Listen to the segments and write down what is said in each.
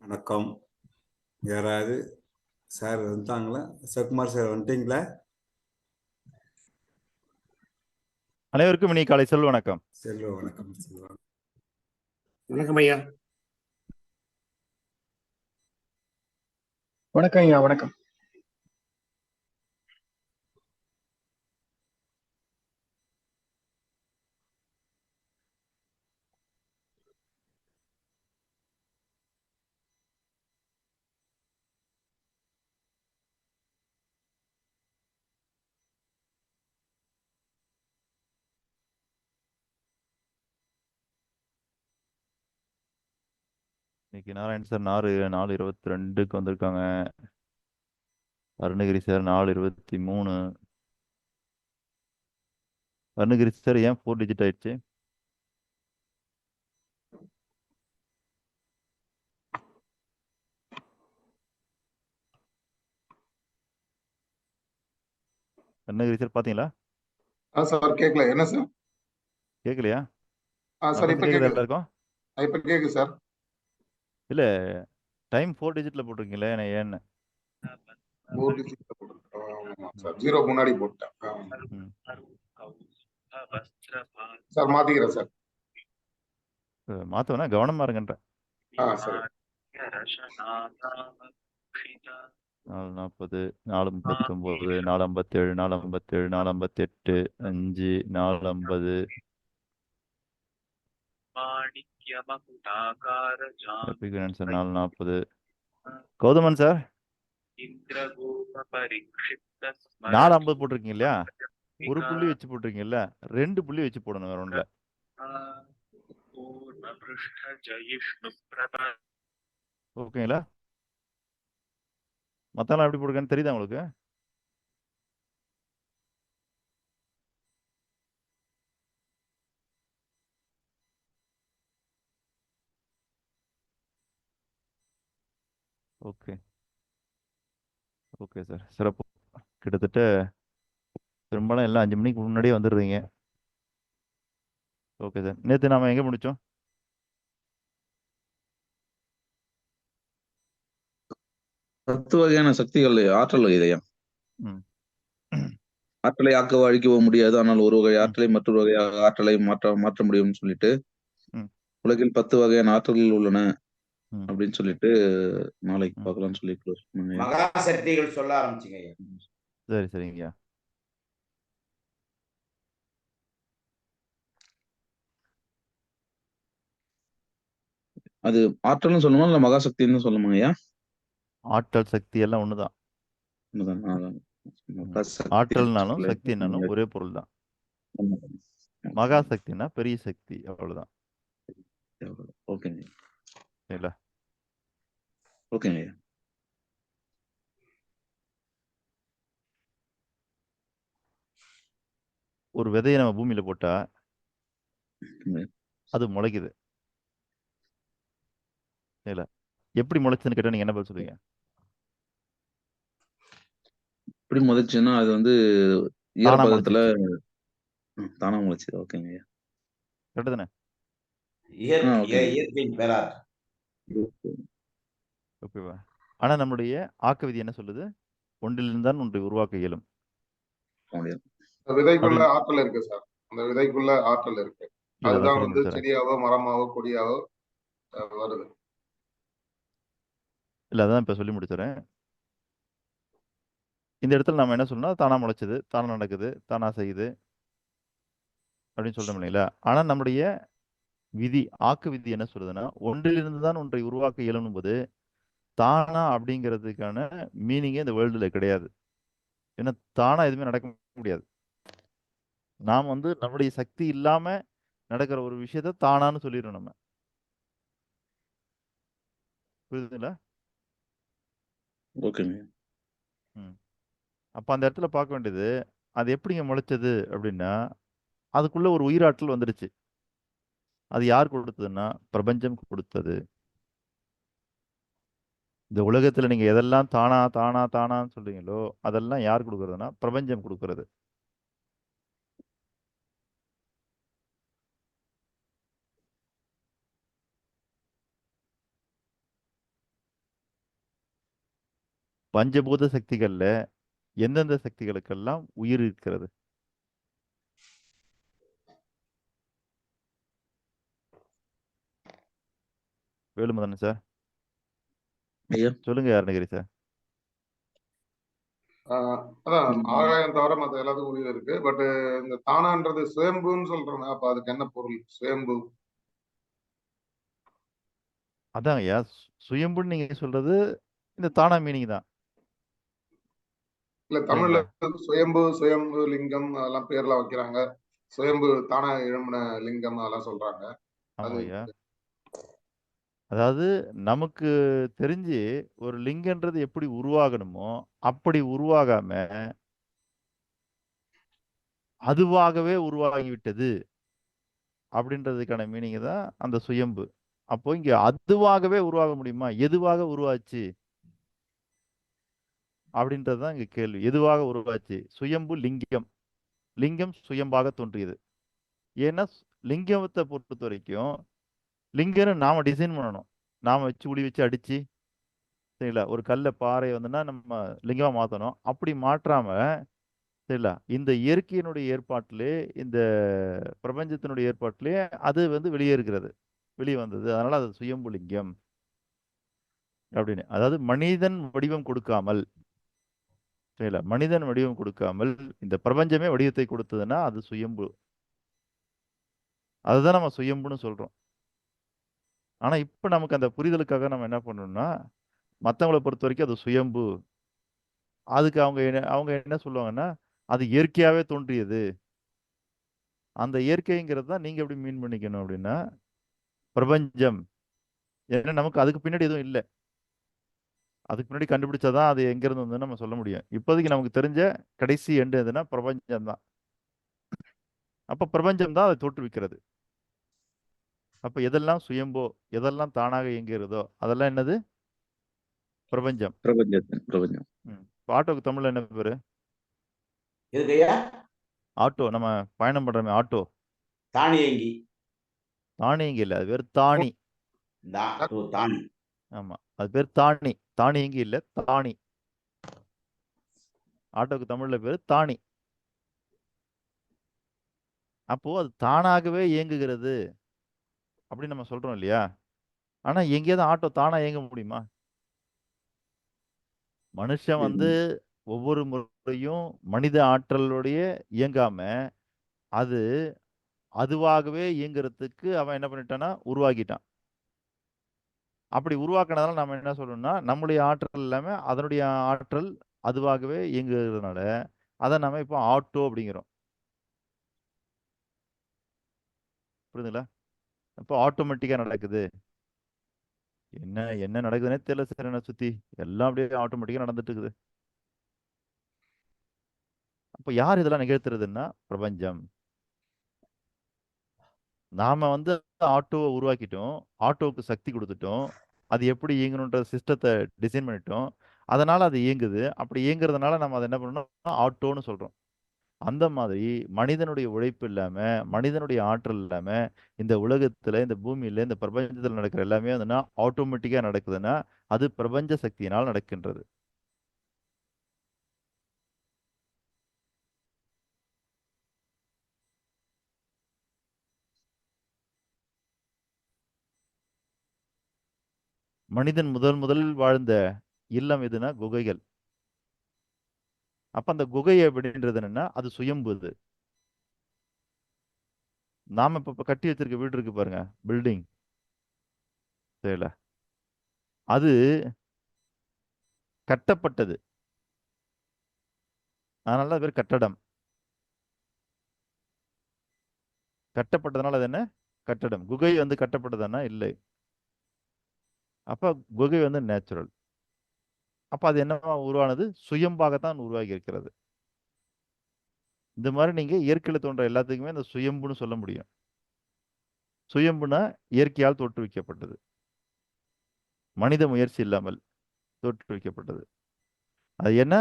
வணக்கம். யாராவது சார் வந்துட்டாங்களா? சிவகுமார் சார் வந்துட்டீங்களா? அனைவருக்கும் இனி காலை செல்வ வணக்கம். செல்வ வணக்கம். செல்வா வணக்கம் ஐயா. வணக்கம் ஐயா. வணக்கம். இன்னைக்கு நாராயண் சார் 4/4/22க்கு வந்திருக்காங்க. அருணகிரி சார் 4/23. அருணகிரி சார் ஏன் 4 டிஜிட் ஆயிடுச்சு? அருணகிரி சார் பாத்தீங்களா? சார் கேட்கல. என்ன சார்? கேட்கலையா? சார் இப்ப கேக்குதா கேக்குது. எல்லாருக்கும்? இப்ப கேக்குது சார். இல்ல, டைம் 4 டிஜிட்ல போட்டிருக்கீங்களே, நான் ஏன்னு? 4 டிஜிட்ல போட்டுருக்கேன். ஆமா சார். 0 முன்னாடி போட்டேன். Sir மாத்திக்கிறேன் sir. மாத்தவனா கவனமா இருங்கன்ற. சரி. 4:40, 4:39, 4:57, 4:57, 4:58, 5, 4:50. சார் 4:40. கௌதமன் சார் 4:50 போட்டிருக்கீங்க இல்லையா? ஒரு புள்ளி வச்சு போட்டிருக்கீங்கல்ல, 2 புள்ளி வச்சு போடணும் வேற ஒண்ணுல. ஓகேங்களா? மத்தெல்லாம் எப்படி போட்டிருக்கேன்னு தெரியுதா உங்களுக்கு? ஓகே ஓகே சார், சிறப்பு. கிட்டத்தட்ட பெரும்பாலும் எல்லாம் 5 மணிக்கு முன்னாடியே வந்துடுறீங்க. ஓகே சார், நேற்று நாம எங்க முடிச்சோம்? பத்து வகையான சக்திகள் ஆற்றல் இதயா ம் ஆற்றலை ஆக்க அழிக்கவோ முடியாது, ஆனால் ஒரு வகை ஆற்றலை மற்றொரு வகை ஆற்றலை மாற்ற முடியும்னு சொல்லிட்டு ம். உலகில் 10 வகையான ஆற்றல்கள் உள்ளன ம். அப்படின்னு சொல்லிட்டு நாளைக்கு பார்க்கலாம்னு சொல்லி க்ளோஸ் பண்ணுங்க. மகா சக்திகள் சொல்ல ஆரம்பிச்சுங்க. சரி சரிங்க. அது ஆற்றல்னு சொல்லணுமா இல்ல மகாசக்தின்னு சொல்லணுமா ஐயா? ஆற்றல் சக்தி எல்லாம் ஒண்ணுதான். ஆற்றல்னாலும் சக்தினாலும் ஒரே பொருள் தான். மகா சக்தினா பெரிய சக்தி, அவ்வளவுதான். ஓகேங்க. சரிங்களா? ஓகேங்க. ஒரு விதையை நம்ம பூமியில போட்டா அது முளைக்குது. இல்ல, எப்படி முளைச்சுன்னு கேட்டா நீங்க என்ன பதில் சொல்லுவீங்க? எப்படி முளைச்சுன்னா அது வந்து ஈரப்பதத்துல தானா முளைச்சுது. ஓகேங்க. கரெக்ட் தானே? இயற்கையின் பேராற்றல். ஓகேவா? ஆனா நம்முடைய ஆக்க விதி என்ன சொல்லுது? ஒன்றிலிருந்தான் ஒன்றை உருவாக்க இயலும். விதைக்குள்ள ஆற்றல் இருக்கு சார். அந்த விதைக்குள்ள ஆற்றல் இருக்கு. அதுதான் வந்து செடியாவோ மரமாவோ கொடியாவோ வருது. இல்ல, அதான் இப்ப சொல்லி முடிச்சுறேன். இந்த இடத்துல நம்ம என்ன சொல்லணும்? தானா முளைச்சது, தானா நடக்குது, தானா செய்யுது அப்படின்னு சொல்றோம் இல்லைங்களா? ஆனா நம்முடைய விதி, ஆக்க விதி என்ன சொல்லுதுன்னா, ஒன்றிலிருந்து தான் ஒன்றை உருவாக்க இயலும் போது தானா அப்படிங்கிறதுக்கான மீனிங்கே இந்த வேர்ல்டுல கிடையாது. ஏன்னா தானா எதுவுமே நடக்க முடியாது. நாம் வந்து நம்முடைய சக்தி இல்லாம நடக்கிற ஒரு விஷயத்த தானான்னு சொல்லிடுறோம் நம்ம. புரியுதுங்களா? ஓகேங்க. அப்ப அந்த இடத்துல பார்க்க வேண்டியது, அது எப்படிங்க முளைச்சது அப்படின்னா, அதுக்குள்ள ஒரு உயிராற்றல் வந்துடுச்சு. அது யார் கொடுத்ததுன்னா பிரபஞ்சம் கொடுத்தது. இந்த உலகத்துல நீங்க எதெல்லாம் தானா தானா தானான்னு சொல்றீங்களோ அதெல்லாம் யார் கொடுக்கறதுன்னா பிரபஞ்சம் கொடுக்கறது. பஞ்சபூத சக்திகள்ல எந்தெந்த சக்திகளுக்கெல்லாம் உயிர் இருக்கிறது? வேலுமதன் சார் ஐயா சொல்லுங்க. அருணகிரி சார். அதான் ஆகாயம் தவிர மற்ற எல்லாத்துக்கும் உயிர் இருக்கு. பட் இந்த தானான்றது சுயம்புன்னு சொல்றோமே, அப்ப அதுக்கு என்ன பொருள்? சுயம்பு அதான் ஐயா, சுயம்புன்னு நீங்க சொல்றது இந்த தானா மீனிங் தான் இல்ல தமிழ்ல சரிங்களா? சுயம்பு, சுயம்பு லிங்கம் அதெல்லாம் பேர்லாம் வைக்கிறாங்க. சுயம்பு தானா எழும்பின லிங்கம் அதெல்லாம் சொல்றாங்க. ஆமா அது ஐயா. அதாவது நமக்கு தெரிஞ்சு ஒரு லிங்கன்றது எப்படி உருவாகணுமோ அப்படி உருவாகாம அதுவாகவே உருவாகிவிட்டது அப்படின்றதுக்கான மீனிங் தான் அந்த சுயம்பு. அப்போ இங்க அதுவாகவே உருவாக முடியுமா? எதுவாக உருவாச்சு அப்படின்றது தான் இங்க கேள்வி. எதுவாக உருவாச்சு? சுயம்பு லிங்கம். லிங்கம் சுயம்பாக தோன்றியது. ஏன்னா லிங்கத்தை பொறுத்த வரைக்கும் லிங்கம்னு நாம டிசைன் பண்ணணும். நாம வச்சு உளி வச்சு அடிச்சு சரிங்களா, ஒரு கல்ல பாறை வந்துன்னா நம்ம லிங்கமா மாத்தணும். அப்படி மாற்றாம சரிங்களா, இந்த இயற்கையினுடைய ஏற்பாட்டிலே இந்த பிரபஞ்சத்தினுடைய ஏற்பாட்டிலே அது வந்து வெளியே இருக்கிறது, வெளியே வந்தது. அதனால அது சுயம்பு லிங்கம் அப்படின்னு. அதாவது மனிதன் வடிவம் கொடுக்காமல் சரிங்களா, மனிதன் வடிவம் கொடுக்காமல் இந்த பிரபஞ்சமே வடிவத்தை கொடுத்ததுன்னா அது சுயம்பு. அதுதான் நம்ம சுயம்புன்னு சொல்றோம். ஆனா இப்ப நமக்கு அந்த புரிதலுக்காக நம்ம என்ன பண்ணணும்னா, மத்தவங்கள பொறுத்த வரைக்கும் அது சுயம்பு. அதுக்கு அவங்க என்ன சொல்லுவாங்கன்னா, அது இயற்கையாவே தோன்றியது. அந்த இயற்கைங்கிறது தான் நீங்க எப்படி மீன் பண்ணிக்கணும் அப்படின்னா, பிரபஞ்சம். ஏன்னா நமக்கு அதுக்கு பின்னாடி எதுவும் இல்ல. அதுக்கு பின்னாடி கண்டுபிடிச்சாதான் அது எங்க இருந்து வந்ததுன்னு நம்ம சொல்ல முடியும். இப்போதைக்கு நமக்கு தெரிஞ்ச கடைசி எண்டு எதுன்னா பிரபஞ்சம் தான். அப்ப பிரபஞ்சம் தான் அதை தோற்றுவிக்கிறது. அப்ப எதெல்லாம் சுயம்போ, எதெல்லாம் தானாக இயங்குகிறதோ அதெல்லாம் என்னது? பிரபஞ்சம். பிரபஞ்சம். இப்ப ஆட்டோக்கு தமிழ்ல என்ன பேரு? எதுக்கையா? ஆட்டோ, நம்ம பயணம் பண்றோமே ஆட்டோ. தானியங்கி. தானியங்கி இல்ல, அது பேர் தானி. தானி. ஆமா, அது பேர் தானி. தானியங்கி இல்ல, தானி. ஆட்டோக்கு தமிழ்ல பேரு தானி. அப்போ அது தானாகவே இயங்குகிறது அப்படின்னு நம்ம சொல்றோம் இல்லையா? ஆனா எங்கேயாவது ஆட்டோ தானா இயங்க முடியுமா? மனுஷன் வந்து ஒவ்வொரு முறையும் மனித ஆற்றலுடைய இயங்காம அது அதுவாகவே இயங்குறதுக்கு அவன் என்ன பண்ணிட்டான்னா உருவாக்கிட்டான். அப்படி உருவாக்குனதால நம்ம என்ன சொல்லணும்னா, நம்முடைய ஆற்றல் இல்லாம அதனுடைய ஆற்றல் அதுவாகவே இயங்குகிறதுனால அதை நம்ம இப்போ ஆட்டோ அப்படிங்கிறோம். புரியுதுங்களா? அப்போ ஆட்டோமேட்டிக்கா நடக்குது. என்ன என்ன நடக்குதுன்னே தெரியல சார், என்ன சுத்தி எல்லாம் அப்படியே ஆட்டோமேட்டிக்கா நடந்துட்டு இருக்குது. அப்போ யார் இதெல்லாம் நிகழ்த்துறதுன்னா பிரபஞ்சம். நாம வந்து ஆட்டோவை உருவாக்கிட்டோம், ஆட்டோவுக்கு சக்தி கொடுத்துட்டோம், அது எப்படி இயங்கணுன்ற சிஸ்டத்தை டிசைன் பண்ணிட்டோம், அதனால அது இயங்குது. அப்படி இயங்குறதுனால நம்ம அதை என்ன பண்ணணும்? ஆட்டோன்னு சொல்றோம். அந்த மாதிரி மனிதனுடைய உழைப்பு இல்லாம, மனிதனுடைய ஆற்றல் இல்லாம இந்த உலகத்துல, இந்த பூமியில, இந்த பிரபஞ்சத்துல நடக்கிற எல்லாமே வந்துன்னா ஆட்டோமேட்டிக்கா நடக்குதுன்னா அது பிரபஞ்ச சக்தியினால் நடக்கின்றது. மனிதன் முதலில் வாழ்ந்த இல்லம் எதுனா குகைகள். அப்ப அந்த குகை அப்படின்றது என்னன்னா அது சுயம்புது. நாம இப்ப கட்டி வச்சிருக்க வீடு இருக்கு பாருங்க, பில்டிங் சரில, அது கட்டப்பட்டது. அதனால அது பேர் கட்டடம். கட்டப்பட்டதுனால அது என்ன? கட்டடம். குகை வந்து கட்டப்பட்டதுன்னா இல்லை. அப்ப குகை வந்து நேச்சுரல். அப்ப அது என்னவா உருவானது? சுயம்பாகத்தான் உருவாகி இருக்கிறது. இந்த மாதிரி நீங்க இயற்கையில தோன்ற எல்லாத்துக்குமே இந்த சுயம்புன்னு சொல்ல முடியும். சுயம்புனா இயற்கையால் தோற்றுவிக்கப்பட்டது, மனித முயற்சி இல்லாமல் தோற்றுவிக்கப்பட்டது. அது என்ன?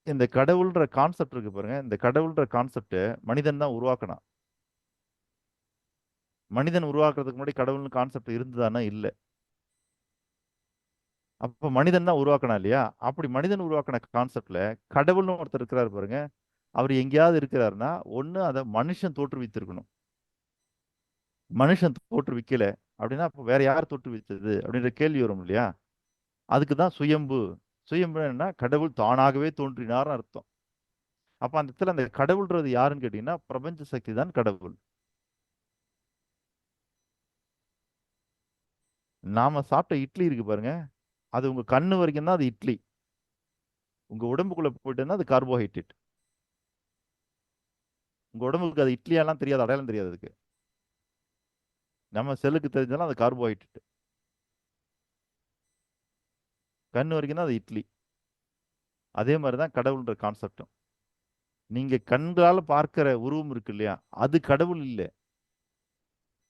இந்த கடவுள்ன்ற கான்செப்ட் இருக்கு பாருங்க, இந்த கடவுள்ன்ற கான்செப்ட் மனிதன் தான் உருவாக்கினான். மனிதன் உருவாக்குறதுக்கு முன்னாடி கடவுள்னு கான்செப்ட் இருந்ததானா? இல்லை. அப்போ மனிதன் தான் உருவாக்கினா இல்லையா? அப்படி மனிதன் உருவாக்கின கான்செப்ட்ல கடவுள்னு ஒருத்தர் இருக்கிறாரு பாருங்க. அவர் எங்கேயாவது இருக்கிறாருன்னா ஒண்ணு அதை மனுஷன் தோற்றுவித்திருக்கணும். மனுஷன் தோற்றுவிக்கல அப்படின்னா அப்போ வேற யார் தோற்றுவித்தது அப்படின்ற கேள்வி வரும் இல்லையா? அதுக்கு தான் சுயம்பு. சுயம்பு என்ன? கடவுள் தானாகவே தோன்றினார்னு அர்த்தம். அப்ப அந்த இடத்துல அந்த கடவுள்ன்றது யாருன்னு கேட்டீங்கன்னா பிரபஞ்ச சக்தி தான் கடவுள். நாம சாப்பிட்ட இட்லி இருக்கு பாருங்க, அது உங்க கண்ணு வரைக்கும் தான் அது இட்லி. உங்க உடம்புக்குள்ள போயிட்டுன்னா அது கார்போஹைட்ரேட். உங்க உடம்புக்கு அது இட்லியெல்லாம் தெரியாது, அடையாளம் தெரியாது அதுக்கு. நம்ம செல்லுக்கு தெரிஞ்சாலும் அது கார்போஹைட்ரேட். கண்ணு வரைக்கும் தான் அது இட்லி. அதே மாதிரி தான் கடவுள்ன்ற கான்செப்டும். நீங்க கண்களால பார்க்கிற உருவம் இருக்கு இல்லையா, அது கடவுள் இல்லை.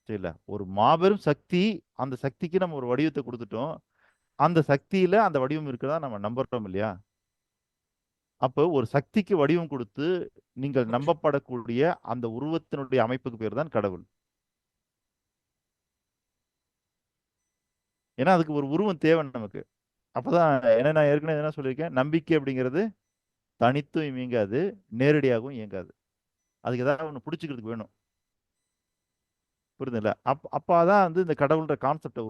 சரில, ஒரு மாபெரும் சக்தி. அந்த சக்திக்கு நம்ம ஒரு வடிவத்தை கொடுத்துட்டோம். அந்த சக்தியில அந்த வடிவம் இருக்கிறதா நம்ம நம்புறோம் இல்லையா? அப்போ ஒரு சக்திக்கு வடிவம் கொடுத்து நீங்கள் நம்பப்படக்கூடிய அந்த உருவத்தினுடைய அமைப்புக்கு பேர் தான் கடவுள். ஏன்னா அதுக்கு ஒரு உருவம் தேவை நமக்கு. அப்பதான் என்ன நான் ஏற்கனவே என்ன சொல்லியிருக்கேன், நம்பிக்கை அப்படிங்கிறது தனித்தும் இயங்காது, நேரடியாகவும் இயங்காது. அதுக்கு ஏதாவது ஒன்று பிடிச்சிக்கிறதுக்கு வேணும். புரியுதுல்ல? அப்பாதான் வந்து இந்த கடவுள்ன்ற கான்செப்டை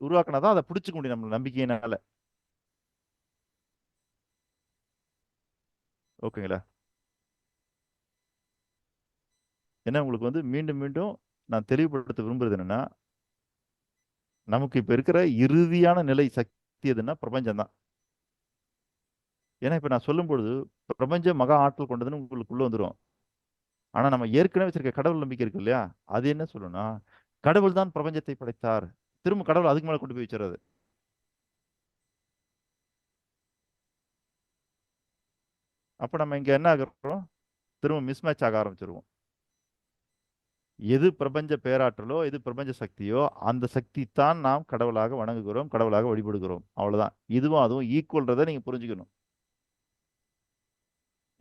உருவாக்கினாதான் அதை பிடிச்சிக்க முடியும் நம்ம நம்பிக்கையினால. ஓகேங்களா? ஏன்னா உங்களுக்கு வந்து மீண்டும் மீண்டும் நான் தெளிவுபடுத்த விரும்புறது என்னன்னா, நமக்கு இப்ப இருக்கிற இறுதியான நிலை சக்தி எதுன்னா பிரபஞ்சம் தான். ஏன்னா இப்ப நான் சொல்லும் பொழுது பிரபஞ்சம் மகா ஆற்றல் கொண்டதுன்னு உங்களுக்குள்ள வந்துடும். ஆனா நம்ம ஏற்கனவே வச்சிருக்க கடவுள் நம்பிக்கை இருக்கு இல்லையா, அது என்ன சொல்லணும்னா கடவுள் தான் பிரபஞ்சத்தை படைத்தார். திரும்ப கடவுள் அதுக்கு மேல கொண்டு போய் வச்சிடறது. அப்ப நம்ம இங்க என்ன ஆகிறோம், திரும்ப மிஸ்மேட்ச் ஆக ஆரம்பிச்சிருவோம். எது பிரபஞ்ச பேராற்றலோ, எது பிரபஞ்ச சக்தியோ, அந்த சக்தி தான் நாம் கடவுளாக வணங்குகிறோம், கடவுளாக வழிபடுகிறோம். அவ்வளவுதான். இதுவும் அதுவும் ஈக்குவல்ன்றதை நீங்க புரிஞ்சுக்கணும்.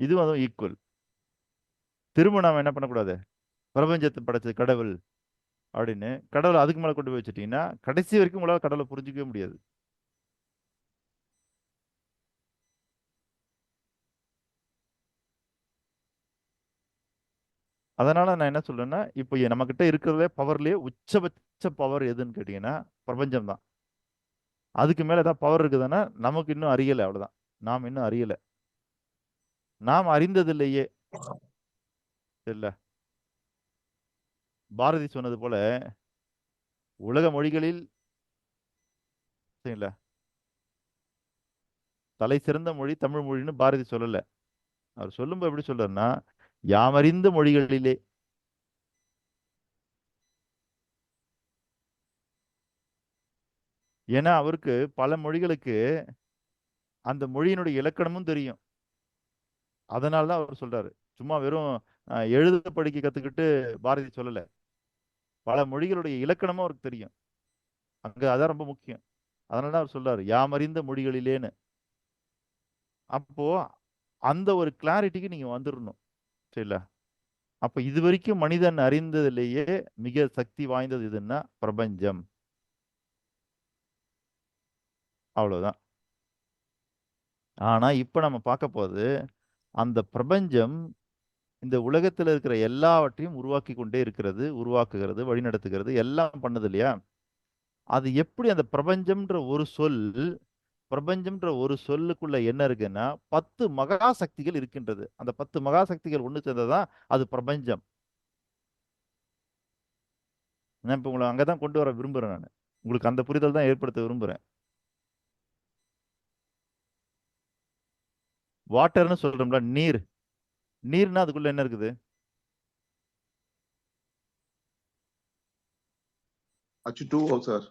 இதுவும் அதுவும் ஈக்குவல். திரும்ப நாம என்ன பண்ணக்கூடாது, பிரபஞ்சத்தை படைச்சது கடவுள் அப்படின்னு கடவுளை அதுக்கு மேல கொண்டு போய் வச்சுட்டீங்கன்னா கடைசி வரைக்கும் உங்களால் கடவுளை புரிஞ்சிக்கவே முடியாது. அதனால நான் என்ன சொல்றேன்னா, இப்போ நம்ம கிட்ட இருக்கிறதே பவர்லயே உச்சபட்ச பவர் எதுன்னு கேட்டீங்கன்னா பிரபஞ்சம் தான். அதுக்கு மேல ஏதாவது பவர் இருக்குதுன்னா நமக்கு இன்னும் அறியலை, அவ்வளவுதான். நாம் இன்னும் அறியலை, நாம் அறிந்ததில்லையே. இல்ல, பாரதி சொன்னது போல உலக மொழிகளில் சரிங்களா, தலை சிறந்த மொழி தமிழ் மொழின்னு பாரதி சொல்லல. அவர் சொல்லும்போது எப்படி சொல்றாருன்னா யாமறிந்த மொழிகளிலே. ஏன்னா அவருக்கு பல மொழிகளுக்கு அந்த மொழியினுடைய இலக்கணமும் தெரியும். அதனாலதான் அவர் சொல்றாரு. சும்மா வெறும் எழுத படிக்க கத்துக்கிட்டு பாரதி சொல்லல. பல மொழிகளுடைய இலக்கணமும் அவருக்கு தெரியும். அங்க அதான் ரொம்ப முக்கியம். அதனாலதான் அவர் சொல்றாரு யாமறிந்த மொழிகளிலேன்னு. அப்போ அந்த ஒரு கிளாரிட்டிக்கு நீங்க வந்துடணும். சரிங்களா? அப்ப இது வரைக்கும் மனிதன் அறிந்ததிலேயே மிக சக்தி வாய்ந்தது எதுன்னா பிரபஞ்சம். அவ்வளவுதான். ஆனா இப்ப நம்ம பார்க்க போது அந்த பிரபஞ்சம் இந்த உலகத்துல இருக்கிற எல்லாவற்றையும் உருவாக்கி கொண்டே இருக்கிறது, உருவாக்குகிறது, வழிநடத்துகிறது, எல்லாம் பண்ணுது இல்லையா? அது எப்படி அந்த பிரபஞ்சம்ன்ற ஒரு சொல்லுக்குள்ள என்ன இருக்குன்னா 10 மகா சக்திகள் இருக்கின்றது. அந்த 10 மகா சக்திகள் ஒண்ணு சேர்ந்ததுதான் அது பிரபஞ்சம். நான் இப்ப உங்களை அங்கதான் கொண்டு வர விரும்புறேன். நான் உங்களுக்கு அந்த புரிதல் தான் ஏற்படுத்த விரும்புறேன். வாட்டர்னு சொல்றோம்ல, நீர். நீர்னா அதுக்குள்ள என்ன இருக்குது? H2O sir.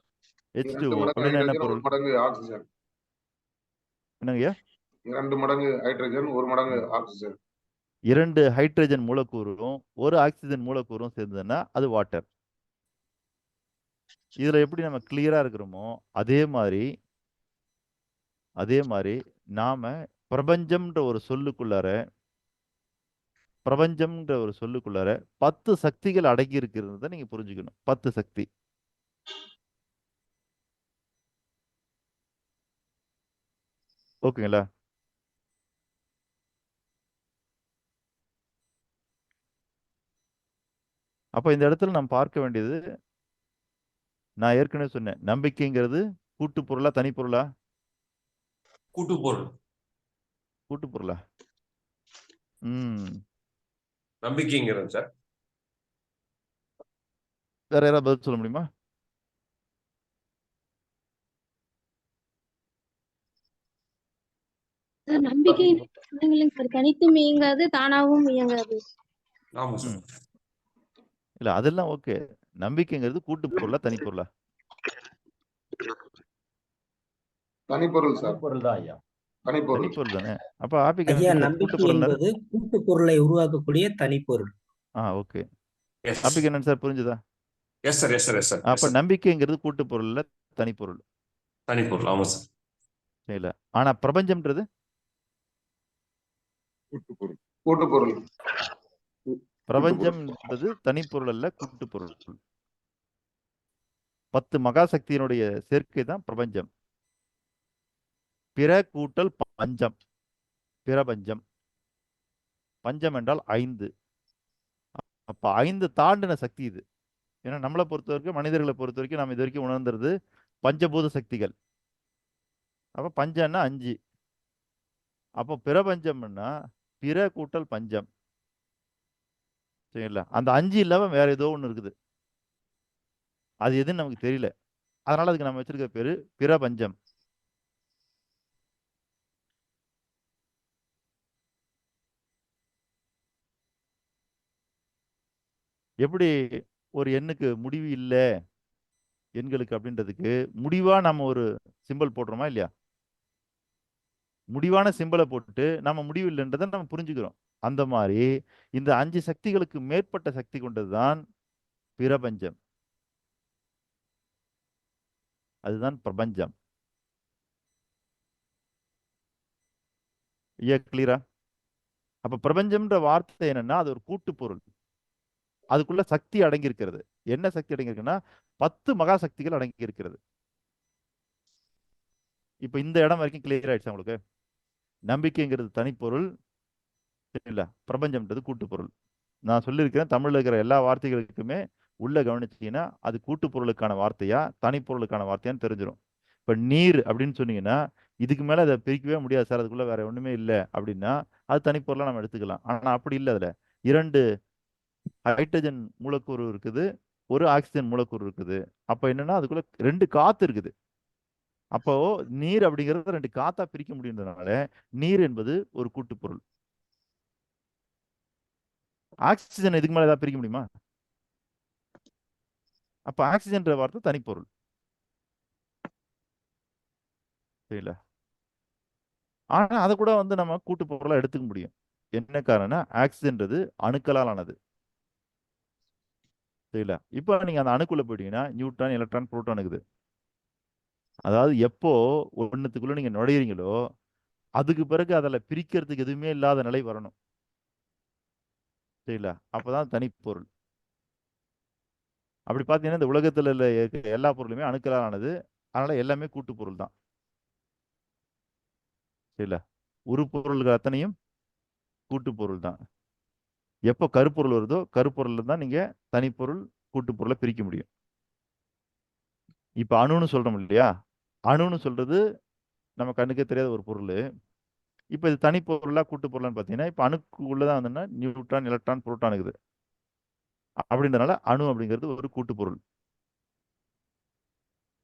இரண்டு H2O மடங்கு அப்படின்னு என்ன ஹைட்ரஜன், ஒரு பொருள்? மடங்கு ஆக்சிஜன். என்னங்கய்யா? 2 மடங்கு ஹைட்ரஜன், 1 மடங்கு ஆக்சிஜன். 2 ஹைட்ரஜன் மூலக்கூறும் 1 ஆக்சிஜன் மூலக்கூறும் சேர்ந்ததுன்னா அது வாட்டர். இதுல எப்படி நம்ம கிளியரா இருக்கிறோமோ அதே மாதிரி நாம பிரபஞ்சம்ன்ற ஒரு சொல்லுக்குள்ளார 10 சக்திகள் அடங்கி இருக்கிறத நீங்க புரிஞ்சுக்கணும். 10 சக்தி. ஓகேங்களா? அப்ப இந்த இடத்துல நாம் பார்க்க வேண்டியது, நான் ஏற்கனவே சொன்னேன், நம்பிக்கைங்கிறது கூட்டு பொருளா தனி பொருளா? கூட்டுப்பொருள். கூட்டு பொருளா? ம். நம்பிக்கைங்கிறது சார். வேற யாராவது பதில் சொல்ல முடியுமா? சார் நம்பிக்கை சொன்னீங்களேங்க சார், தனித்தும் இயங்காது தானாவும் இயங்காது. ஆமா சார். ம். இல்ல அதெல்லாம் ஓகே. நம்பிக்கைங்கிறது கூட்டு பொருளா தனி பொருளா? தனிப்பொருள் சார், தனிப்பொருள் தான் ஐயா. தனி தனிப்பொருள். பொருள் தானே. அப்ப ஆபிக்கு ஐயா, என்ன கூட்டு நம்பிக்கை பொருள்னாரு? என்பது கூட்டு பொருளை உருவாக்கக்கூடிய தனிப்பொருள். ஓகே. எஸ் ஆபிக்கு என்னன்னு சார் புரிஞ்சுதா? Yes sir yes sir yes sir அப்ப நம்பிக்கைங்கிறது கூட்டு பொருள் இல்ல தனி பொருள். தனிப்பொருள். ஆமா சார். இல்ல. ஆனா பிரபஞ்சம்ன்றது கூட்டுப்பொருள். பிரபஞ்சம்ன்றது தனி பொருள் அல்ல, கூட்டு பொருள். 10 மகாசக்தியினுடைய சேர்க்கை தான் பிரபஞ்சம். பிற கூட்டல் பஞ்சம், பிரபஞ்சம். பஞ்சம் என்றால் 5. அப்ப 5 தாண்டின சக்தி இது. ஏன்னா நம்மளை பொறுத்த வரைக்கும், மனிதர்களை பொறுத்த வரைக்கும் நம்ம இது வரைக்கும் உணர்ந்துறது பஞ்சபூத சக்திகள். அப்ப பஞ்சம்னா 5. அப்போ பிரபஞ்சம்னா பிற கூட்டல் பஞ்சம். சரிங்களா? அந்த 5 இல்லாம வேற ஏதோ ஒண்ணு இருக்குது. அது எதுன்னு நமக்கு தெரியல. அதனால அதுக்கு நம்ம வச்சிருக்க பேரு பிரபஞ்சம். எப்படி ஒரு எண்ணுக்கு முடிவு இல்ல எண்களுக்கு அப்படின்றதுக்கு முடிவா நம்ம ஒரு சிம்பல் போடுறோமா இல்லையா? முடிவான சிம்பலை போட்டுட்டு நம்ம முடிவு இல்லைன்றதை நம்ம புரிஞ்சுக்கிறோம். அந்த மாதிரி இந்த 5 சக்திகளுக்கு மேற்பட்ட சக்தி கொண்டதுதான் பிரபஞ்சம். அதுதான் பிரபஞ்சம். கிளியரா? அப்ப பிரபஞ்சம்ன்ற வார்த்தை என்னன்னா, அது ஒரு கூட்டு பொருள். அதுக்குள்ள சக்தி அடங்கி இருக்கிறது. என்ன சக்தி அடங்கி இருக்குன்னா 10 மகா சக்திகள் அடங்கி இருக்கிறது. இப்ப இந்த இடம் வரைக்கும் கிளியர் ஆயிடுச்சு உங்களுக்கு? நம்பிக்கைங்கிறது தனிப்பொருள் இல்ல, பிரபஞ்சம்ன்றது கூட்டு பொருள். நான் சொல்லியிருக்கிறேன், தமிழ்ல இருக்கிற எல்லா வார்த்தைகளுக்குமே உள்ள கவனிச்சீங்கன்னா அது கூட்டு பொருளுக்கான வார்த்தையா தனிப்பொருளுக்கான வார்த்தையான்னு தெரிஞ்சிடும். இப்ப நீர் அப்படின்னு சொன்னீங்கன்னா இதுக்கு மேல அதை பிரிக்கவே முடியாது சார், அதுக்குள்ள வேற ஒண்ணுமே இல்லை அப்படின்னா அது தனிப்பொருளா நம்ம எடுத்துக்கலாம். ஆனா அப்படி இல்லை. அதுல 2 ஹைட்ரஜன் மூலக்கூறு இருக்குது, ஒரு ஆக்சிஜன் மூலக்கூறு இருக்குது. அப்ப என்னன்னா அதுக்குள்ள 2 காத்து இருக்குது. அப்போ நீர் அப்படிங்கிறது 2 காத்தா பிரிக்க முடியுன்றதுனால நீர் என்பது ஒரு கூட்டு பொருள். ஆக்சிஜன் இதுக்கு மேல ஏதாவது பிரிக்க முடியுமா? அப்ப ஆக்சிஜன்ற வார்த்தை தனிப்பொருள். தெரியல. ஆனா அதை கூட நம்ம கூட்டு பொருளா எடுத்துக்க முடியும். என்ன காரணம்னா ஆக்சிஜன்றது அணுக்களால் ஆனது. தெரியல. இப்போ நீங்க அந்த அணுக்குள்ள போயிட்டீங்கன்னா நியூட்ரான், எலக்ட்ரான், புரோட்டான் இருக்குது. அதாவது எப்போ ஒண்ணுத்துக்குள்ள நீங்க நுழையிறீங்களோ அதுக்கு பிறகு அதில் பிரிக்கிறதுக்கு எதுவுமே இல்லாத நிலை வரணும். சரிங்களா? அப்பதான் தனிப்பொருள். அப்படி பார்த்தீங்கன்னா இந்த உலகத்துல இருக்க எல்லா பொருளுமே அணுக்களால் ஆனது. அதனால எல்லாமே கூட்டு பொருள் தான். சரிங்களா? உருப்பொருள்கள் அத்தனையும் கூட்டு பொருள் தான். எப்போ கருப்பொருள் வருதோ கருப்பொருள் தான் நீங்க தனிப்பொருள் கூட்டு பொருளை பிரிக்க முடியும். இப்ப அணுன்னு சொல்றோம் இல்லையா? அணுன்னு சொல்றது நம்ம கண்ணுக்கே தெரியாத ஒரு பொருள். இப்ப இது தனிப்பொருளா கூட்டு பொருளான்னு பார்த்தீங்கன்னா இப்ப அணுக்கு உள்ளதான் வந்துன்னா நியூட்ரான், எலக்ட்ரான், புரோட்டான் இருக்குது. அப்படின்றதுனால அணு அப்படிங்கிறது ஒரு கூட்டு பொருள்.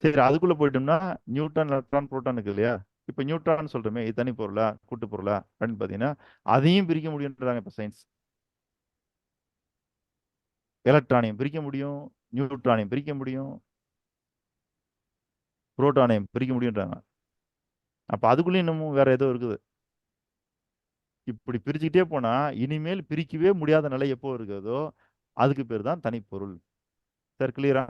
சரி, அதுக்குள்ள போயிட்டோம்னா நியூட்ரான், எலக்ட்ரான், புரோட்டான் இருக்கு இல்லையா? இப்ப நியூட்ரான் சொல்றோமே இது தனி பொருளா கூட்டு பொருளா அப்படின்னு பாத்தீங்கன்னா அதையும் பிரிக்க முடியும்ன்றாங்க இப்ப சயின்ஸ். எலக்ட்ரானையும் பிரிக்க முடியும், நியூட்ரானையும் பிரிக்க முடியும், புரோட்டானையும் பிரிக்க முடியும்ன்றாங்க. அப்ப அதுக்குள்ளேயும் இன்னமும் வேற ஏதோ இருக்குது. இப்படி பிரிச்சுக்கிட்டே போனா இனிமேல் பிரிக்கவே முடியாத நிலை எப்போ இருக்கிறதோ அதுக்கு பேர் தான் தனிப்பொருள். சார் கிளியரா?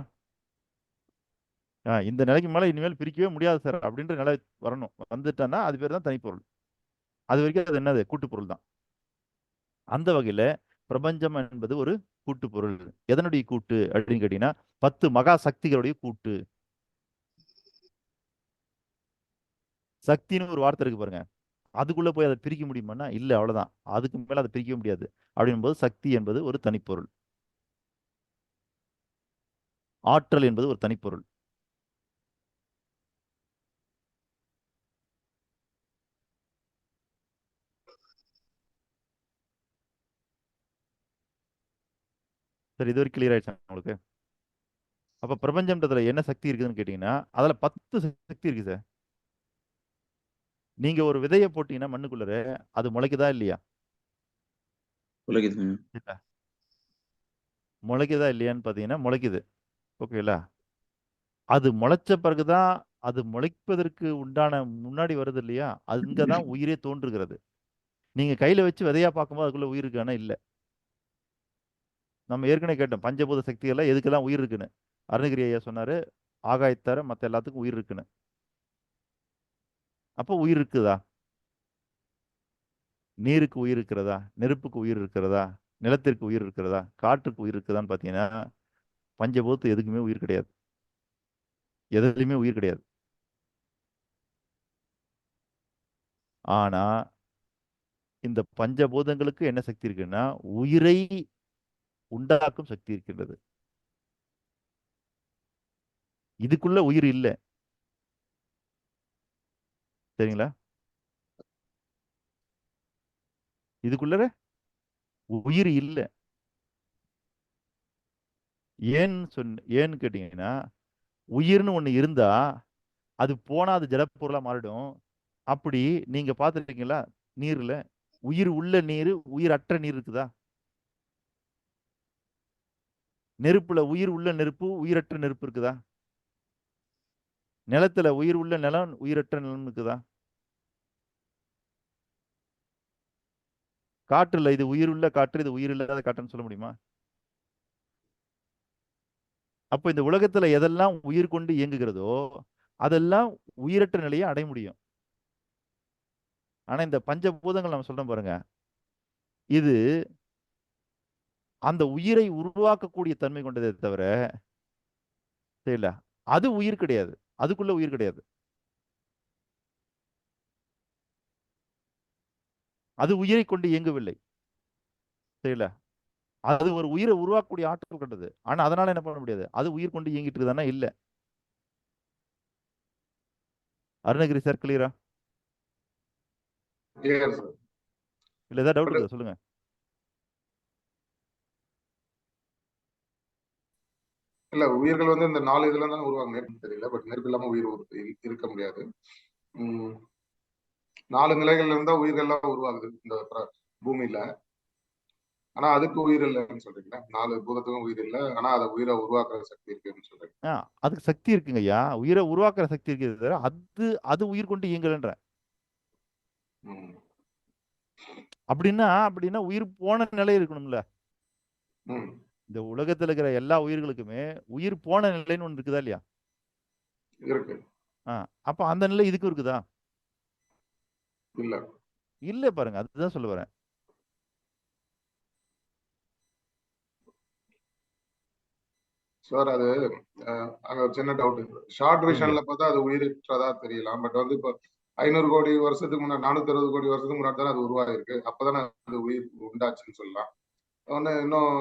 இந்த நிலைக்கு மேல இனிமேல் பிரிக்கவே முடியாது சார் அப்படின்ற நிலை வரணும். வந்துட்டான்னா அது பேர் தான் தனிப்பொருள். அது வரைக்கும் அது என்னது கூட்டு பொருள் தான். அந்த வகையில பிரபஞ்சம் என்பது ஒரு கூட்டு பொருள். எதனுடைய கூட்டு அப்படின்னு கேட்டீங்கன்னா 10 மகா சக்திகளுடைய கூட்டு. சக்தின்னு ஒரு வார்த்தை இருக்கு பாருங்க, அதுக்குள்ள போய் அதை பிரிக்க முடியுமான்னா இல்ல, அவ்வளவுதான். அதுக்கு மேல அதை பிரிக்க முடியாது. அப்படின்போது சக்தி என்பது ஒரு தனிப்பொருள், ஆற்றல் என்பது ஒரு தனிப்பொருள். சரி, இது வரைக்கும் கிளியர் ஆயிடுச்சா உங்களுக்கு? அப்ப பிரபஞ்சம்ன்றதுல என்ன சக்தி இருக்குதுன்னு கேட்டீங்கன்னா அதுல 10 சக்தி இருக்கு சார். நீங்க ஒரு விதையை போட்டீங்கன்னா மண்ணுக்குள்ளர அது முளைக்குதா இல்லையா? உலகிதுங்க. இல்ல. முளைக்குதா இல்லையான்னு பாத்தீங்கன்னா முளைக்குது. ஓகேங்களா? அது முளைச்ச பிறகுதான், அது முளைப்பதற்கு உண்டான முன்னாடி வருது இல்லையா, அங்கதான் உயிரே தோன்றுகிறது. நீங்க கையில வச்சு விதையா பார்க்கும்போது அதுக்குள்ள உயிர் இருக்கானா இல்ல. நம்ம ஏற்கனவே கேட்டோம் பஞ்சபூத சக்திகள்ல எதுக்கெல்லாம் உயிர் இருக்குன்னு. அருணகிரி ஐயா சொன்னாரு, ஆகாயத்தர மத்த எல்லாத்துக்கும் உயிர் இருக்குன்னு. அப்போ உயிர் இருக்குதா? நீருக்கு உயிர் இருக்கிறதா? நெருப்புக்கு உயிர் இருக்கிறதா? நிலத்திற்கு உயிர் இருக்கிறதா? காற்றுக்கு உயிர் இருக்குதான்னு பாத்தீங்கன்னா பஞ்சபூதத்து எதுக்குமே உயிர் கிடையாது. எதுலையுமே உயிர் கிடையாது. ஆனா இந்த பஞ்சபூதங்களுக்கு என்ன சக்தி இருக்குன்னா உயிரை உண்டாக்கும் சக்தி இருக்கின்றது. இதுக்குள்ள உயிர் இல்லை. சரிங்களா? இதுக்குள்ள உயிர் இல்லை. ஏன்னு கேட்டீங்கன்னா உயிர்னு ஒண்ணு இருந்தா அது போனா அது ஜடப்பொருளா மாறிடும். அப்படி நீங்க பார்த்துருக்கீங்களா நீர்ல உயிர் உள்ள நீர் உயிரற்ற நீர் இருக்குதா? நெருப்புல உயிர் உள்ள நெருப்பு உயிரற்ற நெருப்பு இருக்குதா? நிலத்துல உயிர் உள்ள நிலம் உயிரற்ற நிலம் இருக்குதா? காற்றுல இது உயிர் உள்ள காற்று, இது உயிர் இல்லாத காற்றுன்னு சொல்ல முடியுமா? அப்ப இந்த உலகத்துல எதெல்லாம் உயிர் கொண்டு இயங்குகிறதோ அதெல்லாம் உயிரற்ற நிலையை அடைய முடியும். ஆனா இந்த பஞ்சபூதங்கள் நம்ம சொல்றோம் பாருங்க, இது அந்த உயிரை உருவாக்கக்கூடிய தன்மை கொண்டதே தவிர தெரியல, அது உயிர் கிடையாது. அதுக்குள்ள உயிர் கிடையாது. அது உயிரை கொண்டு இயங்கவில்லை. தெரியல, அது ஒரு உயிரை உருவாக்கக்கூடிய ஆற்றல் கொண்டது. ஆனா அதனால என்ன பண்ண முடியாது, அது உயிர் கொண்டு இயங்கிட்டு இருக்குதானா இல்ல. அருணகிரி சார் கிளியரா? Clear, sir. இல்ல ஏதாவது டவுட் But இருக்கா சொல்லுங்க. இல்ல உயிர்கள் வந்து இந்த 4 இதுல தான் உருவாங்க. நெருப்பு தெரியல. பட் நெருப்பு இல்லாம உயிர் இருக்க முடியாது. 4 நிலைகள்ல இருந்தா உயிர்கள்லாம் உருவாகுது இந்த பூமியில. ஆனா அதுக்கு உயிர் இல்லைன்னு சொல்றீங்களா? 4 பூதத்துக்கும் உயிர் இல்லை. ஆனா அதை உயிரை உருவாக்குற சக்தி இருக்குன்னு சொல்றீங்க. அதுக்கு சக்தி இருக்குங்க ஐயா, உயிரை உருவாக்குற சக்தி இருக்குது தவிர அது உயிர் கொண்டு இயங்கலன்ற. அப்படின்னா உயிர் போன நிலை இருக்கணும்ல. இந்த உலகத்துல இருக்கிற எல்லா உயிர்களுக்குமே உயிர் போன நிலைன்னு ஒண்ணு இருக்குதா இல்லையா? இருக்கு. அப்ப அந்த நிலை இதுக்கு இருக்குதா? இல்ல. இல்ல பாருங்க, அதுதான் சொல்ல வரேன். சார் அது அங்க சின்ன டவுட். ஷார்ட் விஷன்ல பார்த்தா அது உயிரற்றதா தெரியலாம். பட் வந்து இப்போ 500 கோடி வருஷத்துக்கு முன்னாடி 460 கோடி வருஷத்துக்கு முன்னாடி தானே அது உருவாயிருக்கு. அப்பதானே அது உயிர் உண்டாச்சுன்னு சொல்லலாம். ஒன்று இன்னும்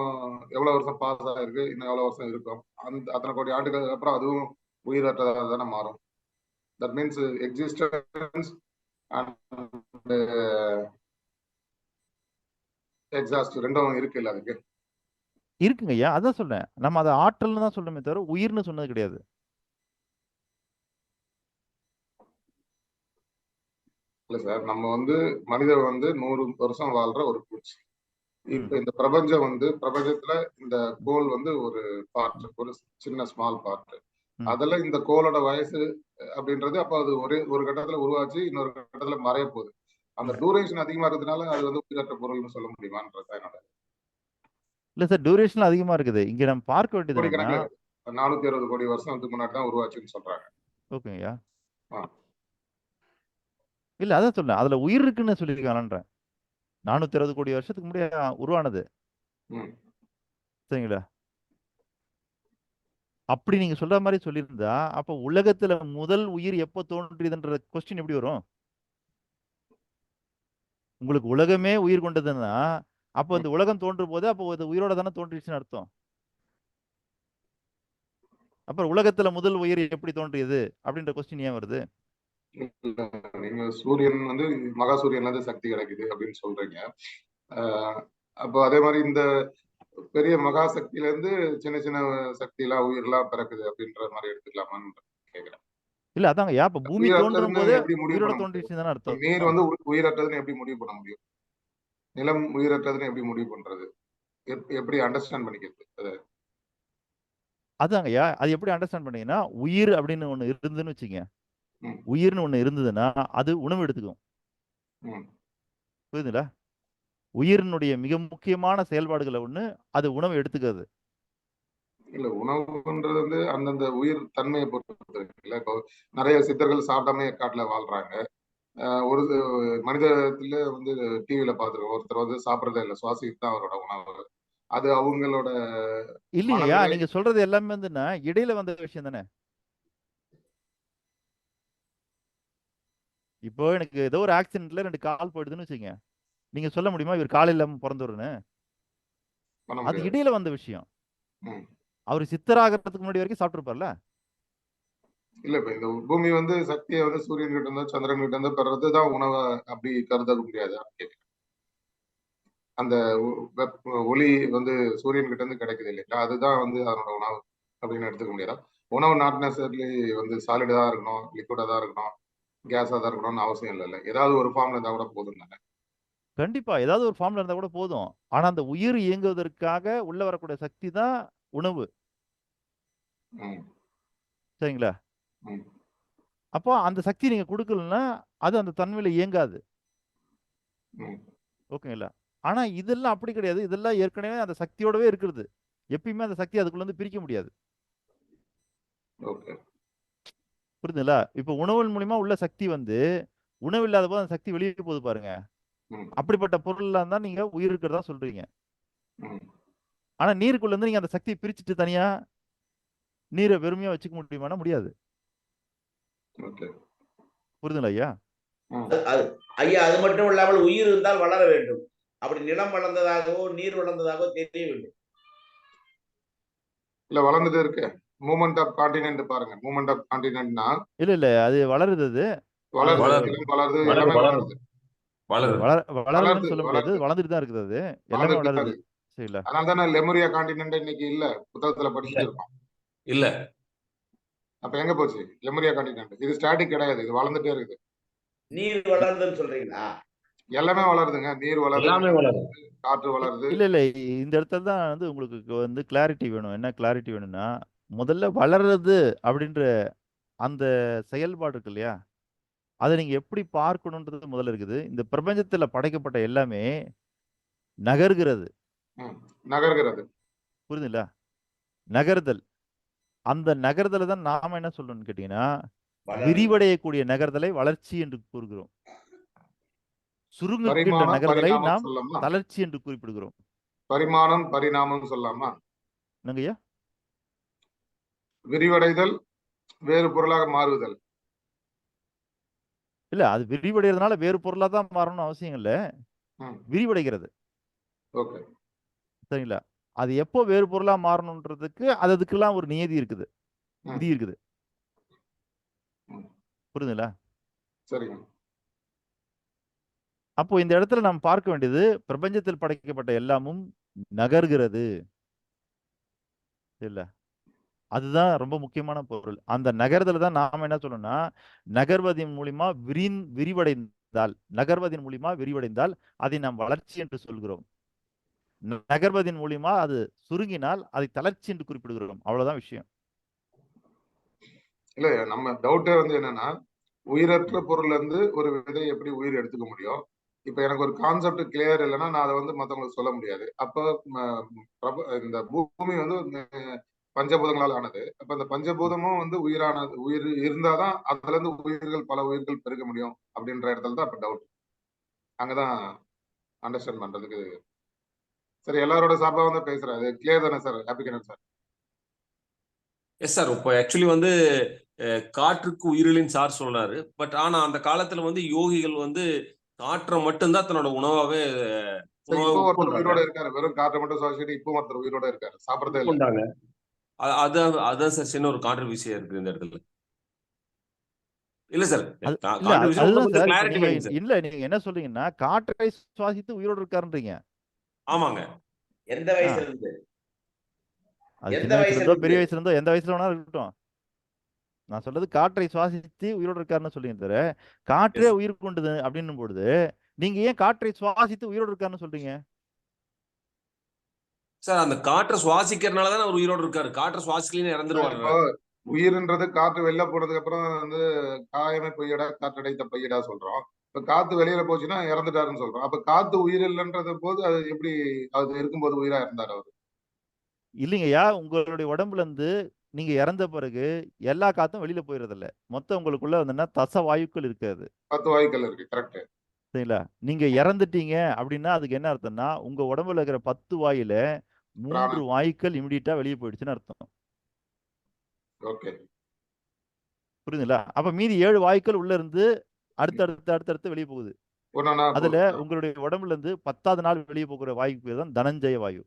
எவ்வளவு வருஷம் பாஸ் ஆயிருக்கு, இன்னும் எவ்வளவு வருஷம் இருக்கும். அத்தனை கோடி ஆண்டுகளுக்கு அப்புறம் அதுவும் உயிரற்றதாக தானே மாறும். That means existence and exhaust ரெண்டும் இருக்கு இல்ல அதுக்கு? இருக்குங்க ஐயா, அதான் சொல்றேன். நம்ம அதை ஆற்றல்னு தான் சொல்றோமே தவிர உயிர்னு சொன்னது கிடையாது. இல்ல சார், நம்ம வந்து மனிதர் வந்து 100 வருஷம் வாழ்ற ஒரு பூச்சி. இப்ப இந்த பிரபஞ்சத்துல இந்த கோல் வந்து ஒரு பார்ட், ஒரு சின்ன ஸ்மால் பார்ட். அதுல இந்த கோலோட வயசு அப்படின்றது அப்ப அது ஒரு கட்டத்துல உருவாச்சு, இன்னொரு கட்டத்துல மறைய போகுது. அந்த டூரேஷன் அதிகமா இருக்கிறதுனால அது வந்து உயிரற்ற பொருள்னு சொல்ல முடியுமான்றது என்னோட. இல்ல சார், டியூரேஷன் அதிகமா இருக்குது. இங்க நம்ம பார்க்க வேண்டியது என்னன்னா 460 கோடி வருஷத்துக்கு முன்னாடி தான் உருவாச்சுன்னு சொல்றாங்க. ஓகேங்கய்யா. இல்ல அதான் சொல்றேன், அதுல உயிர் இருக்குன்னு சொல்லியிருக்காங்கன்றேன். 460 கோடி வருஷத்துக்கு முன்னாடி உருவானது. சரிங்களா? அப்படி நீங்க சொல்ற மாதிரி சொல்லியிருந்தா அப்ப உலகத்துல முதல் உயிர் எப்போ தோன்றியதுன்ற கொஸ்டின் எப்படி வரும்? உங்களுக்கு உலகமே உயிர் கொண்டதுன்னா அப்போ இந்த உலகம் தோன்றும் போது அப்போ அது உயிரோட தானே தோன்றிடுச்சுன்னு அர்த்தம். அப்புறம் உலகத்துல முதல் உயிர் எப்படி தோன்றியது அப்படின்ற கொஸ்டின் ஏன் வருது? நீங்க சூரியன் வந்து மகா சூரியன்ல இருந்து சக்தி கிடைக்குது அப்படின்னு சொல்றீங்க. அப்போ அதே மாதிரி இந்த பெரிய மகா சக்தியில இருந்து சின்ன சின்ன சக்தி எல்லாம் உயிரெல்லாம் பிறக்குது அப்படின்ற மாதிரி எடுத்துக்கலாமான்னு கேக்குறேன். இல்ல அதாங்க அப்ப பூமி தோன்றும் போது எப்படி முடிவு உயிரோட பண்ண தோன்றிடுச்சு தானே அர்த்தம். நீர் வந்து உயிரற்றதுன்னு எப்படி முடிவு பண்ண முடியும்? நிலம் உயிரற்றதுன்னு எப்படி முடிவு பண்றது? எப்படி அண்டர்ஸ்டாண்ட் பண்ணிக்கிறது? அதாங்கய்யா அது எப்படி அண்டர்ஸ்டாண்ட் பண்ணீங்கன்னா உயிர் அப்படின்னு ஒண்ணு இருந்துன்னு வச்சுங்க. உயிர்னு ஒண்ணு இருந்ததுன்னா அது உணவு எடுத்துக்கும். புரியுதுங்களா? உயிரினுடைய மிக முக்கியமான செயல்பாடுகளை ஒண்ணு அது உணவு எடுத்துக்காது. இல்ல உணவுன்றது வந்து அந்தந்த உயிர் தன்மையை பொறுத்து இருக்குல்ல. இப்போ நிறைய சித்தர்கள் சாப்பிடாம காட்டுல வாழ்றாங்க. ஒரு மனிதத்துல வந்து டிவியில பாத்துருக்கோம், ஒருத்தர் வந்து சாப்பிடறதே இல்லை, சுவாசிக்கு தான் அவரோட உணவு. அது அவங்களோட இல்லையா நீங்க சொல்றது எல்லாமே வந்துன்னா இடையில வந்த விஷயம் தானே. இப்போ எனக்கு ஏதோ ஒரு ஆக்சிடென்ட்ல 2 கால் போயிடுதுன்னு வச்சுங்க, நீங்க சொல்ல முடியுமா இவர் கால் இல்லாம பிறந்தவருன்னு? அது இடையில வந்த விஷயம். அவர் சித்தராகிறதுக்கு முன்னாடி வரைக்கும் சாப்பிட்டுருப்பார்ல. இல்ல இப்ப இந்த பூமி வந்து சக்தியை வந்து சூரியன் கிட்ட இருந்தோ சந்திரன் கிட்ட இருந்தோ பெறதுதான் உணவை அப்படி கருத முடியாது. அந்த ஒளி வந்து சூரியன் கிட்ட இருந்து கிடைக்குது இல்லைங்களா, அதுதான் வந்து அதனோட உணவு அப்படின்னு எடுத்துக்க முடியாது. உணவு நாட் நெசசரிலி வந்து சாலிடா தான் இருக்கணும், லிக்விடா தான் இருக்கணும், கேஸா தான் இருக்கணும்னு அவசியம் இல்லைல்ல. ஏதாவது ஒரு ஃபார்ம்ல இருந்தா கூட போதும் தானே. கண்டிப்பா ஏதாவது ஒரு ஃபார்ம்ல இருந்தா கூட போதும். ஆனா அந்த உயிர் இயங்குவதற்காக உள்ள வரக்கூடிய சக்தி தான் உணவு. சரிங்களா? அப்போ அந்த சக்தி நீங்க கொடுக்கலன்னா அது அந்த தன்மையில இயங்காது. ஓகேங்களா? ஆனா இதெல்லாம் அப்படி கிடையாது. இதெல்லாம் ஏற்கனவே அந்த சக்தியோடவே இருக்கிறது. எப்பயுமே அந்த சக்தி அதுக்குள்ள இருந்து பிரிக்க முடியாது. புரியுதுங்களா? இப்ப உணவின் மூலியமா உள்ள சக்தி வந்து உணவு இல்லாத போது அந்த சக்தி வெளியே போகுது பாருங்க. அப்படிப்பட்ட பொருள்லாம் தான் நீங்க உயிர் இருக்கிறதா சொல்றீங்க. ஆனா நீருக்குள்ள இருந்து நீங்க அந்த சக்தியை பிரிச்சுட்டு தனியா நீரை வெறுமையா வச்சுக்க முடியுமானா முடியாது. புரியுதுங்களா ஐயா? ஐயா அது மட்டும் இல்லாமல் உயிர் இருந்தால் வளர வேண்டும். அப்படி நிலம் வளர்ந்ததாகவோ நீர் வளர்ந்ததாகவோ தெரிய வேண்டும். இல்ல வளர்ந்துட்டு இருக்கு. மூமெண்ட் ஆஃப் கான்டினென்ட் பாருங்க. மூமெண்ட் ஆஃப் கான்டினென்ட்னா இல்ல அது வளருது. அது வளருது எல்லாமே வளருது. வளருதுன்னு சொல்ல முடியாது. வளர்ந்துட்டு தான் இருக்குது. அது எல்லாமே வளருது. சரிங்களா? அதனால தானே லெமுரியா கான்டினென்ட் இன்னைக்கு இல்ல, புத்தகத்துல படிச்சுட்டு இருக்கோம். இல்ல அப்ப எங்க போச்சு லெமுரியா கான்டினென்ட்? இது ஸ்டாட்டிக் கிடையாது, இது வளர்ந்துட்டே இருக்குது. நீர் வளருதுன்னு சொல்றீங்களா? எல்லாமே வளருதுங்க. நீர் வளருது, காற்று வளருது. இல்ல இந்த இடத்துல தான் வந்து உங்களுக்கு வந்து கிளாரிட்டி வேணும். என்ன கிளாரிட்டி வேணும்னா முதல்ல வளர்றது அப்படின்ற அந்த செயல்பாடு இருக்கு இல்லையா, அதை நீங்க எப்படி பார்க்கணுன்றது முதல்ல இருக்குது. இந்த பிரபஞ்சத்துல படைக்கப்பட்ட எல்லாமே நகர்கிறது. புரியுதுங்களா? நகர்தல். அந்த நகர்தலை தான் நாம என்ன சொல்லணும்னு கேட்டீங்கன்னா விரிவடையக்கூடிய நகர்தலை வளர்ச்சி என்று கூறுகிறோம். சுருங்குகின்ற நகர்தலை நாம் தளர்ச்சி என்று குறிப்பிடுகிறோம். பரிமாணம் பரிணாமம் சொல்லலாமா? என்னங்கய்யா? விரிவடைதல், வேறு பொருளாக மாறுதல். இல்ல அது விரிவடைறதுனால வேறு பொருளா தான் மாறணும்னு அவசியம் இல்ல. விரிவடைகிறது. சரிங்களா? அது எப்போ வேறு பொருளா மாறணும்ன்றதுக்கு அதுக்கெல்லாம் ஒரு நியதி இருக்குது, விதி இருக்குது. புரியுதுங்களா? சரிங்க. அப்போ இந்த இடத்துல நாம் பார்க்க வேண்டியது பிரபஞ்சத்தில் படைக்கப்பட்ட எல்லாமும் நகர்கிறது இல்ல, அதுதான் ரொம்ப முக்கியமான பொருள். அந்த நகர்தல தான் நாம என்ன சொல்லணும்னா நகர்வதின் மூலியமா விரிவடைந்தால் அதை நாம் வளர்ச்சி என்று சொல்கிறோம். நகர்வதின் மூலியமா அது சுருங்கினால் அதை தளர்ச்சி என்று குறிப்பிடுகிறோம். அவ்வளவுதான் விஷயம். இல்ல நம்ம டவுட்டே வந்து என்னன்னா, உயிரற்ற பொருள்ல இருந்து ஒரு விதை எப்படி உயிர் எடுத்துக்க முடியும்? இப்ப எனக்கு ஒரு கான்செப்ட் கிளியர் இல்லைன்னா நான் அதை வந்து மத்தவங்களுக்கு சொல்ல முடியாது. அப்ப இந்த பூமி வந்து பஞ்சபூதங்களால் ஆனது. அப்ப அந்த பஞ்சபூதமும் வந்து உயிரானது, உயிர் இருந்தாதான் அதுல இருந்து பல உயிர்கள் பெருக முடியும் அப்படின்ற இடத்துல தான் அப்ப டவுட். அங்கதான் அண்டர்ஸ்டாண்ட் பண்றதுக்கு. சரி, எல்லாரோட சார்பாக வந்து பேசுறேன். அது கிளியர் தானே sir? Happy sir? Yes sir. இப்போ ஆக்சுவலி வந்து காற்றுக்கு உயிரிலின் சார் சொல்றாரு. பட் ஆனா அந்த காலத்துல வந்து யோகிகள் வந்து காற்றை மட்டும்தான் தன்னோட உணவாவே இப்போ ஒருத்தர் உயிரோட இருக்காரு, வெறும் காற்றை மட்டும் சுவாசிச்சுட்டு இப்போ ஒருத்தர் உயிரோட இருக்காரு, சாப்பிடறதே இல்ல. உட்கொண்டாங்க. அதான் சார் சின்ன ஒரு கான்ட்ரிபியூஷன் இருக்கு இந்த இடத்துல. இல்ல சார், இல்ல கான்ட்ரிபியூஷன் அதுதான் கொஞ்சம் சார். கிளாரிட்டி வேணும் சார். இல்ல நீங்க என்ன சொல்றீங்கன்னா காற்றை சுவாசித்து உயிரோடு இருக்காருன்றீங்க. ஆமாங்க. எந்த வயசுல இருந்து? அது எந்த சின்ன வயசுல வயசுல இருந்தோ இருந்து? பெரிய வயசுல இருந்தோ எந்த வயசுல வேணாலும் இருக்கட்டும். நான் சொல்றது காற்றை சுவாசித்து உயிரோடு இருக்காருன்னு சொல்றீங்க தவிர காற்றே Yes. உயிர் கொண்டது அப்படின்னும் பொழுது நீங்க ஏன் காற்றை சுவாசித்து உயிரோடு இருக்காருன்னு சொல்றீங்க? சார் அந்த காற்றை சுவாசிக்கிறதுனால தான் அவர் உயிரோடு இருக்காரு. காற்றை சுவாசிக்கலன்னு இறந்துருவாரு. இப்போ உயிர்ன்றது காற்று வெளில போனதுக்கு அப்புறம் வந்து காயமே பொய்யடா காற்றடைத்த பையடா சொல்றோம். இப்ப காத்து வெளியில போச்சுன்னா இறந்துட்டாருன்னு சொல்றோம். அப்ப காத்து உயிர் இல்லைன்றது போது அது எப்படி அது இருக்கும்போது உயிரா இருந்தாரு அவரு? இல்லைங்கய்யா, உங்களுடைய உடம்புல இருந்து நீங்க இறந்த பிறகு எல்லா காத்தும் வெளியில போயிடுறது இல்ல. மொத்தம் உங்களுக்குள்ள வந்துன்னா தச வாயுக்கள் இருக்காது. 10 வாயுக்கள் இருக்கு, கரெக்ட். சரிங்களா? நீங்க இறந்துட்டீங்க அப்படின்னா அதுக்கு என்ன அர்த்தம்னா உங்க உடம்புல இருக்கிற 10 வாயில 3 வாயுக்கள் இமிடியட்டா வெளியே போயிடுச்சுன்னு அர்த்தம். ஓகே. புரியுதுங்களா? அப்ப மீதி 7 வாயுக்கள் உள்ள இருந்து அடுத்தடுத்து வெளியே போகுது. அதுல உங்களுடைய உடம்புல இருந்து 10வது நாள் வெளியே போகிற வாயுக்கு பேர் தான் தனஞ்சய வாயு.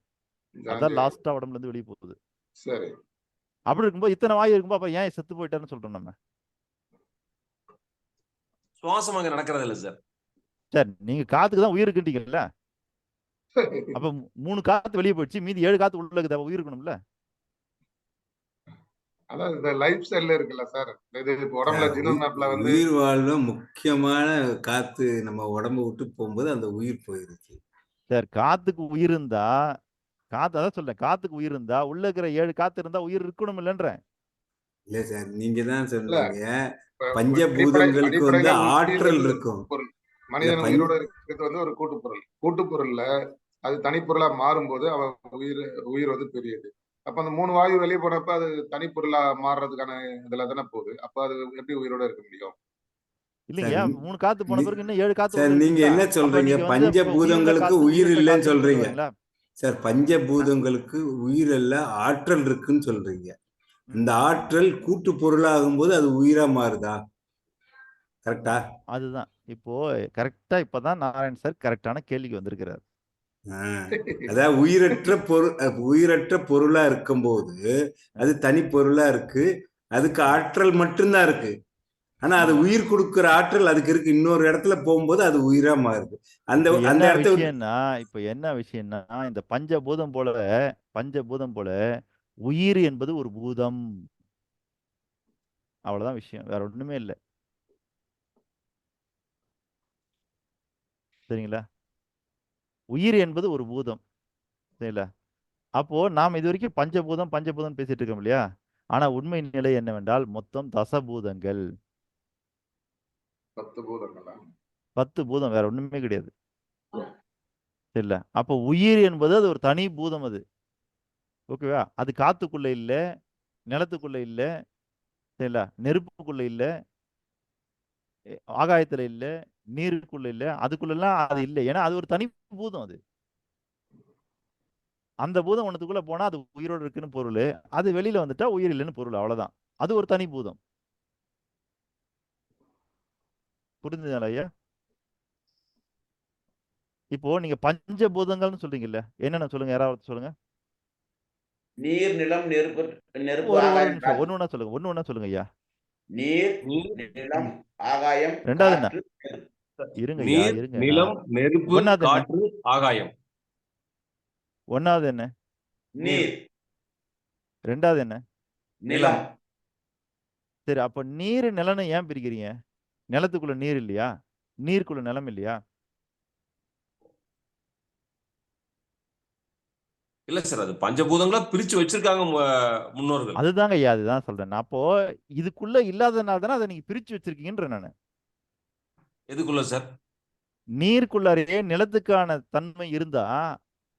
அதான் லாஸ்டா உடம்புல இருந்து வெளியே போகுது. சரி. அப்படி இருக்கும்போது இத்தனை வாயு இருக்கும்போது அப்ப ஏன் செத்து போயிட்டாருன்னு சொல்றோம் நம்ம? சுவாசம் அங்க நடக்கிறது இல்ல சார். சார் நீங்க காத்துக்கு தான் உயிர் இருக்குன்றீங்கல்ல. அப்ப 3 காத்து வெளியே போயிடுச்சு, மீதி 7 காத்து உள்ள இருக்குது, அப்ப உயிர் இருக்கணும்ல. அதான் இந்த லைஃப் ஸ்டைல்ல இருக்குல்ல சார், இது உடம்புல ஜீனோம் மேப்ல வந்து உயிர் வாழ்ல முக்கியமான காத்து நம்ம உடம்ப விட்டு போகும்போது அந்த உயிர் போயிருச்சு. சார் காத்துக்கு உயிர் இருந்தா அதான் சொல்றேன், காத்துக்கு உயிர் இருந்தா உள்ள இருக்கிற 7 காத்து இருந்தா உயிர் இருக்கணும் இல்லன்றேன். இல்ல சார், நீங்க தான் சொன்னீங்க இப்ப பஞ்சபூதங்களுக்கு வந்து அடிப்படையில ஆற்றல் இருக்கும். பொருள். மனிதன் உயிரோட இருக்கிறது வந்து ஒரு கூட்டுப்பொருள். கூட்டுப்பொருள்ல அது தனிப்பொருளா மாறும்போது அவன் உயிர் வந்து பெரியது. அப்ப அந்த 3 வாயு வெளியே போனப்ப அது தனிப்பொருளா மாறுறதுக்கான இதுல தானே போகுது. அப்ப அது எப்படி உயிரோட இருக்க முடியும்? இல்லைங்க, 3 காத்து போன பிறகு இன்னும் 7 காத்து சார் உள்ள நீங்க இருக்குல்ல. என்ன அப்ப சொல்றீங்க? நீங்க வந்து அப்ப பஞ்சபூதங்களுக்கு காத்து, உயிர் உயிருள்ள இல்லைன்னு காத்துன்னு சொல்றீங்க. சொல்றீங்களா? சார் பஞ்சபூதங்களுக்கு உயிர் அல்ல ஆற்றல் இருக்குன்னு சொல்றீங்க. இந்த ஆற்றல் கூட்டு பொருளாகும்போது அது உயிரா மாறுதா? கரெக்டா? அதுதான் இப்போ கரெக்டா இப்பதான் நாராயண் சார் கரெக்டான கேள்விக்கு வந்திருக்கிறார். அதாவது உயிரற்ற பொருளா இருக்கும்போது அது தனி பொருளா இருக்கு, அதுக்கு ஆற்றல் மட்டும்தான் இருக்கு. ஆனா அது உயிர் கொடுக்கிற ஆற்றல் அதுக்கு இருக்கு. இன்னொரு இடத்துல போகும்போது அது உயிரா மாறுது. அந்த இடத்துல இப்ப என்ன விஷயம்னா இந்த பஞ்சபூதம் போல உயிர் என்பது ஒரு பூதம். அவ்வளவுதான் விஷயம், வேற ஒண்ணுமே இல்லை. சரிங்களா? உயிர் என்பது ஒரு பூதம். சரிங்களா? அப்போ நாம் இது வரைக்கும் பஞ்சபூதம் பேசிட்டு இருக்கோம் இல்லையா? ஆனா உண்மை நிலை என்னவென்றால் மொத்தம் தசபூதங்கள். 10 பூதங்களா? 10 பூதம், வேற ஒண்ணுமே கிடையாது. இல்ல அப்போ உயிர் என்பது அது ஒரு தனி பூதம். அது ஓகேவா? அது காத்துக்குள்ள இல்ல, நிலத்துக்குள்ள இல்ல, சரிங்களா? நெருப்புக்குள்ள இல்ல, ஆகாயத்துல இல்ல, நீருக்குள்ள இல்ல, அதுக்குள்ளெல்லாம் அது இல்லை. ஏன்னா அது ஒரு தனி பூதம். அது அந்த பூதம் ஒண்ணுத்துக்குள்ள போனா அது உயிரோடு இருக்குன்னு பொருள், அது வெளியில வந்துட்டா உயிர் இல்லைன்னு பொருள். அவ்வளவுதான். அது ஒரு தனி பூதம். புரிஞ்சுதா ஐயா? இப்போ நீங்க பஞ்சபூதங்கள்னு சொல்றீங்கல்ல, என்னென்ன சொல்லுங்க, யாராவது சொல்லுங்க. நீர், நிலம், நெருப்பு, ஒரு ஆகாயம், நிமிஷம், ஒண்ணு ஒண்ணா சொல்லுங்க ஐயா. நீர், நிலம், ஆகாயம், ரெண்டாவது என்ன? காற்று. இருங்க ஐயா, நீர், இருங்க. நிலம், நெருப்பு, ஒண்ணாவது என்ன? காற்று, ஆகாயம். ஒண்ணாவது என்ன? நீர். ரெண்டாவது என்ன? நிலம். சரி, அப்ப நீர் நிலம்னு ஏன் பிரிக்கிறீங்க? நிலத்துக்குள்ள நீர் இல்லையா? நீருக்குள்ள நிலம் இல்லையா? இல்ல சார், அது பஞ்சபூதங்களா பிரிச்சு வச்சிருக்காங்க முன்னோர்கள். அதுதாங்க ஐயா, அதுதான் சொல்றேன். அப்போ இதுக்குள்ள இல்லாதனால தானே அதை நீங்க பிரிச்சு வச்சிருக்கீங்கன்ற நானு. எதுக்குள்ள சார்? நீருக்குள்ளாரே நிலத்துக்கான தன்மை இருந்தா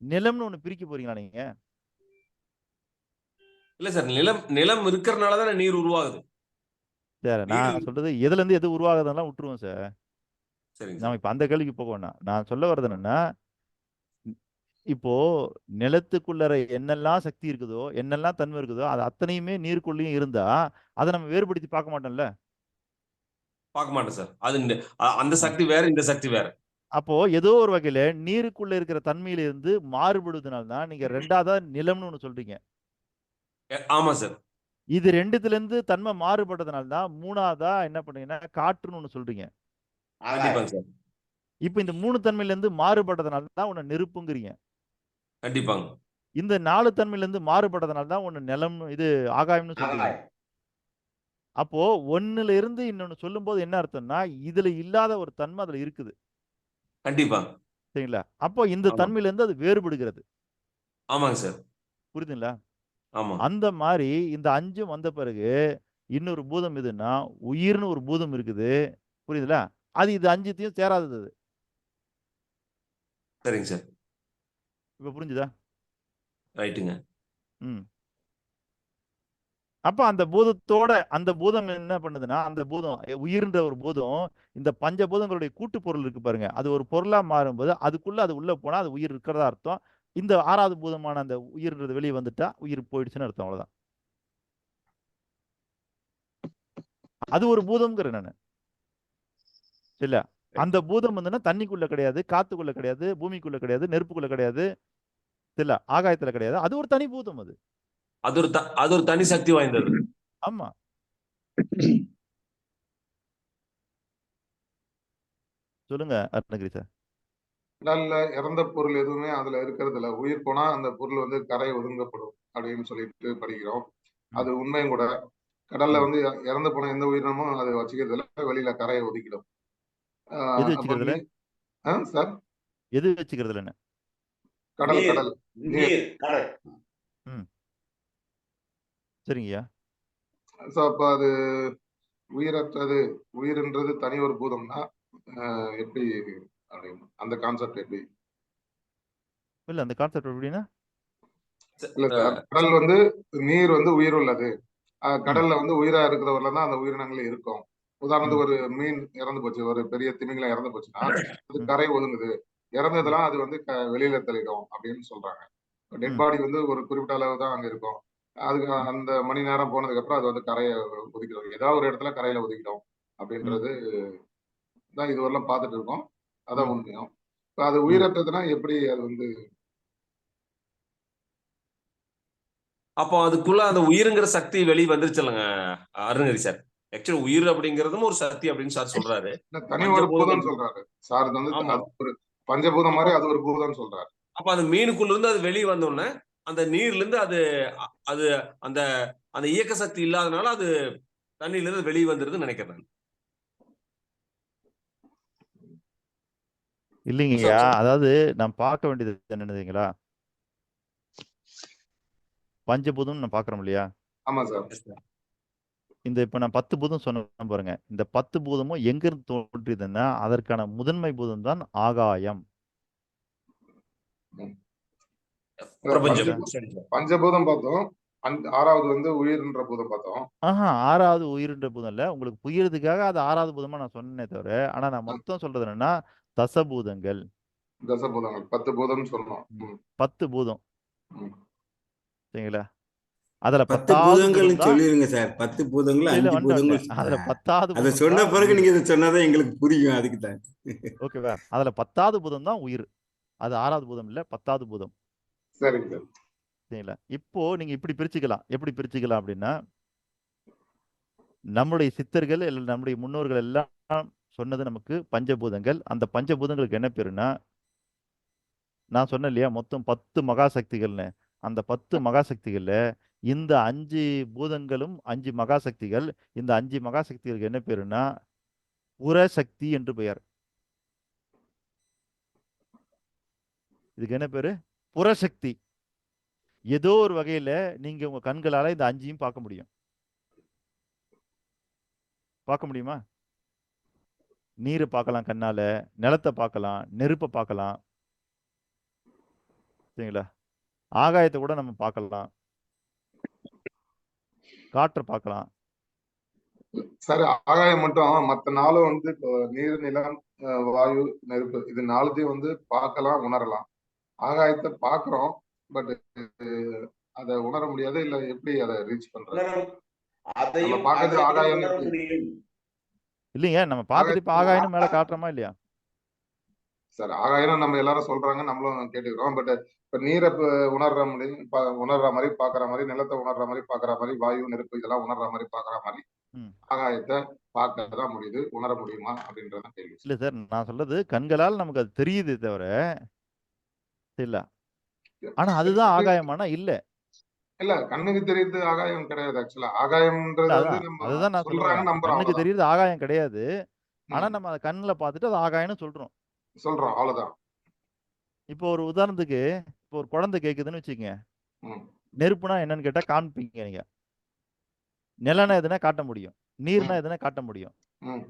நிலம்னு ஒண்ணு பிரிக்க போறீங்களா நீங்க? இல்ல சார், நிலம் இருக்கிறதுனால தானே நீர் உருவாகுது. சார் நான் சொல்றது எதுல இருந்து எது உருவாகுதுலாம் விட்டுருவோம் சார். சரிங்க நாம இப்ப அந்த கேள்விக்கு போக வேணாம். நான் சொல்ல வர்றது என்னன்னா, இப்போ நிலத்துக்குள்ளற என்னெல்லாம் சக்தி இருக்குதோ, என்னெல்லாம் தன்மை இருக்குதோ, அது அத்தனையுமே நீருக்குள்ளேயும் இருந்தா, அதை நம்ம வேறுபடுத்தி பார்க்க மாட்டோம்ல. பார்க்க மாட்டேன் சார். அது அந்த ஆ. சக்தி வேற, இந்த சக்தி வேற. அப்போ ஏதோ ஒரு வகையில நீருக்குள்ள இருக்கிற தன்மையில இருந்து மாறுபடுவதனால தான் நீங்க ரெண்டாவதா நிலம்னு ஒண்ணு சொல்றீங்க. ஆமா சார். இது ரெண்டுத்துல இருந்து தன்மை மாறுபட்டதுனால தான் மூணாவதா என்ன பண்ணீங்கன்னா காற்றுன்னு ஒண்ணு சொல்றீங்க. கண்டிப்பாங்க சார். இப்ப இந்த 3 தன்மையில இருந்து மாறுபட்டதுனால தான் உன்னை நெருப்புங்கிறீங்க. கண்டிப்பாங்க. இந்த 4 தன்மையில இருந்து மாறுபட்டதுனால தான் உன்னை நிலம் இது ஆகாயம்னு சொல்றீங்க. ஆகாயம். அப்போ ஒண்ணுல இருந்து இன்னொன்னு சொல்லும்போது என்ன அர்த்தம்னா, இதுல இல்லாத ஒரு தன்மை அதுல இருக்குது. கண்டிப்பா. சரிங்களா? அப்போ இந்த ஆமா. தன்மையில இருந்து அது வேறுபடுகிறது. ஆமாங்க சார். புரியுதுங்களா? ஆமா. அந்த மாரி இந்த 5ம் வந்த பிறகு இன்னொரு பூதம் எதுன்னா, உயிர்ன்னு ஒரு பூதம் இருக்குது. புரியுதுங்களா? அது இது 5த்தையும் சேராதது அது. சரிங்க சார். இப்ப புரிஞ்சுதா? ரைட்டுங்க. ம். அப்ப அந்த பூதத்தோட அந்த பூதம் என்ன பண்ணுதுன்னா, அந்த பூதம் உயிர்ன்ற ஒரு பூதம் இந்த பஞ்சபூதங்களுடைய கூட்டு பொருள் இருக்கு பாருங்க. அது ஒரு பொருளா மாறும்போது, அதுக்குள்ள அது உள்ள போனா அது உயிர் இருக்கிறதா அர்த்தம். இந்த 6வது பூதமான அந்த உயிர்ன்றது வெளிய வந்துட்டா, உயிர் போயிடுச்சுன்னு அர்த்தம் அவ்வளவுதான். அது ஒரு பூதம்ங்கிறேன் நானு. இல்ல. அந்த பூதம் வந்துன்னா தண்ணிக்குள்ள கிடையாது, காத்துக்குள்ள கிடையாது, பூமிக்குள்ள கிடையாது, நெருப்புக்குள்ள கிடையாது. இல்ல. ஆகாயத்துல கிடையாது. அது ஒரு தனி பூதம் அது. அது ஒரு தனி சக்தி வாய்ந்தது. ஆமா. சொல்லுங்க அருணகிரி சார். கடல்ல இறந்த பொருள் எதுவுமே அதுல இருக்கிறது இல்ல. உயிர் போனா அந்த பொருள் வந்து கரை ஒதுங்கப்படும் அப்படின்னு சொல்லிட்டு படிக்கிறோம். அது உண்மையும் கூட. கடல்ல ம். வந்து இறந்து போன எந்த உயிரினமும் அது வச்சுக்கிறது இல்ல. வெளியில கரையை ஒதுக்கிடும். எது அப்ப வச்சுக்கிறதுல? சார் எது வச்சுக்கிறதுலன்னு? கடல் நீர், கடல் நீர். நீர், கடல். ம். சரிங்கய்யா. சோ அப்ப அது உயிரற்றது, உயிர்ன்றது தனி ஒரு பூதம்னா எப்படி அப்படின்னு அந்த கான்செப்ட் எப்படி? இல்ல அந்த கான்செப்ட் எப்படின்னா? இல்ல சார், கடல் வந்து நீர் வந்து உயிர் உள்ளது. ம். கடல்ல வந்து உயிரா இருக்கிறவர்ல தான் அந்த உயிரினங்கள் இருக்கும். ம். உதாரணத்துக்கு ஒரு மீன் இறந்து போச்சு, ஒரு பெரிய திமிங்கலம் இறந்து போச்சுன்னா அது ம். கரை ஒதுங்குது. ம். இறந்ததெல்லாம் அது வந்து வெளியில தள்ளிடும் அப்படின்னு சொல்றாங்க. டெட் ம். பாடி வந்து ஒரு குறிப்பிட்ட அளவு தான் அங்க இருக்கும். அதுக்கு ம். அந்த மணி நேரம் போனதுக்கு அப்புறம் அது வந்து கரையை ஒதுக்கிடும். ஏதாவது ஒரு இடத்துல கரையில ஒதுக்கிடும் ம். அப்படின்றது தான் இதுவரையிலும் பார்த்துட்டு இருக்கோம். அதான் ம். உண்மையும். இப்ப அது ம். உயிரற்றதுன்னா எப்படி அது வந்து? அப்போ அதுக்குள்ள அந்த உயிருங்கிற சக்தி வெளியே வந்துருச்சுல்லங்க அருணகிரி சார். ஆக்சுவலி உயிர் அப்படிங்கிறதும் ஒரு சக்தி அப்படின்னு சார் சொல்றாரு. தனி ஒரு பஞ்சபூதங்கள். பூதம் சொல்றாரு சார். இது வந்து ஆமா. அது ஒரு பஞ்சபூதம் அப்போ மாதிரி அது ஒரு பூதம் சொல்றாரு. அப்ப அந்த மீனுக்குள்ள இருந்து அது வெளியே வந்தோடனே அந்த நீர்ல இருந்து அது அது அந்த அந்த இயக்க சக்தி இல்லாதனால அது தண்ணியில இருந்து வெளியே வந்துருதுன்னு நினைக்கிறேன் நான். இல்லைங்கய்யா. அதாவது நான் பார்க்க வேண்டியது என்னன்னு தெரியுங்களா? பஞ்சபூதம்னு நான் பார்க்குறோம் இல்லையா? ஆமா சார். Yes, sir. இந்த இப்ப நான் 10 பூதம் சொன்னேன் பாருங்க. இந்த 10 பூதமும் எங்கிருந்து தோன்றியதுன்னா, அதற்கான முதன்மை பூதம் தான் ஆகாயம். பிரபஞ்சம். பஞ்சபூ- சரி சார். பஞ்சபூதம் பார்த்தோம். 6வது வந்து உயிர்ன்ற பூதம் பார்த்தோம். ஆஹா 6வது உயிர்ன்ற பூதம் இல்ல. உங்களுக்கு புரியறதுக்காக அது 6வது பூதமா நான் சொன்னேனே தவிர, ஆனா நான் மொத்தம் சொல்றது என்னன்னா, தசபூதங்கள். தசபூதங்கள் 10 பூதம்னு சொன்னோம். 10 பூதம். ம். சரிங்களா? அதுல 10 10வது பூதங்கள்னு பூதம் தான் சொல்லிருங்க சார். 10 பூதங்கள், இல்ல 5 பூதங்கள். வந்துட்டேன். அதுல 10வது அதை பூதம் சொன்ன தான் பிறகு உயிர். நீங்க இதை சொன்னாதான் எங்களுக்கு புரியும். அதுக்கு தான். ஓகேவா? அதுல 10வது பூதம் தான் உயிர். அது 6வது பூதம் இல்ல, 10வது பூதம். சரிங்க சார். சரிங்களா? இப்போ நீங்க இப்படி பிரிச்சுக்கலாம். எப்படி பிரிச்சுக்கலாம் அப்படின்னா, நம்முடைய சித்தர்கள் இல்ல நம்முடைய முன்னோர்கள் எல்லாம் சொன்னது நமக்கு பஞ்சபூதங்கள். அந்த பஞ்சபூதங்களுக்கு என்ன பேருன்னா, நான் சொன்னேன் இல்லையா? மொத்தம் 10 மகாசக்திகள்னு. அந்த 10 மகாசக்திகள்ல இந்த 5 பூதங்களும் 5 மகாசக்திகள். இந்த 5 மகாசக்திகளுக்கு என்ன பேருன்னா, புறசக்தி என்று பெயர். இதுக்கு என்ன பேரு? புறசக்தி. ஏதோ ஒரு வகையில நீங்க உங்க கண்களால இந்த 5யும் பார்க்க முடியும். பார்க்க முடியுமா? நீரை பார்க்கலாம் கண்ணால, நிலத்தை பார்க்கலாம், நெருப்பை பார்க்கலாம். சரிங்களா? ஆகாயத்தை கூட நம்ம பார்க்கலாம். காற்றை பார்க்கலாம். சார் ஆகாயம் மட்டும் மத்த நாளும் வந்து இப்போ நீர், நிலம், வாயு, நெருப்பு இது 4த்தையும் வந்து பார்க்கலாம், உணரலாம். ஆகாயத்தை பாக்குறோம், பட் அதை உணர முடியாது. இல்ல எப்படி அதை ரீச் பண்றது? நம்ம அதையும் பார்க்கறது அதையும் ஆகாயம் உணர எப்படி? முடியும். இல்லைங்க நம்ம பார்த்துட்டு இப்ப ஆகாயத்துல ஆகாயம்னு மேல காட்டுறோமா இல்லையா? சார் ஆகாயம் நம்ம எல்லாரும் சொல்றாங்க, நம்மளும் கேட்டுக்கிறோம். பட் இப்ப நீரை உணர்ற முடியும், உணர்ற மாதிரி பாக்குற மாதிரி, நிலத்தை உணர்ற மாதிரி பாக்குற மாதிரி, வாயு நெருப்பு இதெல்லாம் உணர்ற மாதிரி பாக்குற மாதிரி ம். ஆகாயத்தை பார்க்க தான் முடியுது. உணர முடியுமா அப்படின்றதான் கேள்வி. இல்ல சார், நான் சொல்றது கண்களால் நமக்கு அது தெரியுது தவிர இல்ல. ஆனா அதுதான் ஆகாயமானா இல்ல. இல்ல, கண்ணுக்கு தெரியுது ஆகாயம் கிடையாது. ஆக்சுவலா இல்ல ஆகாயம்ன்றது வந்து அதான் நம்ம அதுதான் நான் சொல்ல சொல்றாங்க, வரேன். நம்புறோம், கண்ணுக்கு அவ்வளவுதான். தெரியுறது ஆகாயம் கிடையாது. ஆனா ம், நம்ம அதை கண்ணுல பார்த்துட்டு அது ஆகாயம்னு சொல்றோம். சொல்றோம், அவ்வளவுதான். இப்போ ஒரு உதாரணத்துக்கு இப்போ ஒரு குழந்தை கேக்குதுன்னு வச்சுக்கங்க. ம், நெருப்புனா என்னன்னு கேட்டா காமிப்பீங்க நீங்க. நிலனா எதுனா காட்ட முடியும். நீர்னா ம், எதுனா காட்ட முடியும். ம்,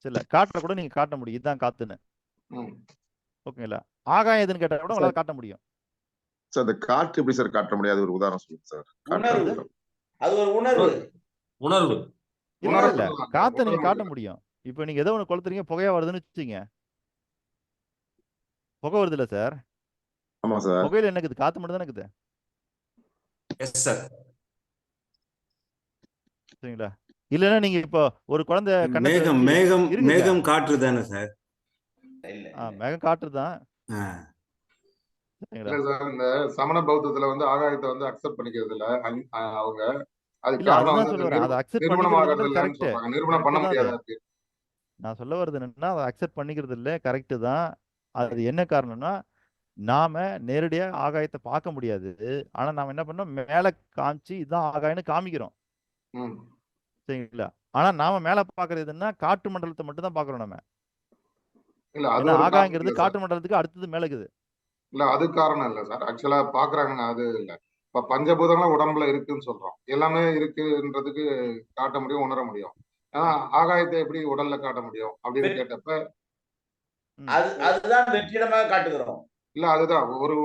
சரில காட்டுல கூட நீங்க காட்ட முடியும். இதுதான் காத்துன்னு. ம். ஓகேங்களா? ஆகாயம் எதுன்னு கேட்டா கூட சார் உங்களால காட்ட முடியும். சார் இந்த காற்று எப்படி சார் காட்ட முடியாது? ஒரு உதாரணம் சொல்லுங்க சார். காற்று உணர்வு. என்னது? அது ஒரு உணர்வு. உணர்வு. இல்ல இல்ல உணரப்படலாம் சார், காத்தை உணர நீங்க காட்ட முடியல. முடியும். இப்போ நீங்க ஏதோ ஒண்ணு கொளுத்துறீங்க, புகையா வருதுன்னு வச்சுக்கீங்க. புகை வருது இல்ல சார்? ஆமா சார். புகையில என்ன இருக்குது? காத்து மட்டும் தானே இருக்குது. Yes sir. சரிங்களா? இல்லைன்னா நீங்க இப்போ ஒரு குழந்தை கண்ணத்துல மேகம் வச்சு மேகம் இருக்குங்க. மேகம் காற்று தானே சார்? இல்ல மேகம் காற்று தான். ஆ. சரிங்களா? இல்ல சார், இந்த சமண பௌத்தத்துல வந்து ஆகாயத்தை வந்து அக்செப்ட் பண்ணிக்கிறது இல்ல அவங்க. அதுக்கு இல்ல காரணம் அதுதான் வந்து சொல்ல அது வரேன். அதை அக்செப்ட் நிறுவனம் ஆகிறது பண்ணிக்கிறதுன்றது இல்லைன்னு கரெக்ட். சொல்றாங்க. நிறுவனம் பண்ண கரெக்ட் தான் அது. முடியாது அப்படி. நான் சொல்ல வர்றது என்னன்னா அதை அக்செப்ட் பண்ணிக்கிறது இல்லை, கரெக்டு தான். அது என்ன காரணம்னா நாம நேரடியா ஆகாயத்தை பார்க்க முடியாது. ஆனா நாம என்ன பண்ணோம், மேல காமிச்சு இதுதான் ஆகாயம்னு காமிக்கிறோம். ம். சரிங்களா? ஆனா நாம மேல பாக்குறது எதுன்னா காற்று மண்டலத்தை மட்டும் தான் பாக்குறோம் நம்ம. இல்ல, அது ஏன்னா ஒரு காரணம் ஆகாயங்கிறது இல்ல சார். காற்று மண்டலத்துக்கு அடுத்தது மேல இருக்குது. இல்ல, அது காரணம் இல்ல சார். ஆக்சுவலா பாக்குறாங்க, அது இல்ல. இப்ப பஞ்சபூதங்களும் உடம்புல இருக்குன்னு சொல்றோம். எல்லாமே இருக்குன்றதுக்கு காட்ட முடியும், உணர முடியும். ஆனா ஆகாயத்தை எப்படி உடல்ல காட்ட முடியும் அப்படின்னு கேட்டப்ப, ம். அதுதான் வெற்றிடமாக காட்டுகிறோம். இல்ல அதுதான் ஒரு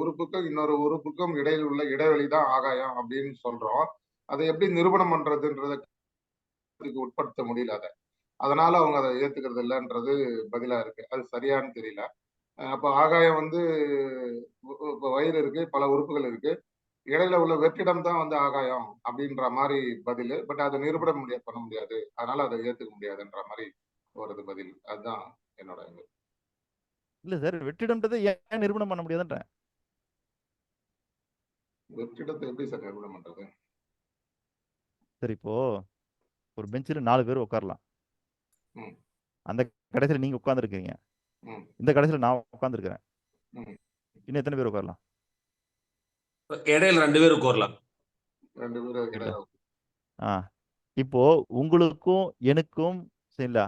உறுப்புக்கும் இன்னொரு உறுப்புக்கும் இடையில் உள்ள இடைவெளி தான் ஆகாயம் அப்படின்னு சொல்றோம். அதை எப்படி நிரூபணம் பண்றதுன்றதுக்கு உட்படுத்த முடியல அதை. அதனால அவங்க அதை ஏத்துக்கிறது இல்லைன்றது பதிலா இருக்கு. அது சரியான்னு தெரியல. அப்ப ஆகாயம் வந்து இப்ப வயிறு இருக்கு, பல உறுப்புகள் இருக்கு, இடையில உள்ள வெற்றிடம் தான் வந்து ஆகாயம் அப்படின்ற மாதிரி பதில். பட் அதை நிரூபணம் பண்ண முடியாது, அதனால அதை ஏத்துக்க முடியாதுன்ற மாதிரி வருது பதில். அதுதான் என்னோட இது. இல்ல சார், வெற்றிடம்ன்றதை ஏன் நிரூபணம் பண்ண முடியாதுன்றேன். வெற்றிடத்தை எப்படி சார் நிரூபணம் பண்றது? சரி, இப்போ ஒரு பெஞ்சில் 4 பேர் உட்காரலாம். ம். அந்த கடைசியில் நீங்க உட்கார்ந்துருக்கீங்க. ம். இந்த கடைசியில் நான் உட்கார்ந்துருக்கிறேன். ம். இன்னும் எத்தனை பேர் உட்காரலாம்? இடையில 2 பேர் உட்காரலாம். 2 பேரும் இல்ல. இடையில. இப்போ உங்களுக்கும் எனக்கும் சரிங்களா,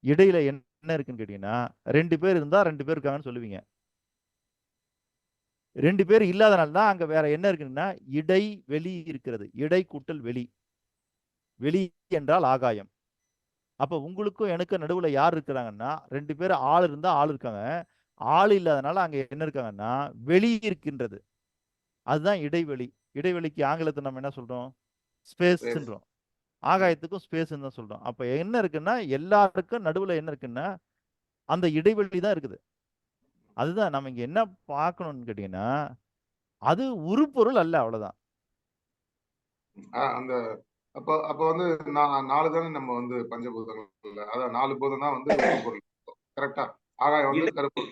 இடையில என்ன இருக்குன்னு கேட்டீங்கன்னா 2 பேர் இருந்தா 2 பேர் இருக்காங்கன்னு சொல்லுவீங்க. 2 பேர் இல்லாதனால தான் அங்க வேற என்ன இருக்குன்னா இடைவெளி இருக்கிறது. இடை கூட்டல் வெளி. வெளி என்றால் ஆகாயம். அப்ப உங்களுக்கும் எனக்கும் நடுவுல யார் இருக்கிறாங்கன்னா 2 பேர் ஆள் இருந்தா ஆள் இருக்காங்க. ஆள் இல்லாதனால அங்க என்ன இருக்காங்கன்னா வெளி இருக்கின்றது. அதுதான் இடைவெளி. இடைவெளிக்கு ஆங்கிலத்தை நம்ம என்ன சொல்றோம்? ஸ்பேஸ்ன்றோம். ஆகாயத்துக்கும் ஸ்பேஸ் தான் சொல்றோம். அப்ப என்ன இருக்குன்னா எல்லாருக்கும் நடுவுல என்ன இருக்குன்னா அந்த இடைவெளி தான் இருக்குது. அதுதான் நம்ம இங்க என்ன பார்க்கணும்னு கேட்டீங்கன்னா அது உருப்பொருள் அல்ல, அவ்வளவுதான். அந்த அப்ப அப்ப வந்து 4 தானே நம்ம வந்து பஞ்சபூதங்கள். அதான் 4 பூதம் தான் வந்து பொருள். கரெக்டா? ஆகாயம் வந்து கருப்பு.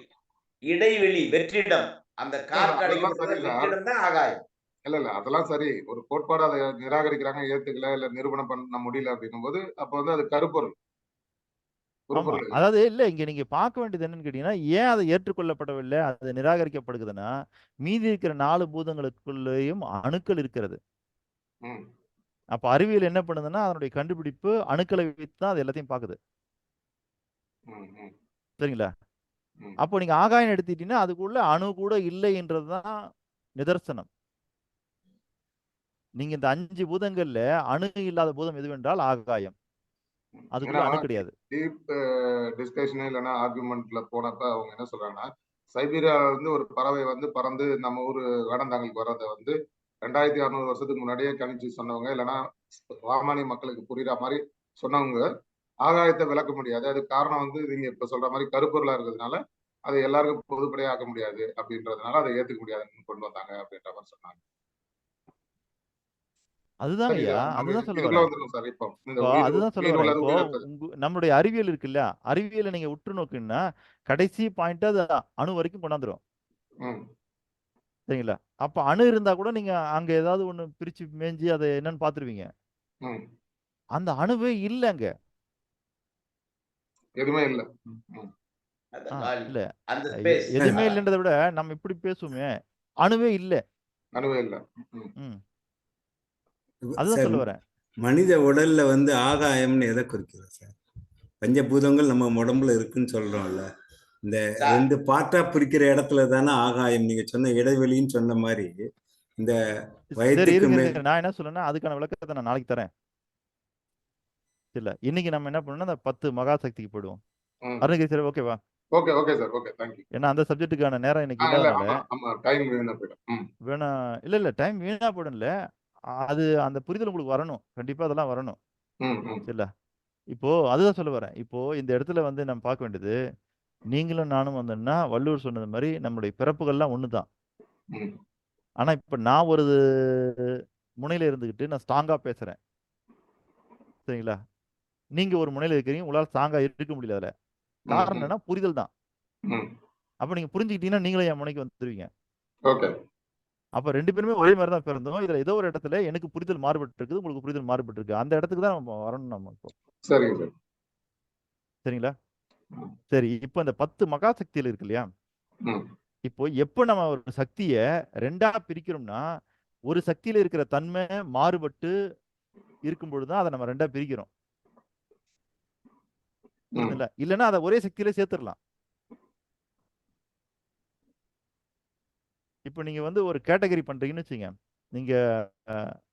இடைவெளி வெற்றிடம். அந்த காற்று அதெல்லாம் அடைக்கப்படுற சரி சார். வெற்றிடம் தான் ஆகாயம். இல்ல அதெல்லாம் சரி. ஒரு கோட்பாடு அதை நிராகரிக்கிறாங்க, ஏத்துக்கல, இல்ல நிரூபணம் பண்ண முடியல அப்படின்னும் போது அப்ப வந்து அது கருப்பொருள். ஆமா. உருப்பொருள் இல்லை. அதாவது இல்ல இங்க நீங்க பார்க்க வேண்டியது என்னன்னு கேட்டீங்கன்னா ஏன் அது ஏற்றுக்கொள்ளப்படவில்லை, அது நிராகரிக்கப்படுகிறதுன்னா மீதி இருக்கிற 4 பூதங்களுக்குள்ளேயும் அணுக்கள் இருக்கிறது. ம். அப்ப அறிவியல் என்ன பண்ணுதுன்னா அதனுடைய கண்டுபிடிப்பு அணுக்களை வைத்து தான் அது எல்லாத்தையும் பார்க்குது. ம். ம். சரிங்களா? ம். அப்போ நீங்க ஆகாயம் எடுத்துட்டீங்கன்னா அதுக்குள்ள அணு கூட இல்லை என்றதுதான் நிதர்சனம். நீங்க இந்த 5 பூதங்கள்ல அணு இல்லாத பூதம் எதுவென்றால் ஆகாயம். அதுக்குள்ள ஏன்னா அணு கிடையாது. டீப் டிஸ்கஷன் இல்லைன்னா ஆர்குமெண்ட்ல போனப்ப அவங்க என்ன சொல்றாங்கன்னா, சைபீரியால இருந்து ஒரு பறவை வந்து பறந்து நம்ம ஊரு வேடந்தாங்கலுக்கு வர்றதை வந்து 2600 வருஷத்துக்கு முன்னாடியே கணிச்சு சொன்னவங்க, இல்லைன்னா சாமானிய மக்களுக்கு புரியுற மாதிரி சொன்னவங்க ஆகாயத்தை விளக்க முடியாது. அதுக்கு காரணம் வந்து நீங்க இப்ப சொல்ற மாதிரி கருப்பொருளா இருக்கிறதுனால அதை எல்லாருக்கும் பொதுப்படையாக்க முடியாது அப்படின்றதுனால அதை ஏத்துக்க முடியாதுன்னு கொண்டு வந்தாங்க அப்படின்ற மாதிரி சொன்னாங்க. அதுதாங்க சரி, ஐயா, நம்ம அதுதான் சொல்ல இதுக்குள்ள வரேன். வந்துடும் சார். இப்போ இந்த இப்போ அதுதான் சொல்ல உயிர் வரேன். உள்ளது இப்போ உயிரற்றது. நம்முடைய அறிவியல் இருக்குல்ல, அறிவியலை நீங்க உற்று நோக்குன்னா கடைசி பாயிண்ட் அது அணு வரைக்கும் கொண்டாந்துரும். ம், சரிங்களா? அப்ப அணு இருந்தா கூட நீங்க அங்க ஏதாவது ஒண்ணு பிரிச்சு மேய்ஞ்சி அதை என்னன்னு பாத்துருவீங்க. ம். அந்த அணுவே இல்ல அங்க. எதுவுமே இல்ல. ம், அந்த ஆ, காலி இல்ல. அந்த ஸ்பேஸ் எதுவுமே இல்லைன்றதை விட நம்ம இப்படி பேசுவோமே, அணுவே இல்ல. அணுவே இல்ல. ம், ம். அதுதான் சார் சொல்ல வரேன். மனித உடல்ல வந்து ஆகாயம்னு எதை குறிக்கிறோம் சார்? பஞ்சபூதங்கள் நம்ம உடம்புல இருக்குன்னு சொல்றோம்ல, இந்த சார் 2 பார்ட்டா பிரிக்கிற இடத்துல தானே ஆகாயம், நீங்க சொன்ன இடைவெளின்னு சொன்ன மாதிரி இந்த சரி, வயத்துக்கு இருங்க மேல். இருங்க. நான் என்ன சொல்றேன்னா அதுக்கான விளக்கத்தை நான் நாளைக்கு தரேன். இல்ல இன்னைக்கு நம்ம என்ன பண்ணணும், அந்த 10 மகாசக்திக்கு போயிடுவோம். ம். அருணகிரி சார் ஓகேவா? Okay okay sir. Okay, thank you. ஏன்னா அந்த சப்ஜெக்ட்டுக்கான நேரம் இன்னைக்கு இல்ல, இல்லாதனால ஆமா ஆமா, டைம் வீணா போயிடும். ம், வேணா. இல்ல டைம் வீணா போயிடும்ல. அது அந்த புரிதல் உங்களுக்கு வரணும். கண்டிப்பா அதெல்லாம் வரணும். ம், ம், சரில? இப்போ அதுதான் சொல்ல வரேன். இப்போ இந்த இடத்துல வந்து நம்ம பார்க்க வேண்டியது, நீங்களும் நானும் வந்தோம்னா வள்ளுவர் சொன்னது மாதிரி நம்மளுடைய பிறப்புகள்லாம் ஒண்ணுதான். ம், ஆனா இப்ப நான் ஒரு முனையில இருந்துகிட்டு நான் ஸ்ட்ராங்கா பேசுறேன். சரிங்களா? நீங்க ஒரு முனையில இருக்கிறீங்க, உங்களால ஸ்ட்ராங்கா இருக்க முடியல அதுல. ம், காரணம் ம், என்னன்னா புரிதல் தான். ம். அப்ப நீங்க புரிஞ்சுக்கிட்டீங்கன்னா நீங்களே என் முனைக்கு வந்துருவீங்க. ஓகே. அப்ப 2 பேருமே ஒரே மாதிரி தான் பிறந்தோம். இதுல ஏதோ ஒரு இடத்துல எனக்கு புரிதல் மாறுபட்டு இருக்குது, உங்களுக்கு புரிதல் மாறுபட்டு இருக்கு. அந்த இடத்துக்கு தான் நம்ம வரணும் நம்ம இப்போ. சரிங்க சார். சரிங்களா? ம், சரி, இப்போ இந்த 10 மகாசக்திகள் இருக்கு இல்லையா? ம், இப்போ எப்போ நம்ம ஒரு சக்தியை 2ஆ பிரிக்கிறோம்னா, ஒரு சக்தியில இருக்கிற தன்மை மாறுபட்டு இருக்கும் பொழுது தான் அதை நம்ம 2ஆ பிரிக்கிறோம். ம், புரியுதுங்களா? இல்லைன்னா அதை ஒரே சக்தியில சேர்த்துடலாம். இப்போ நீங்க வந்து ஒரு கேட்டகரி பண்றீங்கன்னு வச்சுங்க. நீங்க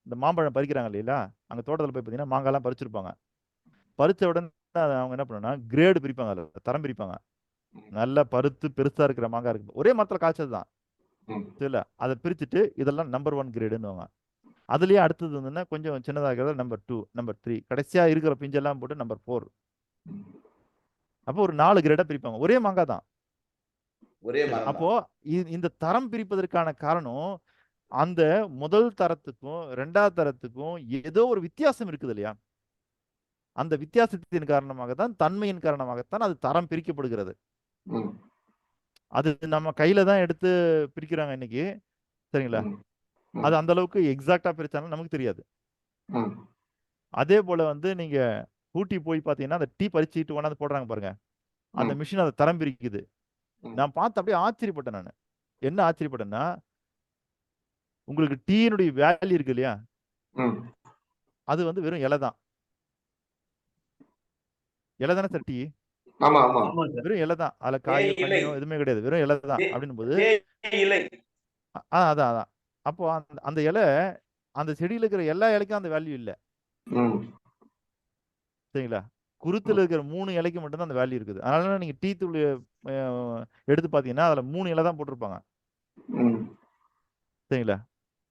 இந்த மாம்பழம் பறிக்கிறாங்க இல்லையா? அங்க தோட்டத்துல போய் பார்த்தீங்கன்னா மாங்காய்லாம் பறிச்சிருப்பாங்க. பறிச்ச உடனே அவங்க என்ன பண்ணுவாங்கன்னா கிரேடு பிரிப்பாங்க, அதில் தரம் பிரிப்பாங்க. நல்லா பருத்து பெருசா இருக்கிற மாங்காய் இருக்கு, ஒரே மரத்துல காய்ச்சது தான். ம், சரில? அதை பிரிச்சுட்டு இதெல்லாம் நம்பர் 1 கிரேடுன்னுவாங்க. அதுலயே அடுத்தது வந்துன்னா கொஞ்சம் சின்னதாக இருக்கிறது நம்பர் 2, நம்பர் 3, கடைசியா இருக்கிற பிஞ்செல்லாம் போட்டு நம்பர் 4. அப்போ ஒரு 4 கிரேடா பிரிப்பாங்க, ஒரே மாங்காய் தான். ஒரே சரி, மரம் அப்போ இந்த தரம் பிரிப்பதற்கான காரணம் அந்த முதல் தரத்துக்கும் 2வது தரத்துக்கும் ஏதோ ஒரு வித்தியாசம் இருக்குது இல்லையா? அந்த வித்தியாசத்தின் காரணமாக தான், தன்மையின் காரணமாகத்தான் அது தரம் பிரிக்கப்படுகிறது. ம், அது நம்ம கையில தான் எடுத்து பிரிக்கிறாங்க இன்னைக்கு. சரிங்களா? ம், அது ம், அந்த அளவுக்கு எக்ஸாக்டா பிரிச்சாலும் நமக்கு தெரியாது. ம், அதே போல வந்து நீங்க ஊட்டி போய் பார்த்தீங்கன்னா, அந்த டீ பறிச்சுட்டு கொண்டாந்து போடுறாங்க பாருங்க. அந்த ம், மிஷின் அதை தரம் பிரிக்குது. ம், நான் பார்த்து அப்படியே ஆச்சரியப்பட்டேன் நானு. என்ன ஆச்சரியப்பட்டேன்னா, உங்களுக்கு டீயினுடைய வேல்யூ இருக்கு இல்லையா? ம். அது வந்து வெறும் இலை தான். இலை தானே சார் டீ? ஆமா ஆமா. ஆமா சார். வெறும் இலை தான். அதுல காயோ, தேயிலை கனியோ எதுவுமே கிடையாது. வெறும் இலை தான். அப்படின்னும்போது தேயிலை அதான் அதான். அப்போ அந்த அந்த இலை, அந்த செடியில இருக்கிற எல்லா இலைக்கும் அந்த வேல்யூ இல்ல. ம், சரிங்களா? குருத்துல இருக்கிற 3 இலைக்கு மட்டும் தான் அந்த வேல்யூ இருக்குது. அதனால நீங்க டீ தூள் அ எடுத்து பார்த்தீங்கன்னா, அதுல 3 இலை தான் போட்டிருப்பாங்க. ம், சரிங்களா?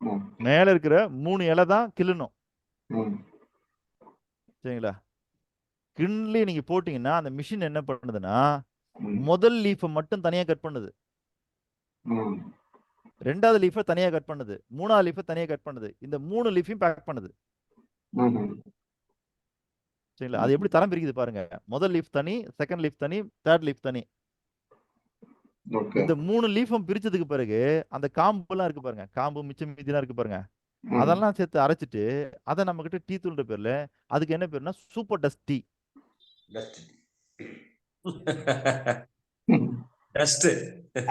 ம், மேல இருக்கிற 3 இலை தான் கிள்ளணும். ம், சரிங்களா? கிண்லி நீங்க போட்டீங்கன்னா, அந்த மிஷின் என்ன பண்ணுதுன்னா, ம், முதல் லீஃப மட்டும் தனியா கட் பண்ணுது. ம், 2வது லீஃப தனியா கட் பண்ணுது. 3வது லீஃப தனியா கட் பண்ணுது. இந்த 3 லீஃபையும் பேக் பண்ணுது. ம், சரிங்களா? அது எப்படி தரம் பிரிக்குது பாருங்க. முதல் லீஃப் தனி, 2ண்ட் லீஃப் தனி, 3rd லீஃப் தனி. ஓகே. இந்த 3 லீஃபும் பிரிச்சதுக்கு பிறகு அந்த காம்புலாம் இருக்கு பாருங்க. காம்பு மிச்சம் மீதிலாம் இருக்கு பாருங்க. ம், அதெல்லாம் சேர்த்து அரைச்சிட்டு, அத நம்மகிட்ட டீ தூள்ன்ற பேர்ல, அதுக்கு என்ன பேருன்னா சூப்பர் டஸ்ட் டீ. டஸ்ட்.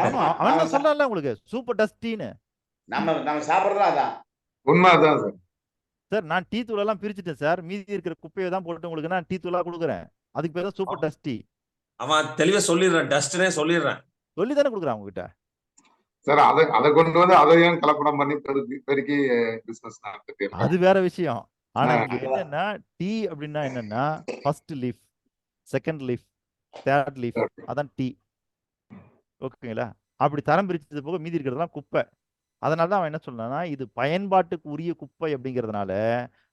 ஆமா, அவன் தான் சொல்றான்ல உங்களுக்கு சூப்பர் டஸ்ட் டீன்னு. நம்ம சாப்பிடுறதும் அதான். உண்மைதான் சார். சார் நான் டீ தூள் எல்லாம் பிரிச்சுட்டேன் சார். மீதி இருக்கிற குப்பையை தான் போட்டு உங்களுக்கு நான் டீ தூளா கொடுக்குறேன். அதுக்கு பேர் தான் சூப்பர் டஸ்ட் டீ. அவன் தெளிவா சொல்லிடுறான், டஸ்ட்னே சொல்லிடுறான். சொல்லி தானே கொடுக்குறான் உங்ககிட்ட. சார் அதை கொண்டு வந்து அதையும் கலப்படம் பண்ணி பெருக்கி பிசினஸ் நடத்திட்டு அது இருக்காங்க. வேற விஷயம். ஆனா ஆ. இங்க என்னன்னா, டீ அப்படின்னா என்னன்னா, first leaf, second leaf, 3rd leaf, அதான் டீ. ஓகேங்களா? அப்படி தரம் பிரிச்சது போக மீதி இருக்கிறதெல்லாம் குப்பை. அதனால தான் அவன் என்ன சொல்றான்னா, இது பயன்பாட்டுக்கு உரிய குப்பை அப்படிங்கிறதுனால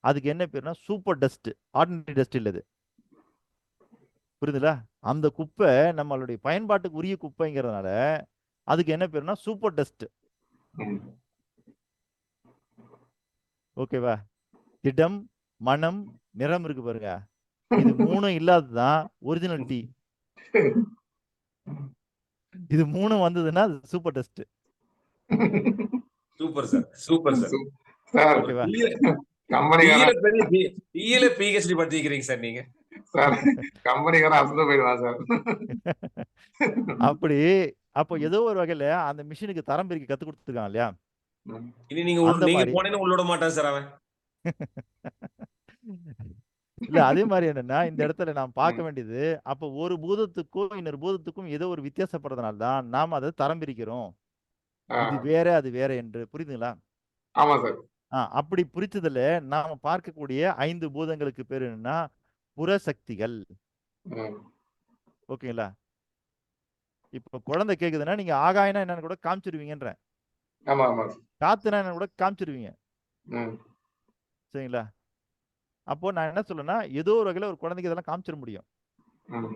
அதுக்கு என்ன பேருனா சூப்பர் டஸ்ட். ஆர்டினரி டஸ்ட் இல்ல இது. புரியுதுல? அந்த குப்பை நம்மளுடைய பயன்பாட்டுக்கு உரிய குப்பைங்கிறதுனால அதுக்கு என்ன பேருனா சூப்பர் டஸ்ட். ம். ஓகேவா? திடம், மனம், நிறம் இருக்கு பாருங்க. இது 3 இல்லாததுதான் ஒரிஜினல் டீ. இது 3 வந்ததுன்னா அது super dust. Super sir, super sir. Sir ஓகேவா? கம்பெனிக்காரன் டீல பிஹெச்டி படிச்சிருக்கீங்க சார் நீங்க. சார் கம்பெனிக்காரன் அசந்து போயிடுவான் சார். அப்படி அப்போ ஏதோ ஒரு வகையில அந்த மிஷினுக்கு தரம் பிரிக்க கத்து கொடுத்துருக்கான் இல்லையா? இனி நீங்க அந்த நீங்க மாதிரி போனீங்கன்னா உள்ள விட மாட்டான் சார் அவன். இல்ல அதே மாதிரி என்னன்னா இந்த இடத்துல நாம் பார்க்க வேண்டியது அப்போ ஒரு பூதத்துக்கும் இன்னொரு பூதத்துக்கும் ஏதோ ஒரு வித்தியாசப்படுறதுனால தான் நாம் அதை தரம் பிரிக்கிறோம். இது வேற அது வேற என்று. புரியுதுங்களா? ஆமா சார். அப்படி புரிச்சதுல நாம பார்க்கக்கூடிய 5 பூதங்களுக்கு பேர் என்னன்னா புறசக்திகள். ஓகேங்களா? இப்போ குழந்தை கேக்குதுன்னா நீங்க ஆகாயம்னா என்னன்னு கூட காமிச்சிருவீங்கன்றேன். ஆமா ஆமா. காத்துனா என்னன்னு கூட காமிச்சிருவீங்க. ம். சரிங்களா? அப்போ நான் என்ன சொல்றேன்னா ஏதோ ஒரு வகையில ஒரு குழந்தைக்கு இதெல்லாம் காமிச்சிட முடியும். ம்.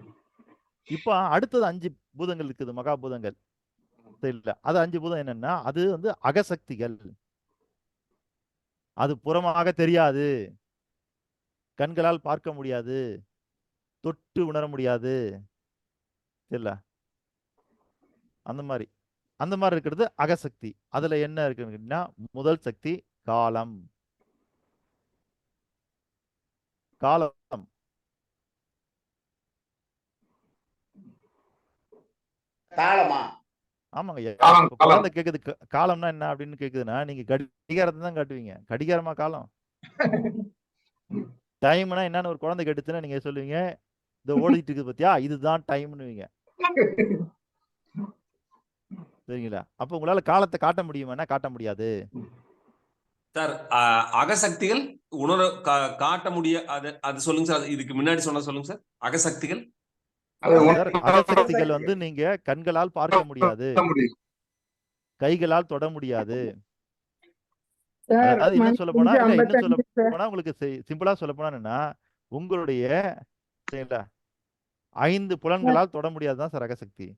இப்போ அடுத்தது 5 பூதங்கள் இருக்குது, மகாபூதங்கள். சரிங்களா? அது 5 பூதம் என்னன்னா அது வந்து அகசக்திகள். அது புறமாக தெரியாது, கண்களால் பார்க்க முடியாது, தொட்டு உணர முடியாது. சரிங்களா? அந்த மாதிரி இருக்கிறது அகசக்தி. அதுல என்ன இருக்குன்னா முதல் சக்தி காலம். காலம் தாளமா? ஆமாங்க ஐயா. காலம், இப்ப காலம். குழந்தை கேக்குது காலம்னா என்ன அப்படின்னு கேக்குதுன்னா நீங்க கடிகாரத்தை தான் காட்டுவீங்க. கடிகாரமா காலம்? டைம்னா என்னன்னு ஒரு குழந்தை கேட்டுச்சுன்னா நீங்க சொல்லுவீங்க இந்த ஓடிட்டு இருக்குது பாத்தியா இதுதான் டைம்னுவீங்க. சரிங்களா? அப்ப உங்களால காலத்தை காட்ட முடியுமானா காட்ட முடியாது. சார் அகசக்திகள் காட்ட அது சொல்லுங்க சார். இதுக்கு முன்னாடி சொன்ன சொல்லுங்க சார். அகசக்திகள் சார் அகசக்திகள் வந்து நீங்க கண்களால் பார்க்க முடியாது, கைகளால் தொட முடியாது. அதாவது இன்னும் சொல்ல போனா இன்னும் சொல்ல போனா உங்களுக்கு சிம்பிளா சொல்ல போனா உங்களுடைய 5 புலன்களால் தொட முடியாதுதான் சார் அகசக்தி.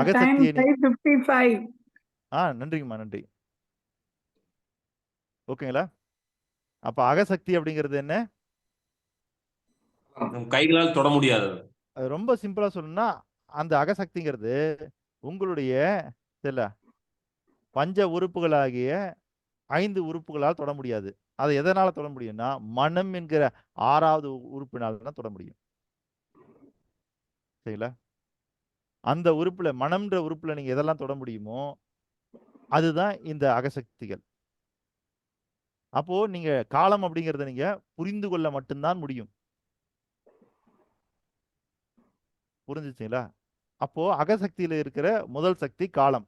அகசக்தியை நன்றிங்கம்மா, நன்றி. ஓகேங்களா? அப்ப அகசக்தி அப்படிங்கிறது என்ன? கைகளால் தொட முடியாது. அது ரொம்ப சிம்பிளா சொல்லணும்னா அந்த அகசக்திங்கிறது உங்களுடைய பஞ்ச உறுப்புகளாகிய 5 உறுப்புகளால் தொட முடியாது. அதை எதனால தொட முடியும்னா மனம் என்கிற 6வது உறுப்பினால் தான் தொட முடியும். சரிங்களா? அந்த உறுப்புல மனம்ன்ற உறுப்புல நீங்க எதெல்லாம் தொட முடியுமோ அதுதான் இந்த அகசக்திகள். அப்போ நீங்க காலம் அப்படிங்கறத நீங்க புரிந்து கொள்ள மட்டும்தான் முடியும். புரிஞ்சுச்சுங்களா? அப்போ அகசக்தியில இருக்கிற முதல் சக்தி காலம்,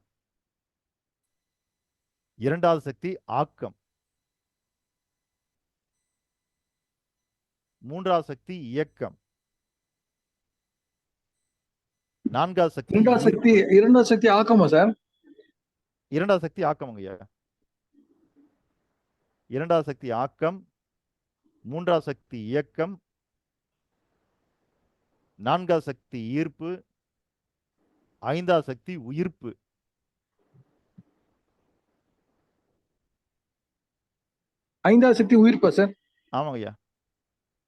2வது சக்தி ஆக்கம், 3வது சக்தி இயக்கம், 4வது சக்தி ஈர்ப்பு. 2வது சக்தி ஆக்கமா சார்? 2வது சக்தி ஆக்கம்ங்க ஐயா. 2வது சக்தி ஆக்கம், 3வது சக்தி இயக்கம், 4வது சக்தி ஈர்ப்பு, 5வது சக்தி உயிர்ப்பு. ஐந்தாவது சக்தி உயிர்ப்பா சார்? ஆமாங்க ஐயா.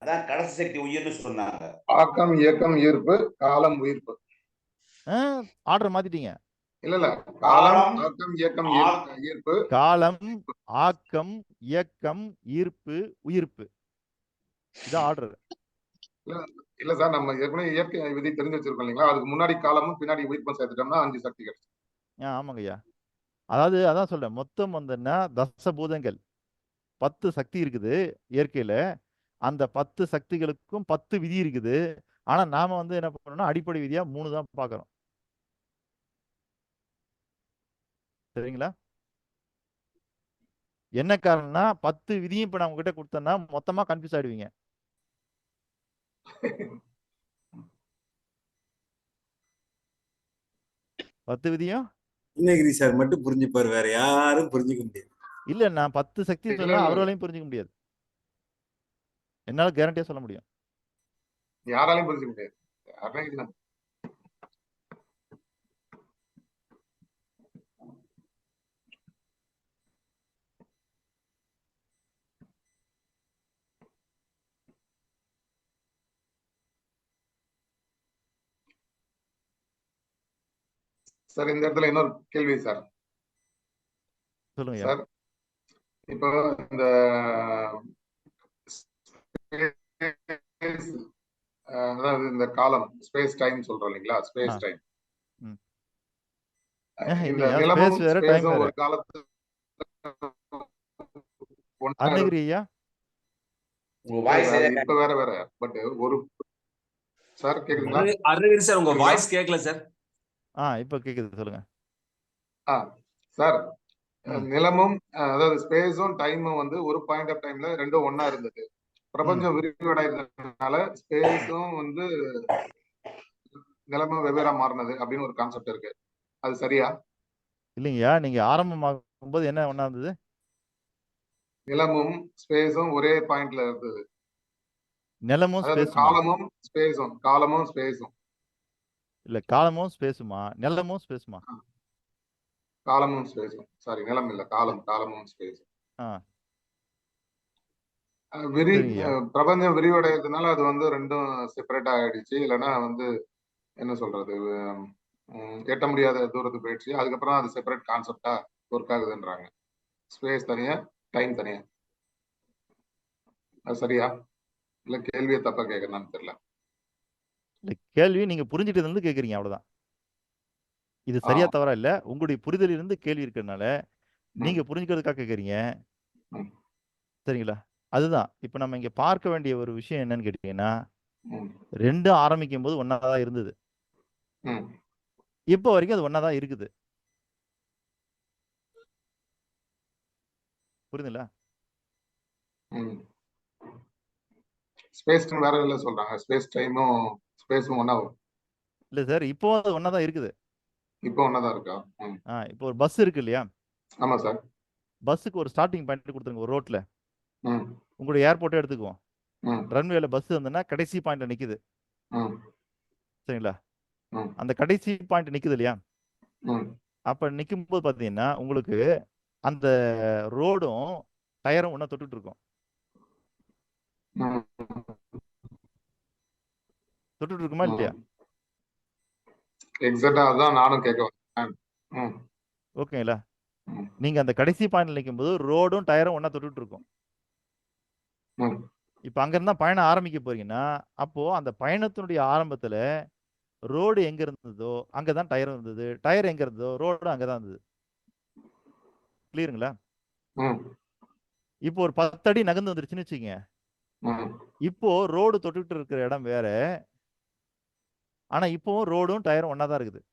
அதான் கடைசி சக்தி உயிர்னு சொன்னாங்க. ஆக்கம், இயக்கம், ஈர்ப்பு, காலம், உயிர்ப்பு. ஆர்டர் மாத்திட்டீங்க. இல்ல காலம், ஆக்கம், இயக்கம், ஈர்ப்பு. காலம், ஆக்கம், இயக்கம், ஈர்ப்பு, உயிர்ப்பு. இதான் ஆர்டர். இல்ல சார், நம்ம ஏற்கனவே இயற்கை விதி தெரிஞ்சு வச்சிருக்கோம் இல்லைங்களா? அதுக்கு முன்னாடி காலமும் பின்னாடி உயிர்ப்பும் சேர்த்துட்டோம்னா 5 சக்தி கிடைச்சு. ஆமாங்க ஐயா. அதாவது அதான் சொல்றேன், மொத்தம் வந்துன்னா தசபூதங்கள் 10 சக்தி இருக்குது இயற்கையில. அந்த 10 சக்திகளுக்கும் 10 விதி இருக்குது. ஆனா நாம வந்து என்ன பண்ணோம்னா அடிப்படை விதியா 3 தான் பாக்குறோம். சரிங்களா? என்ன காரணம்னா 10 விதியும் இப்ப நான் உங்ககிட்ட கொடுத்தேன்னா மொத்தமா கன்ஃபியூஸ் ஆயிடுவீங்க. பத்து விதியும் கிருஷ்ணகிரி சார் மட்டும் புரிஞ்சுப்பாரு, வேற யாரும் புரிஞ்சுக்க முடியாது. இல்ல, நான் 10 சக்தி சொன்னா அவர்களையும் புரிஞ்சுக்க முடியாது. என்னால கேரண்டியா சொல்ல முடியும். யாராலையும் புரிஞ்சுக்க முடியாது. யாருன்னா சார் இந்த இடத்துல இன்னொரு கேள்வி சார். சொல்லுங்க சார் இப்போ இந்த அதாவது இந்த காலம் ஸ்பேஸ் டைம் சொல்றோம் இல்லைங்களா, ஸ்பேஸ் டைம். இந்த இல்லையா நிலமும் ஸ்பேஸ் வேற டைம் ஸ்பேஸும் வேற ஒரு காலத்துல ஒண்ணா அருணகிரி ஐயா உங்க வாய்ஸ் இப்ப வேற வேற பட் ஒரு சார் கேக்குதுங்களா? அருணகிரி சார் உங்க வாய்ஸ் கேட்கல சார். இப்ப கேக்குது சொல்லுங்க. சார் நிலமும் அதாவது ஸ்பேஸும் டைமும் வந்து ஒரு பாயிண்ட் ஆஃப் டைம்ல ரெண்டும் ஒண்ணா இருந்தது. பிரபஞ்சம் விரிவடைறதுனால ஸ்பேஸும் வந்து நிலமும் வெவ்வேறா மாறினது அப்படின்னு ஒரு கான்செப்ட் இருக்கு. அது சரியா? இல்லைங்கய்யா, நீங்க ஆரம்பமாகும் போது என்ன ஒண்ணா இருந்தது? நிலமும் ஸ்பேஸும் ஒரே பாயிண்ட்ல இருந்தது. நிலமும் அதாவது காலமும் ஸ்பேஸும் இல்ல, காலமும் ஸ்பேஸுமா நிலமும் ஸ்பேஸுமா? காலமும் ஸ்பேஸும் சாரி, நிலம் இல்ல, காலமும் ஸ்பேஸும் சரிங்கய்யா. பிரபஞ்சம் விரிவடைறதுனால அது வந்து ரெண்டும் செப்பரேட் ஆயிடுச்சு. இல்லைன்னா வந்து என்ன சொல்றது, எட்ட முடியாத தூரத்துக்கு போயிடுச்சு. அதுக்கப்புறம் அது செப்பரேட் கான்செப்டா ஒர்க் ஆகுதுன்றாங்க. ஸ்பேஸ் தனியா, டைம் தனியா. அது சரியா இல்ல கேள்வியை தப்பா கேட்கறான்னு தெரியல. இல்ல, கேள்வி நீங்க புரிஞ்சுட்டு இருந்து கேக்குறீங்க, அவ்வளவுதான். இது சரியா தவறா இல்ல, உங்களுடைய புரிதலில் இருந்து கேள்வி இருக்கிறதுனால நீங்க புரிஞ்சுக்கிறதுக்காக கேக்குறீங்க. சரிங்களா? அதுதான் இப்ப நம்ம இங்க பார்க்க வேண்டிய ஒரு விஷயம் என்னன்னு கேட்டீங்கன்னா, ரெண்டும் ஆரம்பிக்கும் போது ஒன்னாதான் இருந்தது. இப்போ வரைக்கும் அது ஒன்னாதான் இருக்குது. புரியுதுங்களா? ஸ்பேஸ் டைம் வேற இல்ல சொல்றாங்க. ஸ்பேஸ் டைமும் ஸ்பேஸும் ஒண்ணா வரும். இல்ல சார், இப்போ அது ஒன்னாதான் இருக்குது. இப்போ ஒண்ணாதான் இருக்கா? இப்போ ஒரு பஸ் இருக்கு இல்லையா? ஆமா சார். பஸ்ஸுக்கு ஒரு ஸ்டார்டிங் பாயிண்ட் கொடுத்துருங்க. ஒரு ரோட்ல உங்களுடைய ஏர்போர்ட்டே எடுத்துக்குவோம். ரன்வேல பஸ் வந்ததுன்னா கடைசி பாயிண்ட்ல நிக்குது. சரிங்களா? அந்த கடைசி பாயிண்ட் நிக்குது இல்லையா? அப்ப நிக்கும் போது பாத்தீங்கன்னா உங்களுக்கு அந்த ரோடும் டயரும் ஒண்ணா தொட்டுட்டு இருக்கும். தொட்டுட்டு இருக்குமா இல்லையா? எக்ஸாக்ட்டா அதான் நானும் கேட்க வந்தேன். ஓகேங்களா? நீங்க அந்த கடைசி பாயிண்ட்ல நிக்கும் போது ரோடும் டயரும் ஒண்ணா தொட்டுட்டு இருக்கும். இப்ப அங்க இருந்தா பயணம் ஆரம்பிக்க போறீங்கன்னா, அப்போ அந்த பயணத்தினுடைய ஆரம்பத்துல ரோடு எங்க இருந்ததோ அங்கதான் டயர் இருந்தது. டயர் எங்க இருந்ததோ ரோடு அங்கதான் இருந்தது. கிளியருங்களா? இப்போ ஒரு 10 அடி நகர்ந்து வந்துருச்சுன்னு வச்சுக்கங்க. இப்போ ரோடு தொட்டுட்டு இருக்கிற இடம் வேற. ஆனா இப்போவும் ரோடும் டயரும் ஒன்னாதான் இருக்குது.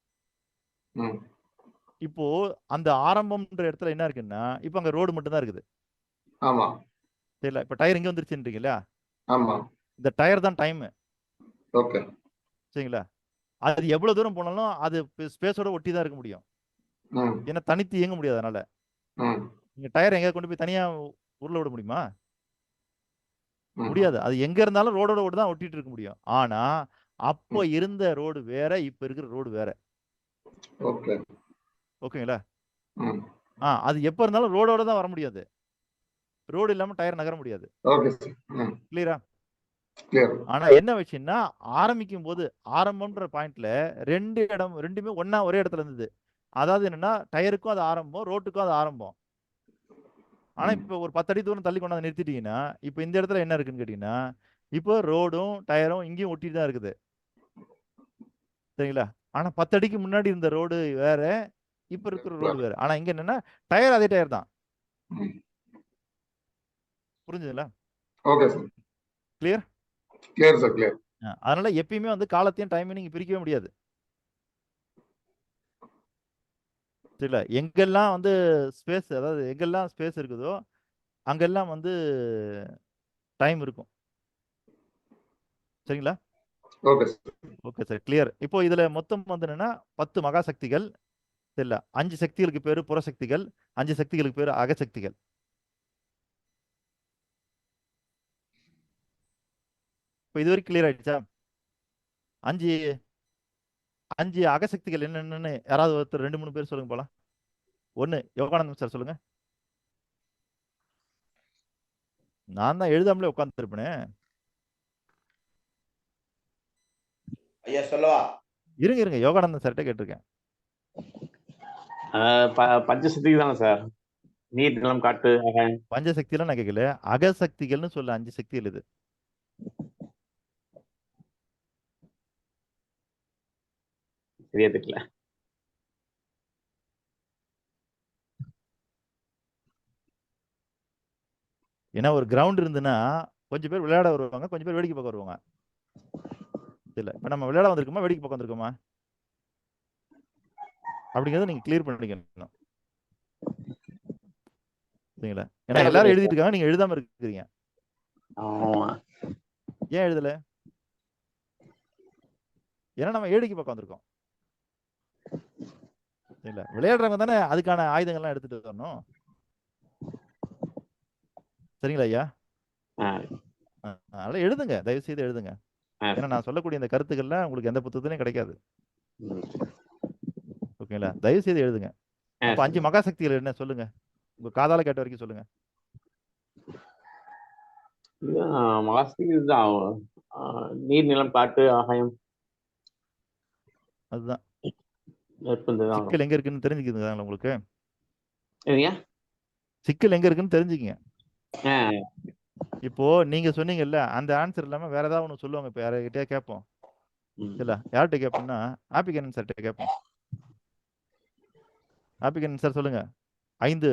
இப்போ அந்த ஆரம்பம்ன்ற இடத்துல என்ன இருக்குன்னா, இப்போ அங்க ரோடு மட்டும் தான் இருக்குது. ஆமா. தெரியல. இப்ப டயர் இங்க வந்துருச்சுன்றீங்களா? ஆமா. இந்த டயர் தான் டைம். ஓகே. சரிங்களா? அது எவ்வளவு தூரம் போனாலும் அது ஸ்பேஸோட ஒட்டி தான் இருக்க முடியும். ஏன்னா தனித்து இயங்க முடியாது. அதனால நீங்க டயர் எங்க கொண்டு போய் தனியா உருள விட முடியுமா? முடியாது. அது எங்க இருந்தாலும் ரோடோட ஓடு தான் ஒட்டிட்டு இருக்க முடியும். ஆனா அப்போ இருந்த ரோடு வேற, இப்ப இருக்கிற ரோடு வேற. ஓகே. ஓகேங்களா? அது எப்ப இருந்தாலும் ரோடோட தான் வர முடியாது. ரோடு இல்லாம டயர் நகர முடியாது. ஓகே. கிளியரா? கிளியர். ஆனா என்ன விஷயம்னா, ஆரம்பிக்கும் போது ஆரம்பம்ன்ற பாயிண்ட்ல ரெண்டுமே ஒண்ணா ஒரே இடத்துல இருந்தது. அதாவது என்னன்னா, டயருக்கும் அது ஆரம்பம், ரோட்டுக்கும் அது ஆரம்பம். ஆனா இப்ப ஒரு 10 அடி தூரம் தள்ளி கொண்டாந்து நிறுத்திட்டீங்கன்னா, இப்ப இந்த இடத்துல என்ன இருக்குன்னு கேட்டீங்கன்னா, இப்போ ரோடும் டயரும் இங்கேயும் ஒட்டிட்டு தான் இருக்குது. சரிங்களா? ஆனா 10 அடிக்கு முன்னாடி இருந்த ரோடு வேற, இப்ப இருக்கிற ரோடு வேற. ஆனா இங்க என்னன்னா, டயர் அதே டயர் தான். புரிஞ்சுதுங்களா? Okay sir. Clear? Clear sir, clear. அதனால எப்பயுமே வந்து காலத்தையும் டைமையும் நீங்க பிரிக்கவே முடியாது. சரிங்களா? எங்கெல்லாம் வந்து ஸ்பேஸ், அதாவது எங்கெல்லாம் ஸ்பேஸ் இருக்குதோ அங்கெல்லாம் வந்து டைம் இருக்கும். சரிங்களா? Okay sir. Okay sir, clear. இப்போ இதுல மொத்தம் வந்து என்னன்னா 10 மகா சக்திகள். இல்ல 5 சக்திகளுக்கு பேரு புறசக்திகள், 5 சக்திகளுக்கு பேரு அகசக்திகள். இப்போ இது வரைக்கும் கிளியர் ஆயிடுச்சா? அஞ்சு அஞ்சு அகசக்திகள் என்னென்னு யாராவது ஒருத்தர் 2 3 பேர் சொல்லுங்க போலாம். ஒண்ணு யோகானந்தம் சார் சொல்லுங்க. நான் தான் எழுதாமலே உட்கார்ந்துருப்பேனே. ஐயா சொல்லவா? இருங்க யோகானந்தம் சார்கிட்ட கேட்டிருக்கேன். பஞ்சசக்திக்கு தானே சார்? நீர், நிலம், காற்று, ஆகாயம். பஞ்சசக்தியெல்லாம் நான் கேட்கல, அகசக்திகள்னு சொல்ல 5 சக்திகள் இது. சரியா தெரியல. ஏன்னா ஒரு கிரவுண்ட் இருந்துன்னா கொஞ்சம் பேர் விளையாட வருவாங்க, கொஞ்சம் பேர் வேடிக்கை பார்க்க வருவாங்க. இல்ல இப்ப நம்ம விளையாட வந்திருக்கோமா, வேடிக்கை பார்க்க வந்திருக்கோமா? அப்படிங்கிறத நீங்க கிளியர் பண்ணிக்கணும். சரிங்களா? ஏன்னா எல்லாரும் எழுதிட்டு இருக்காங்க, நீங்க எழுதாம இருக்கிறீங்க. ஆமா. ஏன் எழுதல? ஏன்னா நம்ம வேடிக்கை பார்க்க வந்திருக்கோம். இல்ல விளையாடுறவங்க தானே அதுக்கான ஆயுதங்கள்லாம் எடுத்துட்டு வரணும். சரிங்களா ஐயா? அதனால எழுதுங்க, தயவு செய்து எழுதுங்க. ஏன்னா நான் சொல்லக்கூடிய இந்த கருத்துக்கள்லாம் உங்களுக்கு எந்த புத்தகத்திலையும் கிடைக்காது. ஓகேங்களா? தயவு செய்து எழுதுங்க. அப்ப 5 மகாசக்திகள் என்ன சொல்லுங்க, உங்க காதால கேட்ட வரைக்கும் சொல்லுங்க. மகாசக்தி இதுதான். நீர், நிலம், காற்று, ஆகாயம். அதுதான் நெருப்புதான். சிக்கல் எங்க இருக்குன்னு தெரிஞ்சுக்குதுங்களா உங்களுக்கு? சரிங்க. சிக்கல் எங்க இருக்குன்னு தெரிஞ்சுக்கங்க. இப்போ நீங்க சொன்னீங்கல்ல, அந்த ஆன்சர் இல்லாம வேற ஏதாவது ஒண்ணு சொல்லுவாங்க. இப்ப யார்கிட்டயே கேட்போம். இல்ல யார்கிட்ட கேட்போம்னா ஆப்பிகன் சார்கிட்ட கேட்போம். ஆப்பிகன் சார் சொல்லுங்க, 5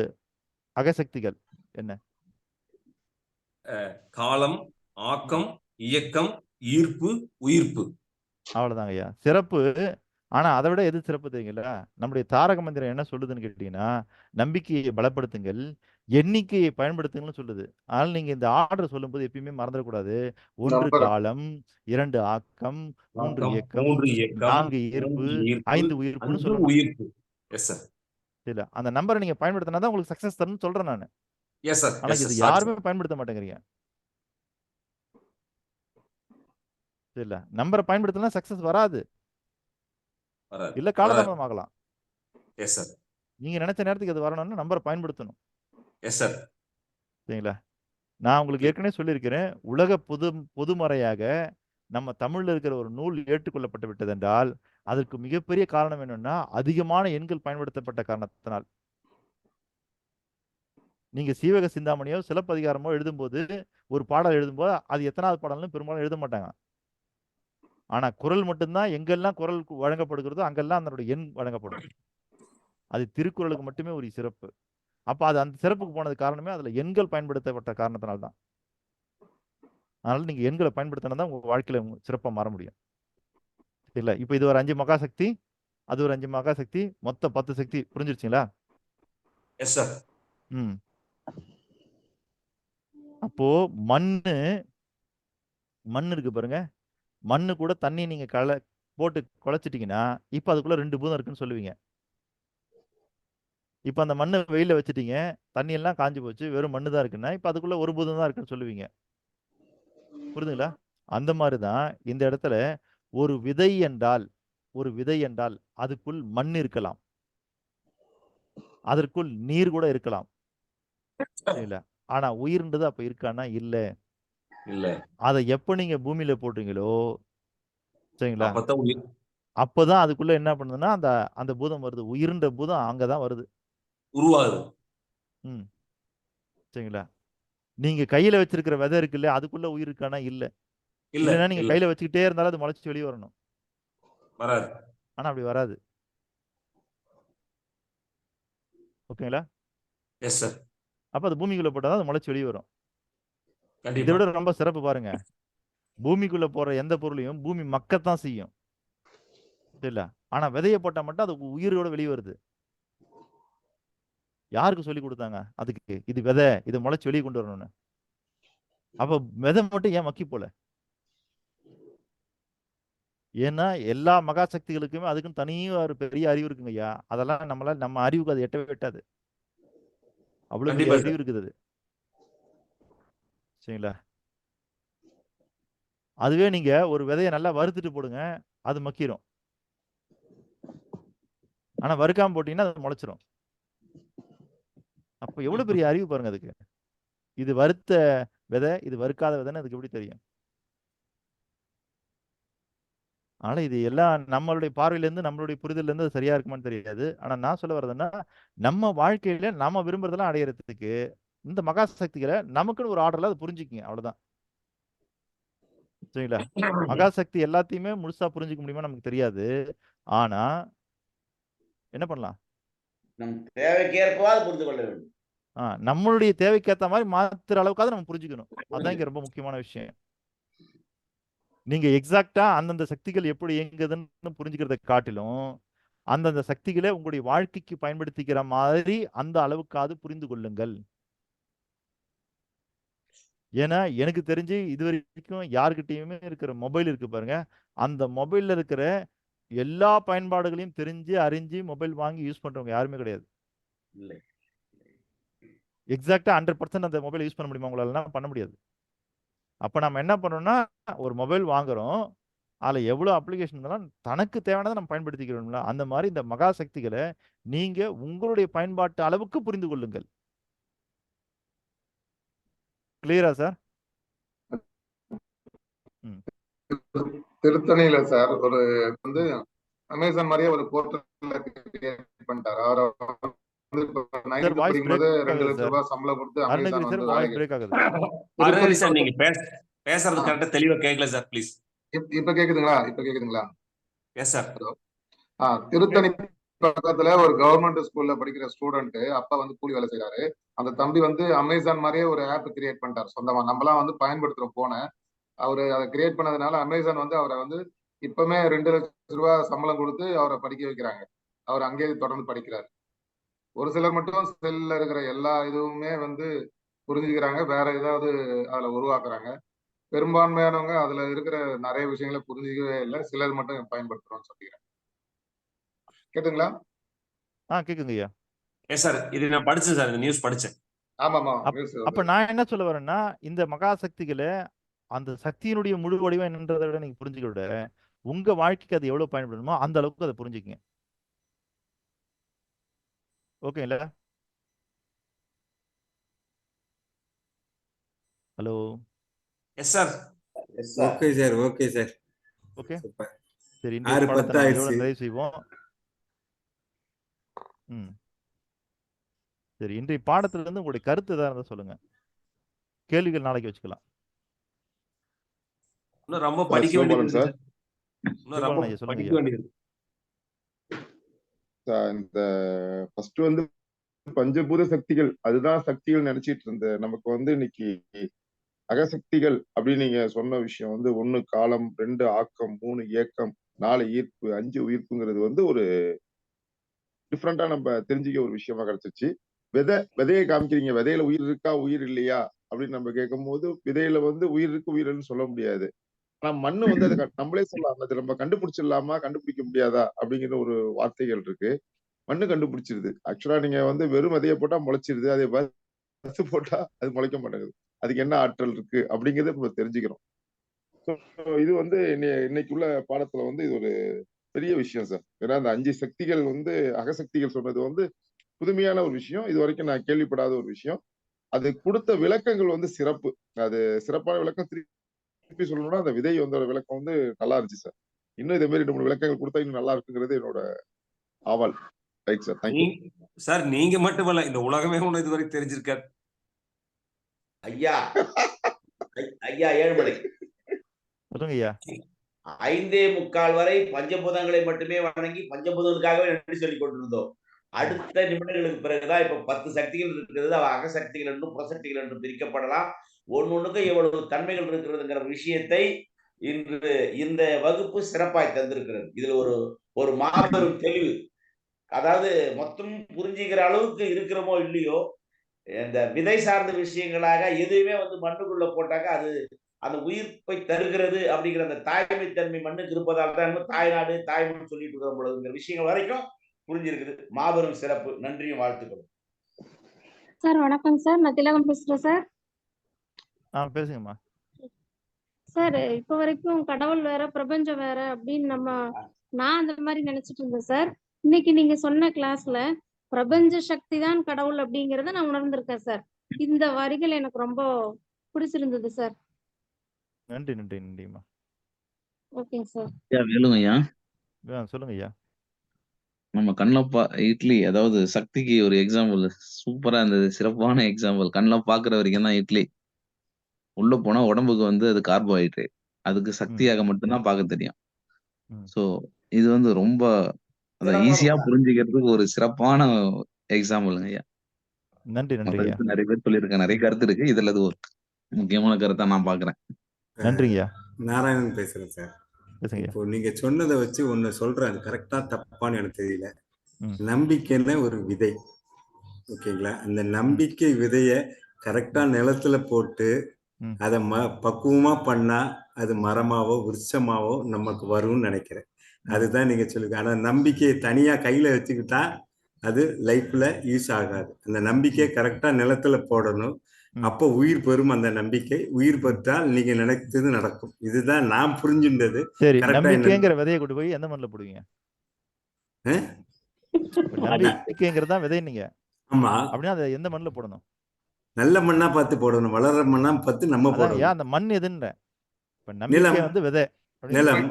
அகசக்திகள் என்ன? காலம், ஆக்கம், இயக்கம், ஈர்ப்பு, உயிர்ப்பு. அவ்வளவுதாங்க ஐயா, சிறப்பு. ஆனா அதை விட எது சிறப்பு தெரியுங்களா? நம்முடைய தாரக மந்திரம் என்ன சொல்லுதுன்னு கேட்டீங்கன்னா, நம்பிக்கையை பலப்படுத்துங்கள், எண்ணிக்கையை பயன்படுத்துங்கள்னு சொல்லுது. அதனால நீங்க இந்த ஆர்டர் சொல்லும்போது எப்பயுமே மறந்துடக்கூடாது. 1 காலம், 2 ஆக்கம், 3 இயக்கம், 4 ஈர்ப்பு, 5 உயிர்ப்புன்னு சொல்லணும். உயிர்ப்பு. Yes sir. இல்ல அந்த நம்பரை நீங்க பயன்படுத்தினா தான் உங்களுக்கு சக்சஸ் தரும்னு சொல்றேன் நானு. Yes sir. ஆனா இது யாருமே பயன்படுத்த மாட்டேங்கிறீங்க. இல்ல நம்பரை பயன்படுத்தினா சக்சஸ் வராது, இல்ல காலதாமதம் ஆகலாம். Yes sir. நீங்க நினைச்ச நேரத்துக்கு அது வரணும்னா நம்பரை பயன்படுத்தணும். Yes sir. சரிங்களா? நான் உங்களுக்கு ஏற்கனவே சொல்லியிருக்கிறேன், உலக பொதுமறையாக நம்ம தமிழ்ல இருக்கிற ஒரு நூல் ஏற்றுக்கொள்ளப்பட்டு விட்டது என்றால் அதற்கு மிகப்பெரிய காரணம் என்னன்னா அதிகமான எண்கள் பயன்படுத்தப்பட்ட காரணத்தினால். நீங்க சீவக சிந்தாமணியோ சிலப்பதிகாரமோ எழுதும்போது, ஒரு பாடல் எழுதும்போது அது எத்தனாவது பாடல்னு பெரும்பாலும் எழுத மாட்டாங்க. ஆனா குறள் மட்டும்தான் எங்கெல்லாம் குறள் வழங்கப்படுகிறதோ அங்கெல்லாம் அதனுடைய எண் வழங்கப்படும். அது திருக்குறளுக்கு மட்டுமே ஒரு சிறப்பு. அப்ப அது அந்த சிறப்புக்கு போனது காரணமே அதுல எண்கள் பயன்படுத்தப்பட்ட காரணத்தினால்தான். அதனால நீங்க எண்களை பயன்படுத்தினா தான் உங்க வாழ்க்கையில சிறப்பா மாற முடியும். இல்ல இப்ப இது ஒரு 5 மகாசக்தி, அது ஒரு 5 மகாசக்தி, மொத்தம் 10 சக்தி. புரிஞ்சிருச்சுங்களா? Yes sir. அப்போ மண்ணு இருக்கு பாருங்க, மண்ணு கூட தண்ணி நீங்க போட்டு குழைச்சிட்டீங்கன்னா இப்ப அதுக்குள்ள 2 பூதம் இருக்குன்னு சொல்லுவீங்க. இப்ப அந்த மண்ணை வெயில வச்சுட்டீங்க, தண்ணி எல்லாம் காஞ்சு போச்சு, வெறும் மண்ணு தான் இருக்குன்னா இப்ப அதுக்குள்ள ஒரு பூதம் தான் இருக்குன்னு சொல்லுவீங்க. புரியுதுங்களா? அந்த மாதிரிதான் இந்த இடத்துல ஒரு விதை என்றால் அதுக்குள் மண் இருக்கலாம், அதற்குள் நீர் கூட இருக்கலாம். இல்ல ஆனா உயிர்ன்றது அப்ப இருக்கானா? இல்ல. அதை எப்ப நீங்க பூமியில போடுறீங்களோ, சரிங்களா, அப்பதான் அதுக்குள்ள என்ன பண்ணுதுன்னா அந்த பூதம் வருது. உயிர்ன்ற பூதம் அங்கதான் வருது, உருவாகுது. சரிங்களா? நீங்க கையில வச்சிருக்கிற விதை இருக்குல்ல, அதுக்குள்ள உயிர் இருக்கானா? இல்ல. இல்லைன்னா நீங்க கையில வச்சுக்கிட்டே இருந்தாலும் அது முளைச்சு வெளியே வரணும். ஆனா அப்படி வராது. ஓகேங்களா? Yes sir. அப்ப அது பூமிக்குள்ள போட்டாதான் அது முளைச்சு வெளியே வரும். இதை விட ரொம்ப சிறப்பு பாருங்க, பூமிக்குள்ள போற எந்த பொருளையும் பூமி மக்கத்தான் செய்யும். இல்ல ஆனா விதைய போட்டா மட்டும் அது உயிரோட வெளியே வருது. யாருக்கு சொல்லி கொடுத்தாங்க அதுக்கு? இது விதை, இதை முளைச்சு வெளியே கொண்டு வரணும்னு. அப்ப விதை மட்டும் ஏன் மக்கி போல? ஏன்னா எல்லா மகா சக்திகளுக்குமே அதுக்குன்னு தனியும் ஒரு பெரிய அறிவு இருக்குங்க ஐயா. அதெல்லாம் நம்ம அறிவுக்கு அது எட்டவே எட்டாது. அவ்வளவு பெரிய அறிவு இருக்குது அது. சரிங்களா? அதுவே நீங்க ஒரு விதையை நல்லா வறுத்துட்டு போடுங்க, அது மக்கிரும். ஆனா வறுக்காம போட்டீங்கன்னா அது முளைச்சிரும். அப்ப எவ்வளவு பெரிய அறிவு பாருங்க அதுக்கு. இது வறுத்த விதை, இது வறுக்காத விதைன்னு அதுக்கு எப்படி தெரியும்? ஆனா இது எல்லாம் நம்மளுடைய பார்வையிலேருந்து, நம்மளுடைய புரிதல்லேருந்து அது சரியா இருக்குமான்னு தெரியாது. ஆனா நான் சொல்ல வர்றதுன்னா, நம்ம வாழ்க்கையில நம்ம விரும்புறதெல்லாம் அடையறதுக்கு இந்த மகா சக்திகளை நமக்குன்னு ஒரு ஆர்டர்ல அதை புரிஞ்சுக்குங்க, அவ்வளவுதான். சரிங்களா? மகா சக்தி எல்லாத்தையுமே முழுசா புரிஞ்சுக்க முடியுமா நமக்கு தெரியாது. ஆனா என்ன பண்ணலாம்? நம் தேவைக்கேற்பவாது புரிந்து கொள்ள வேண்டும். நம்மளுடைய தேவைக்கு ஏத்த மாதிரி மாத்துற அளவுக்காவது நம்ம புரிஞ்சுக்கணும். அதான் இங்க ரொம்ப முக்கியமான விஷயம். நீங்க எக்ஸாக்டா அந்தந்த சக்திகள் எப்படி இயங்குதுன்னு புரிஞ்சுக்கிறதை காட்டிலும் அந்தந்த சக்திகளை உங்களுடைய வாழ்க்கைக்கு பயன்படுத்திக்கிற மாதிரி அந்த அளவுக்காவது புரிந்து கொள்ளுங்கள். ஏன்னா எனக்கு தெரிஞ்சு இது வரைக்கும் யாருக்கிட்டையுமே இருக்கிற மொபைல் இருக்கு பாருங்க, அந்த மொபைல்ல இருக்கிற எல்லா பயன்பாடுகளையும் தெரிஞ்சு அறிஞ்சு மொபைல் வாங்கி யூஸ் பண்றவங்க யாருமே கிடையாது. இல்லை. எக்ஸாக்டா 100% அந்த மொபைல் யூஸ் பண்ண முடியுமா உங்களால? பண்ண முடியாது. அப்ப நம்ம என்ன பண்ணோம்னா, ஒரு மொபைல் வாங்குறோம், அதுல எவ்வளவு அப்ளிகேஷன் இருந்தாலும் தனக்கு தேவையானதை நம்ம பயன்படுத்திக்கிறோம்ல. அந்த மாதிரி இந்த மகா சக்திகளை நீங்க உங்களுடைய பயன்பாட்டு அளவுக்கு புரிந்து கொள்ளுங்கள். கிளியரா சார்? திருத்தணியில சார் ஒரு வந்து அமேசான் மாதிரியே ஒரு போர்ட்டல் பண்ணிட்டாரு. அவரை வந்து இப்ப சார் 9th வாய்ஸ் படிக்கும்போது பிரேக் 2 ஆகுது லட்சம் சார். ரூபாய் சம்பளம் கொடுத்து அருணகிரி அமேசான் சார் வந்து வாய்ஸ் வேலைக்கு பிரேக் ஆகுது. அருணகிரி சார் திருப்பதி நீங்க பேசுறது கரெக்டா தெளிவா கேட்கல சார், ப்ளீஸ். இப்ப கேக்குதுங்களா? இப்ப கேக்குதுங்களா? Yes sir. திருத்தணி பக்கத்துல ஒரு கவர்மெண்ட் ஸ்கூல்ல படிக்கிற ஸ்டூடெண்ட் அப்பா வந்து கூலி வேலை செய்யறாரு. அந்த தம்பி வந்து அமேசான் மாதிரியே ஒரு ஆப் கிரியேட் பண்ணிட்டார் சொந்தமா. நம்மளாம் வந்து பயன்படுத்துறோம் போன அவரு அதை கிரியேட் பண்ணதுனால அமேசான் வந்து அவரை வந்து இப்பவுமே 2 லட்சம் ரூபாய் சம்பளம் கொடுத்து அவரை படிக்க வைக்கிறாங்க. அவர் அங்கேயே தொடர்ந்து படிக்கிறார். ஒரு சிலர் மட்டும் செல்ல இருக்கிற எல்லா இதுவுமே வந்து புரிஞ்சுக்கிறாங்க, வேற ஏதாவது அதுல உருவாக்குறாங்க. பெரும்பான்மையானவங்க அதுல இருக்கிற நிறைய விஷயங்களை புரிஞ்சுக்கவே இல்லை, சிலர் மட்டும் பயன்படுத்துறோம்னு சொல்லிக்கிறேன். கேட்டுங்களா? கேக்குங்க ஐயா. எஸ் சார், இது நான் படிச்சேன் சார், இந்த நியூஸ் படிச்சேன். ஆமாமா. அப்ப நான் என்ன சொல்ல வரேன்னா, இந்த மகா சக்திகளை அந்த சக்தியினுடைய முழு வடிவம் என்னன்றதை விட நீங்க புரிஞ்சுக்க விட உங்க வாழ்க்கைக்கு அது எவ்வளவு பயன்படுமோ அந்த அளவுக்கு அதை புரிஞ்சுக்கங்க. ஓகேங்களா? Hello. Yes sir. Okay sir, okay sir. Okay super. சரி, இன்றைய பாடத்தை நம்ம இதோட நிறைவு செய்வோம். சரி, இன்றைய பாடத்துல இருந்து உங்களுடைய கருத்து ஏதாவது இருந்தா சொல்லுங்க. கேள்விகள் நாளைக்கு வச்சுக்கலாம். இன்னும் ரொம்ப படிக்க வேண்டியது சார். இன்னும் ரொம்ப படிக்க வேண்டியது. இந்த ஃபர்ஸ்ட் வந்து பஞ்சபூத சக்திகள் அதுதான் சக்திகள் நினைச்சிட்டு இருந்த நமக்கு வந்து இன்னைக்கு அகசக்திகள் அப்படின்னு நீங்க சொன்ன விஷயம் வந்து 1 காலம், 2 ஆக்கம், 3 ஏக்கம், 4 ஈர்ப்பு, 5 உயிர்ப்புங்கிறது வந்து ஒரு டிஃப்ரெண்டா நம்ம தெரிஞ்சுக்க ஒரு விஷயமா கிடைச்சிச்சு. விதையை காமிக்கிறீங்க, விதையில உயிர் இருக்கா உயிர் இல்லையா அப்படின்னு நம்ம கேட்கும் போது விதையில வந்து உயிர் இருக்கு உயிர் இல்லைன்னு சொல்ல முடியாது. ஆனா மண்ணு வந்து அதை நம்மளே சொல்லலாம், அது நம்ம கண்டுபிடிச்சிடலாமா கண்டுபிடிக்க முடியாதா அப்படிங்கிற ஒரு வார்த்தைகள் இருக்கு. மண்ணு கண்டுபிடிச்சிருது. ஆக்சுவலா நீங்க வந்து வெறும் விதையை போட்டா முளைச்சிருது, அதை வறுத்து போட்டா அது முளைக்க மாட்டேங்குது. அதுக்கு என்ன ஆற்றல் இருக்கு அப்படிங்கறத நம்ம தெரிஞ்சுக்கிறோம். இது வந்து இன்னைக்குள்ள பாடத்துல வந்து இது ஒரு பெரிய விஷயம் சார். ஏன்னா அந்த 5 சக்திகள் வந்து அகசக்திகள் சொன்னது வந்து புதுமையான ஒரு விஷயம். இது வரைக்கும் நான் கேள்விப்படாத ஒரு விஷயம். அது கொடுத்த விளக்கங்கள் வந்து சிறப்பு. அது சிறப்பான விளக்கம். திருப்பி சொல்லணும்னா அந்த விதை வந்த விளக்கம் வந்து நல்லா இருந்துச்சு சார். இன்னும் இதே மாதிரி 2-3 விளக்கங்கள் கொடுத்தா இன்னும் நல்லா இருக்குங்கிறது என்னோட ஆவல். Right sir, thank you sir. நீங்க மட்டுமல்ல, இந்த உலகமே ஒண்ணு இதுவரை தெரிஞ்சிருக்காரு. ஐயா ஐயா ஏழுமலை சொல்லுங்க ஐயா. 5:45 வரை பஞ்சபூதங்களை மட்டுமே வணங்கி பஞ்சபூதங்களுக்காகவே நன்றி சொல்லிக் கொண்டிருந்தோம். அடுத்த நிமிடங்களுக்கு பிறகுதான் இப்ப 10 சக்திகள் இருக்கிறது. அவ அகசக்திகள் என்றும் புறசக்திகள் என்றும் பிரிக்கப்படலாம். ஒன்னொன்னுக்கும் எவ்வளவு தன்மைகள் இருக்கிறதுங்கிற விஷயத்தை இன்று இந்த வகுப்பு சிறப்பாய் தந்திருக்கிறது. இதுல ஒரு மாபெரும் தெளிவு. அதாவது மொத்தம் புரிஞ்சுக்கிற அளவுக்கு இருக்கிறோமோ இல்லையோ, இந்த விதை சார்ந்த விஷயங்களாக எதுவுமே வந்து மண்ணுக்குள்ள போட்டாக்க அது அந்த உயிர்ப்பை தருகிறது அப்படிங்கிற அந்த தாய்மை தன்மை மண்ணுக்கு இருப்பதால் தான் தாய்நாடு தாய்மொழி சொல்லிட்டு இருக்கிற பொழுதுங்கிற விஷயங்கள் வரைக்கும் புரிஞ்சிருக்குது. மாபெரும் சிறப்பு. நன்றியும் வாழ்த்துக்களும். சார் வணக்கம் சார், நான் திலகம் பேசுறேன் சார். பேசுங்கம்மா. சார் இப்ப வரைக்கும் கடவுள் வேற பிரபஞ்சம் வேற அப்படின்னு நான் அந்த மாதிரி நினைச்சிட்டு இருந்தேன் சார். இன்னைக்கு நீங்க சொன்ன கிளாஸ்ல பிரபஞ்ச சக்தி தான் கடவுள் அப்படிங்கறத நான் உணர்ந்திருக்கேன் சார். இந்த வரிகள் எனக்கு ரொம்ப பிடிச்சிருந்தது சார். நன்றி நன்றி நன்றிம்மா. ஓகேங்க சார். ஐயா வேலுங்க ஐயா, சொல்லுங்க ஐயா. நம்ம கண்ணில் இட்லி, அதாவது சக்திக்கு ஒரு எக்ஸாம்பிள் சூப்பரா இருந்தது, சிறப்பான எக்ஸாம்பிள். கண்ணில் பாக்குற வரைக்கும் தான் இட்லி, உள்ள போனா உடம்புக்கு வந்து அது கார்போஹைட்ரேட், அதுக்கு சக்தியாக மட்டும்தான் பார்க்க தெரியும். ஸோ இது வந்து ரொம்ப அதை ஈஸியா புரிஞ்சுக்கிறதுக்கு ஒரு சிறப்பான எக்ஸாம்பிளுங்க ஐயா. நன்றி நன்றி ஐயா. நிறைய பேர் சொல்லியிருக்கேன், நிறைய கருத்து இருக்கு, இதுல அது ஒரு முக்கியமான கருத்தா நான் பாக்குறேன். நன்றிங்கய்யா. நாராயணன் பேசுறேன் சார். இப்போ நீங்க சொன்னதை வச்சு ஒண்ணு சொல்றேன், அது கரெக்டா தப்பான்னு எனக்கு தெரியல. நம்பிக்கைன்னு ஒரு விதை, ஓகேங்களா? அந்த நம்பிக்கை விதைய கரெக்டா நிலத்துல போட்டு அதை பக்குவமா பண்ணா அது மரமாவோ விருட்சமாவோ நமக்கு வரும்னு நினைக்கிறேன். அதுதான் நீங்க சொல்லுங்க. ஆனா நம்பிக்கையை தனியா கையில வச்சுக்கிட்டா அது லைஃப்ல யூஸ் ஆகாது. அந்த நம்பிக்கையை கரெக்டா நிலத்துல போடணும், அப்போ உயிர் பெறும். அந்த நம்பிக்கை உயிர் பெற்றால் நீங்க நினைத்தது நடக்கும். இதுதான் நான் புரிஞ்சுட்டது. சரி, நம்பிக்கைங்கிற விதையை கொண்டு போய் எந்த மண்ணில் போடுவீங்க? நம்பிக்கைங்கிறது தான் விதை நீங்க. ஆமா, அப்படின்னா அதை எந்த மண்ணில் போடணும்? நல்ல மண்ணா பார்த்து போடணும், வளர்ற மண்ணா பார்த்து நம்ம போடணும். அந்த மண் எதுன்ற இப்ப நம்பிக்கை வந்து விதை, நிலம்.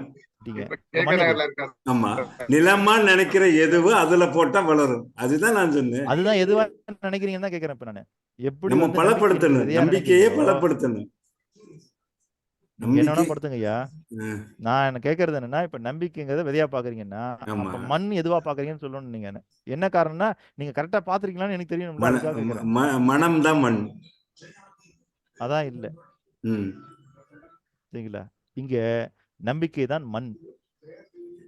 ஆமா, நிலமா நினைக்கிற எதுவோ அதுல போட்டா வளரும். அதுதான் நான் சொன்னேன். அதுதான் எதுவா நினைக்கிறீங்கன்னு தான் கேக்குறேன். இப்ப நானு எப்படி நம்ம பலப்படுத்தணும், நம்பிக்கையே பலப்படுத்தணும். என்ன படுத்துங்க ஐயா. நான் என்ன கேக்குறது என்னன்னா, இப்ப நம்பிக்கைங்கிறத விதையா பாக்குறீங்கன்னா மண் எதுவா பாக்குறீங்கன்னு சொல்லணும். நீங்க என்ன காரணம்னா நீங்க கரெக்டா பாத்துருக்கீங்களான்னு எனக்கு தெரியும். மனம் தான் மண், அதான் இல்ல. சரிங்களா? இங்க நம்பிக்கை தான் மண்.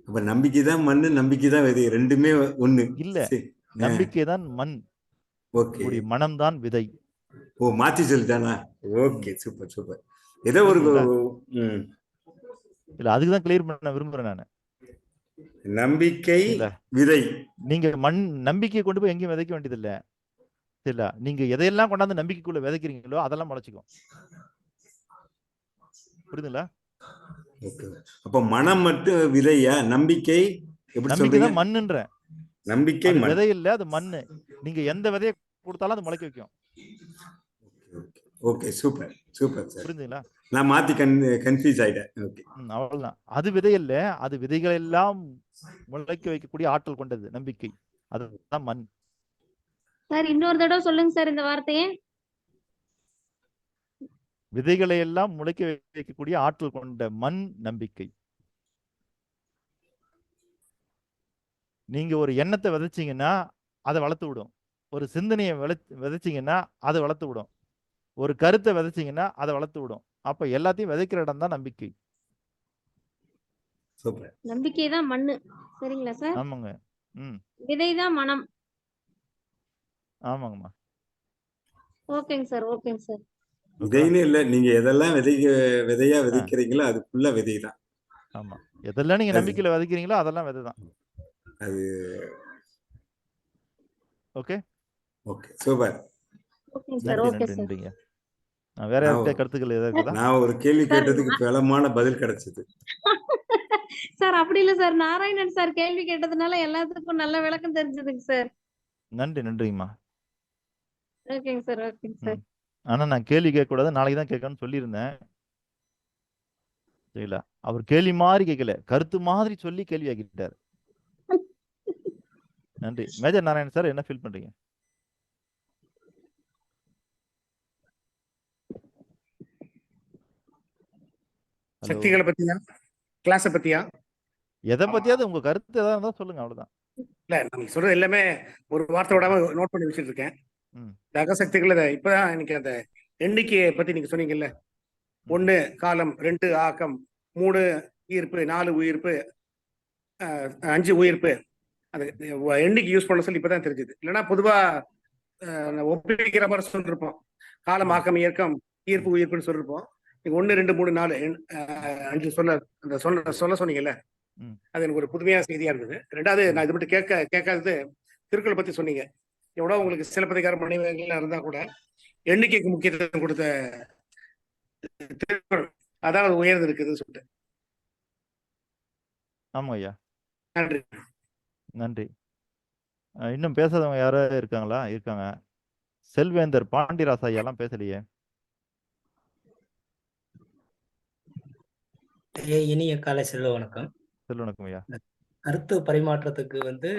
அப்ப நம்பிக்கை தான் மண், நம்பிக்கை தான் விதை, ரெண்டுமே ஒண்ணு இல்ல. நம்பிக்கை தான் மண், ஓகே, மனம் தான் விதை. ஓ, மாத்தி சொல்லிட்டானா? Okay, super super. ஏதோ ஒரு இல்ல, அதுக்குதான் கிளியர் பண்ண விரும்புறேன் நானு. நம்பிக்கை விதை. நீங்க நம்பிக்கையை கொண்டு போய் எங்கேயும் விதைக்க வேண்டியது இல்ல. இல்ல, நீங்க எதையெல்லாம் கொண்டாந்து நம்பிக்கைக்குள்ள விதைக்கிறீங்களோ அதெல்லாம் முளைச்சிக்கும். புரியுதுங்களா? அப்ப மனம் மட்டும் விதையா? நம்பிக்கை எப்படி சொல்றீங்க? மண்ணுன்ற நம்பிக்கை விதை இல்ல, அது மண்ணு. நீங்க எந்த விதையை கொடுத்தாலும் அது முளைக்க வைக்கும். Okay, super super sir. புரியுதுங்களா? நான் மாத்தி கன்ஃபியூஸ் ஆயிட்டேன். ஓகே, அவ்வளவுதான். அது விதை இல்ல, அது விதைகள் எல்லாம் முளைக்க வைக்கக்கூடிய ஆற்றல் கொண்டது நம்பிக்கை. அதுதான் மண். சார் இன்னொரு தடவை சொல்லுங்க சார் இந்த வார்த்தையை. விதைகளை எல்லாம் முளைக்க வைக்கக்கூடிய ஆற்றல் கொண்ட மண் நம்பிக்கை. நீங்க ஒரு எண்ணத்தை விதைச்சீங்கன்னா அதை வளர்த்து விடும். ஒரு சிந்தனையை விதைச்சீங்கன்னா அதை வளர்த்து விடும். ஒரு கருத்தை விதைச்சீங்கன்னா அதை வளர்த்து விடும். அப்ப எல்லாத்தையும் விதைக்கிற இடம் தான் நம்பிக்கை. நம்பிக்கை தான் மண்ணு. சரிங்களா சார்? ஆமாங்க. விதை தான் மனம். ஆமாங்கம்மா. ஓகேங்க சார், ஓகேங்க சார். விதைன்னு இல்ல, நீங்க எதெல்லாம் விதையா விதைக்கிறீங்களோ அதுக்குள்ள விதை தான். ஆமா, எதெல்லாம் நீங்க நம்பிக்கையில விதைக்கிறீங்களோ அதெல்லாம் விதை தான். அது ஓகே ஓகே, சூப்பர். ஓகேங்க சார், ஓகே சார். நன்றிங்க. வேற யார்கிட்ட கருத்துக்கள் ஏதாவது இருக்குதா? நான் ஒரு கேள்வி கேட்டதுக்கு பலமான பதில் கிடைச்சது சார். அப்படி இல்ல சார், நாராயணன் சார் கேள்வி கேட்டதுனால எல்லாத்துக்கும் நல்ல விளக்கம் தெரிஞ்சதுங்க சார். நன்றி நன்றிங்கம்மா. ஓகேங்க சார், ஓகேங்க சார். ஆனா நான் கேள்வி கேட்க கூடாது, நாளைக்கு தான் கேட்கணும்னு சொல்லியிருந்தேன். சரிங்களா? அவர் கேள்வி மாதிரி கேட்கல, கருத்து மாதிரி சொல்லி கேள்வி ஆக்கிட்டாரு. நன்றி. மேஜர் நாராயணன் சார், என்ன ஃபீல் பண்றீங்க? சக்திகளை பத்தியா, கிளாஸ பத்தியா, எதை பத்தியாவது உங்க கருத்து ஏதாவது இருந்தா சொல்லுங்க, அவ்வளவுதான். இல்ல நம்ம சொல்றது எல்லாமே ஒரு வார்த்தை விடாம நோட் பண்ணி வச்சுட்டு இருக்கேன். இந்த அகசக்திகள் இப்பதான் எனக்கு அந்த எண்ணிக்கையை பத்தி நீங்க சொன்னீங்கல்ல, 1 காலம், 2 ஆக்கம், 3 ஈர்ப்பு, 4 உயிர்ப்பு, 5 உயிர்ப்பு, அந்த எண்ணிக்கை யூஸ் பண்ண சொல்லி இப்பதான் தெரிஞ்சது. இல்லைன்னா பொதுவா ஒப்பிக்கிற மாதிரி சொல்லிருப்போம். காலம், ஆக்கம், இயக்கம், ஈர்ப்பு, உயிர்ப்புன்னு சொல்லிருப்போம். 1 2 3 4 5 சொல்ல சொன்னீங்கல்ல, அது எனக்கு ஒரு புதுமையான செய்தியா இருந்தது. 2வது, நான் இது மட்டும் கேட்காதது திருக்குறளை பத்தி சொன்னீங்க. எவ்வளவு உங்களுக்கு சிலப்பதிகாரம் மணிமேகலாம் இருந்தா கூட எண்ணிக்கைக்கு முக்கியத்துவம் கொடுத்த திருக்குறள் அதான் அது உயர்ந்து இருக்குதுன்னு சொல்லிட்டு. ஆமாம் ஐயா, நன்றி. நன்றி. இன்னும் பேசாதவங்க யாராவது இருக்காங்களா? இருக்காங்க. செல்வேந்தர் பாண்டிராசா ஐயாலாம் பேசலையே. இனிய காலை செல்வ வணக்கம். செல்வ வணக்கம் ஐயா. கருத்து பரிமாற்றத்துக்கு வந்து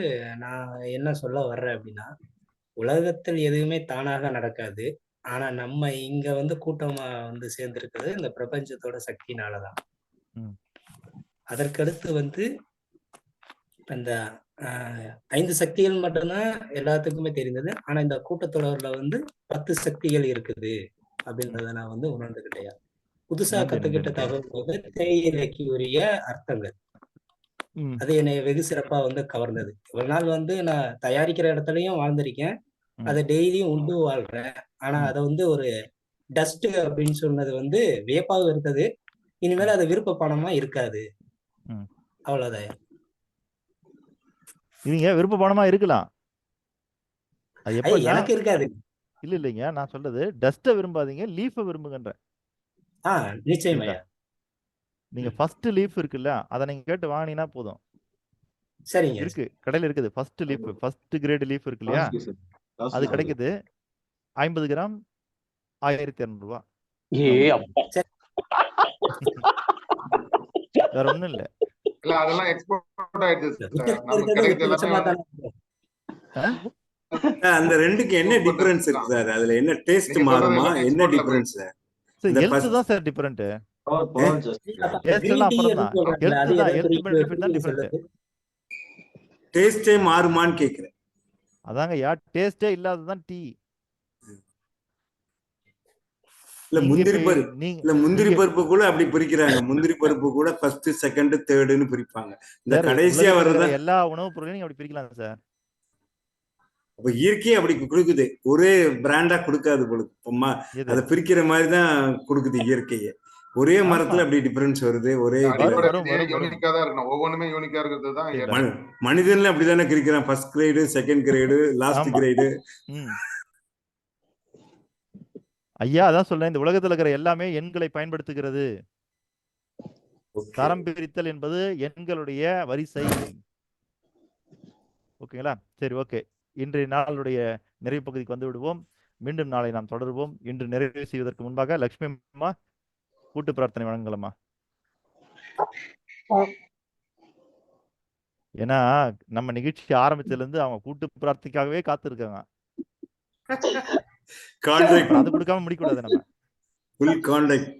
நான் என்ன சொல்ல வர்றேன் அப்படின்னா, உலகத்தில் எதுவுமே தானாக நடக்காது. ஆனா நம்ம இங்க வந்து கூட்டமா வந்து சேர்ந்திருக்கிறது இந்த பிரபஞ்சத்தோட சக்தினாலதான். ம். அதற்கடுத்து வந்து இந்த 5 சக்திகள் மட்டும்தான் எல்லாத்துக்குமே தெரிந்தது. ஆனா இந்த கூட்டத்தொடர்ல வந்து 10 சக்திகள் இருக்குது அப்படின்றத நான் வந்து உணர்ந்துகிட்டேன். புதுசா நன்றி, கத்துக்கிட்ட நன்றி. தகவல் வந்து தேயிலைக்கு உரிய அர்த்தங்கள். ம். அது என்னை வெகு சிறப்பா வந்து கவர்ந்தது. இவ்வளவு நாள் வந்து நான் தயாரிக்கிற இடத்துலயும் வாழ்ந்திருக்கேன். ம். அதை டெய்லியும் உண்டு வாழ்றேன். ஆனா ம். அதை வந்து ஒரு டஸ்ட் அப்படின்னு சொன்னது வந்து வியப்பாக இருந்தது. இனிமேல் அது விருப்ப பணமா இருக்காது. ம். அவ்வளவுதான். நீங்க விருப்ப பணமா இருக்கலாம். அது ஐயா, எப்படின்னா எனக்கு இருக்காது. இல்ல இல்லைங்க, நான் சொல்றது டஸ்ட்டை விரும்பாதீங்க, லீஃபை விரும்புங்கன்றேன். நிச்சயம் புரியுதா? ஐயா. நீங்க ஃபர்ஸ்ட் லீஃப் இருக்குல்ல, அதை நீங்க கேட்டு வாங்கினீங்கன்னா போதும். சரிங்க. இருக்கு, கடையில இருக்குது. First leaf, first grade leaf இருக்கு இல்லையா, அது கிடைக்குது. 50 கிராம் 1200 ரூபா. வேற ஒண்ணும் இல்ல. இல்ல அதெல்லாம் எக்ஸ்போர்ட் ஆயிடுச்சு சார். நம்ம இருக்கிறது கிடைக்கிறது 8 எல்லாமே லட்சமா வந்து தானே. அந்த ரெண்டுக்கு என்ன டிஃபரன்ஸ் இருக்கு சார்? அதுல என்ன டேஸ்ட் நீங்க சொல்றது மாறுமா? எல்லாமே என்ன எக்ஸ்போர்ட்ல டிஃபரன்ஸ் போயிடுச்சு. சார் இந்த ஹெல்த் தான் சார் டிஃபரெண்ட். டேஸ்ட் கிரீன் எல்லாம் டீ அப்புறம் தான். சொல்றாங்க. ஹெல்த் அது தான், எதை ஹெல்த் பெனிஃபிட் தான் டிஃபரெண்ட். சொல்றது? டேஸ்டே மாறுமான்னு கேக்குறேன். அதாங்க யா, டேஸ்டே இல்லாததான் டீ. இல்ல நீங்க முந்திரி இப்ப பருப்பு, நீங்க இல்ல முந்திரி நீங்க பருப்பு கூட அப்படி பிரிக்கிறாங்க. முந்திரி பருப்பு கூட ஃபர்ஸ்ட் செகண்ட் தேர்டுன்னு பிரிப்பாங்க. இந்த சார் கடைசியா உலகத்துல வர்றதா இருக்கிற எல்லா உணவுப் பொருளையும் நீங்க அப்படி பிரிக்கலாம் சார். அப்ப இயற்கையே அப்படி கொடுக்குது. ஒரே பிராண்டா கொடுக்காது பொழுது. எது? அதை பிரிக்கிற மாதிரி தான் கொடுக்குது இயற்கையே. ஒரே ஆமா, மரத்துல அப்படி டிஃபரன்ஸ் வருது. ஒரே இதுல அடிப்படை வரும் விதியே வரும் வரும். யூனிக்கா தான் இருக்கணும். ஒவ்வொன்றுமே யூனிக்கா இருக்கிறது தான் சரிங்களா? இயற்கை. மனிதன்ல அப்படிதானே பிரிக்கிறான். First grade, second grade, last ஆமா. கிரேடு. ம். ஐயா அதான் சொல்றேன், இந்த உலகத்துல இருக்கிற எல்லாமே எண்களை பயன்படுத்துகிறது. ஓகே. தரம் பிரித்தல் என்பது எண்களுடைய வரிசை. ஓகேங்களா? சரி, ஓகே. இன்றைய நாளுடைய நிறைவு பகுதிக்கு வந்து விடுவோம். மீண்டும் நாளை நாம் தொடருவோம். இன்று நிறைவு செய்வதற்கு முன்பாக லட்சுமி அம்மா கூட்டு பிரார்த்தனை வழங்கலாமா? ஏன்னா நம்ம நிகழ்ச்சி ஆரம்பிச்சதுல இருந்து அவங்க கூட்டு பிரார்த்தனைக்காகவே காத்திருக்காங்க. கான்ட்ராக்ட், அது கொடுக்காம முடிக்கூடாது நம்ம. Full contract.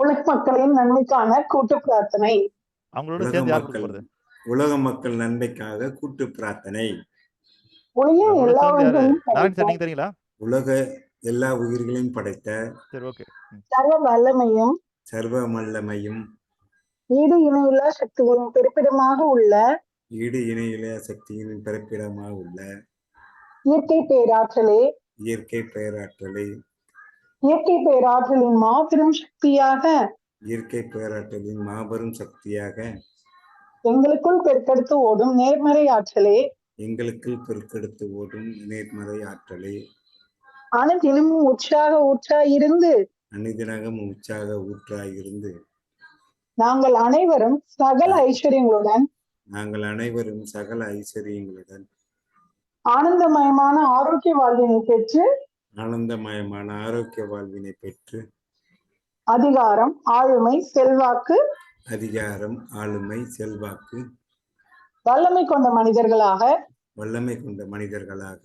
உலக மக்களின் நன்மைக்கான கூட்டு பிரார்த்தனை. அவங்களோட உலக சேர்ந்து யார் மக்கள் கொடுக்க போறது? உலக மக்கள் நன்மைக்காக கூட்டு பிரார்த்தனை. உலக அவங்களோட எல்லா சேர்ந்து யாரு? உயிர்களையும் நாராயண் படைத்த சார் நீங்க தெரியுங்களா? உலக எல்லா உயிர்களையும் படைத்த சரி, ஓகே. சர்வ வல்லமையும் சர்வ வல்லமையும் ஈடு இணையில்லா சக்திகளின் பிறப்பிடமாக உள்ள ஈடு இணையில்லா சக்தியின் பிறப்பிடமாக உள்ள இயற்கை பேராற்றலே, இயற்கை பேராற்றலை, இயற்கை பேராற்றலின் மாபெரும் சக்தியாக இயற்கை பேராற்றலின் மாபெரும் சக்தியாக எங்களுக்குள் பெருக்கெடுத்து ஓடும் நேர்மறை ஆற்றலே, எங்களுக்கு பெருக்கெடுத்து ஓடும் நேர்மறை ஆற்றலை, அனுதினமும் ஊற்றாயிருந்து அனுதினமும் உற்சாக ஊற்றாயிருந்து நாங்கள் அனைவரும் சகல ஐஸ்வர்யங்களுடன் நாங்கள் அனைவரும் சகல ஐஸ்வர்யங்களுடன் ஆனந்தமயமான ஆரோக்கிய வாழ்வினை பெற்று ஆனந்தமயமான ஆரோக்கிய வாழ்வினை பெற்று அதிகாரம், ஆளுமை, செல்வாக்கு, அதிகாரம், ஆளுமை, செல்வாக்கு, வல்லமை கொண்ட மனிதர்களாக, வல்லமை கொண்ட மனிதர்களாக,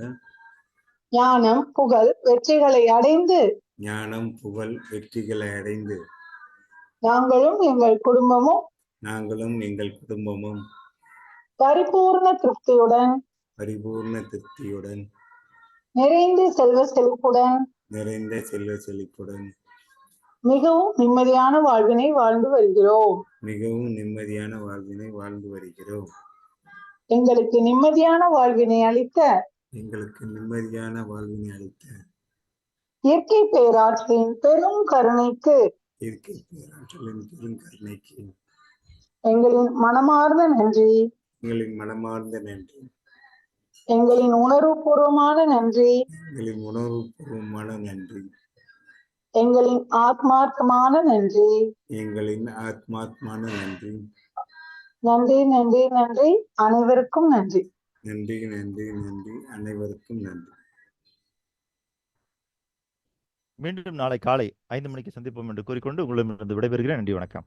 ஞானம், புகழ், வெற்றிகளை அடைந்து ஞானம், புகழ், வெற்றிகளை அடைந்து நாங்களும் எங்கள் குடும்பமும் பரிபூர்ண திருப்தியுடன் பரிபூர்ண திருப்தியுடன் நிறைந்த செல்வ செழிப்புடன் மிகவும் நிம்மதியான வாழ்வினை வாழ்ந்து வருகிறோம். எங்களுக்கு நிம்மதியான வாழ்வினை அளித்த இயற்கை பேராற்றலின் பெரும் கருணைக்கு எங்களின் மனமார்ந்த நன்றி, எங்களின் உணர்வுபூர்வமான நன்றி. எங்களின் ஆத்மார்த்தமான நன்றி. எங்களின் ஆத்மாத்மான நன்றி. நன்றி நன்றி நன்றி, அனைவருக்கும் நன்றி. நன்றி நன்றி நன்றி, அனைவருக்கும் நன்றி. மீண்டும் நாளை காலை 5 மணிக்கு சந்திப்போம் என்று கூறிக்கொண்டு உங்களிடமிருந்து விடைபெறுகிறேன். நன்றி, வணக்கம்.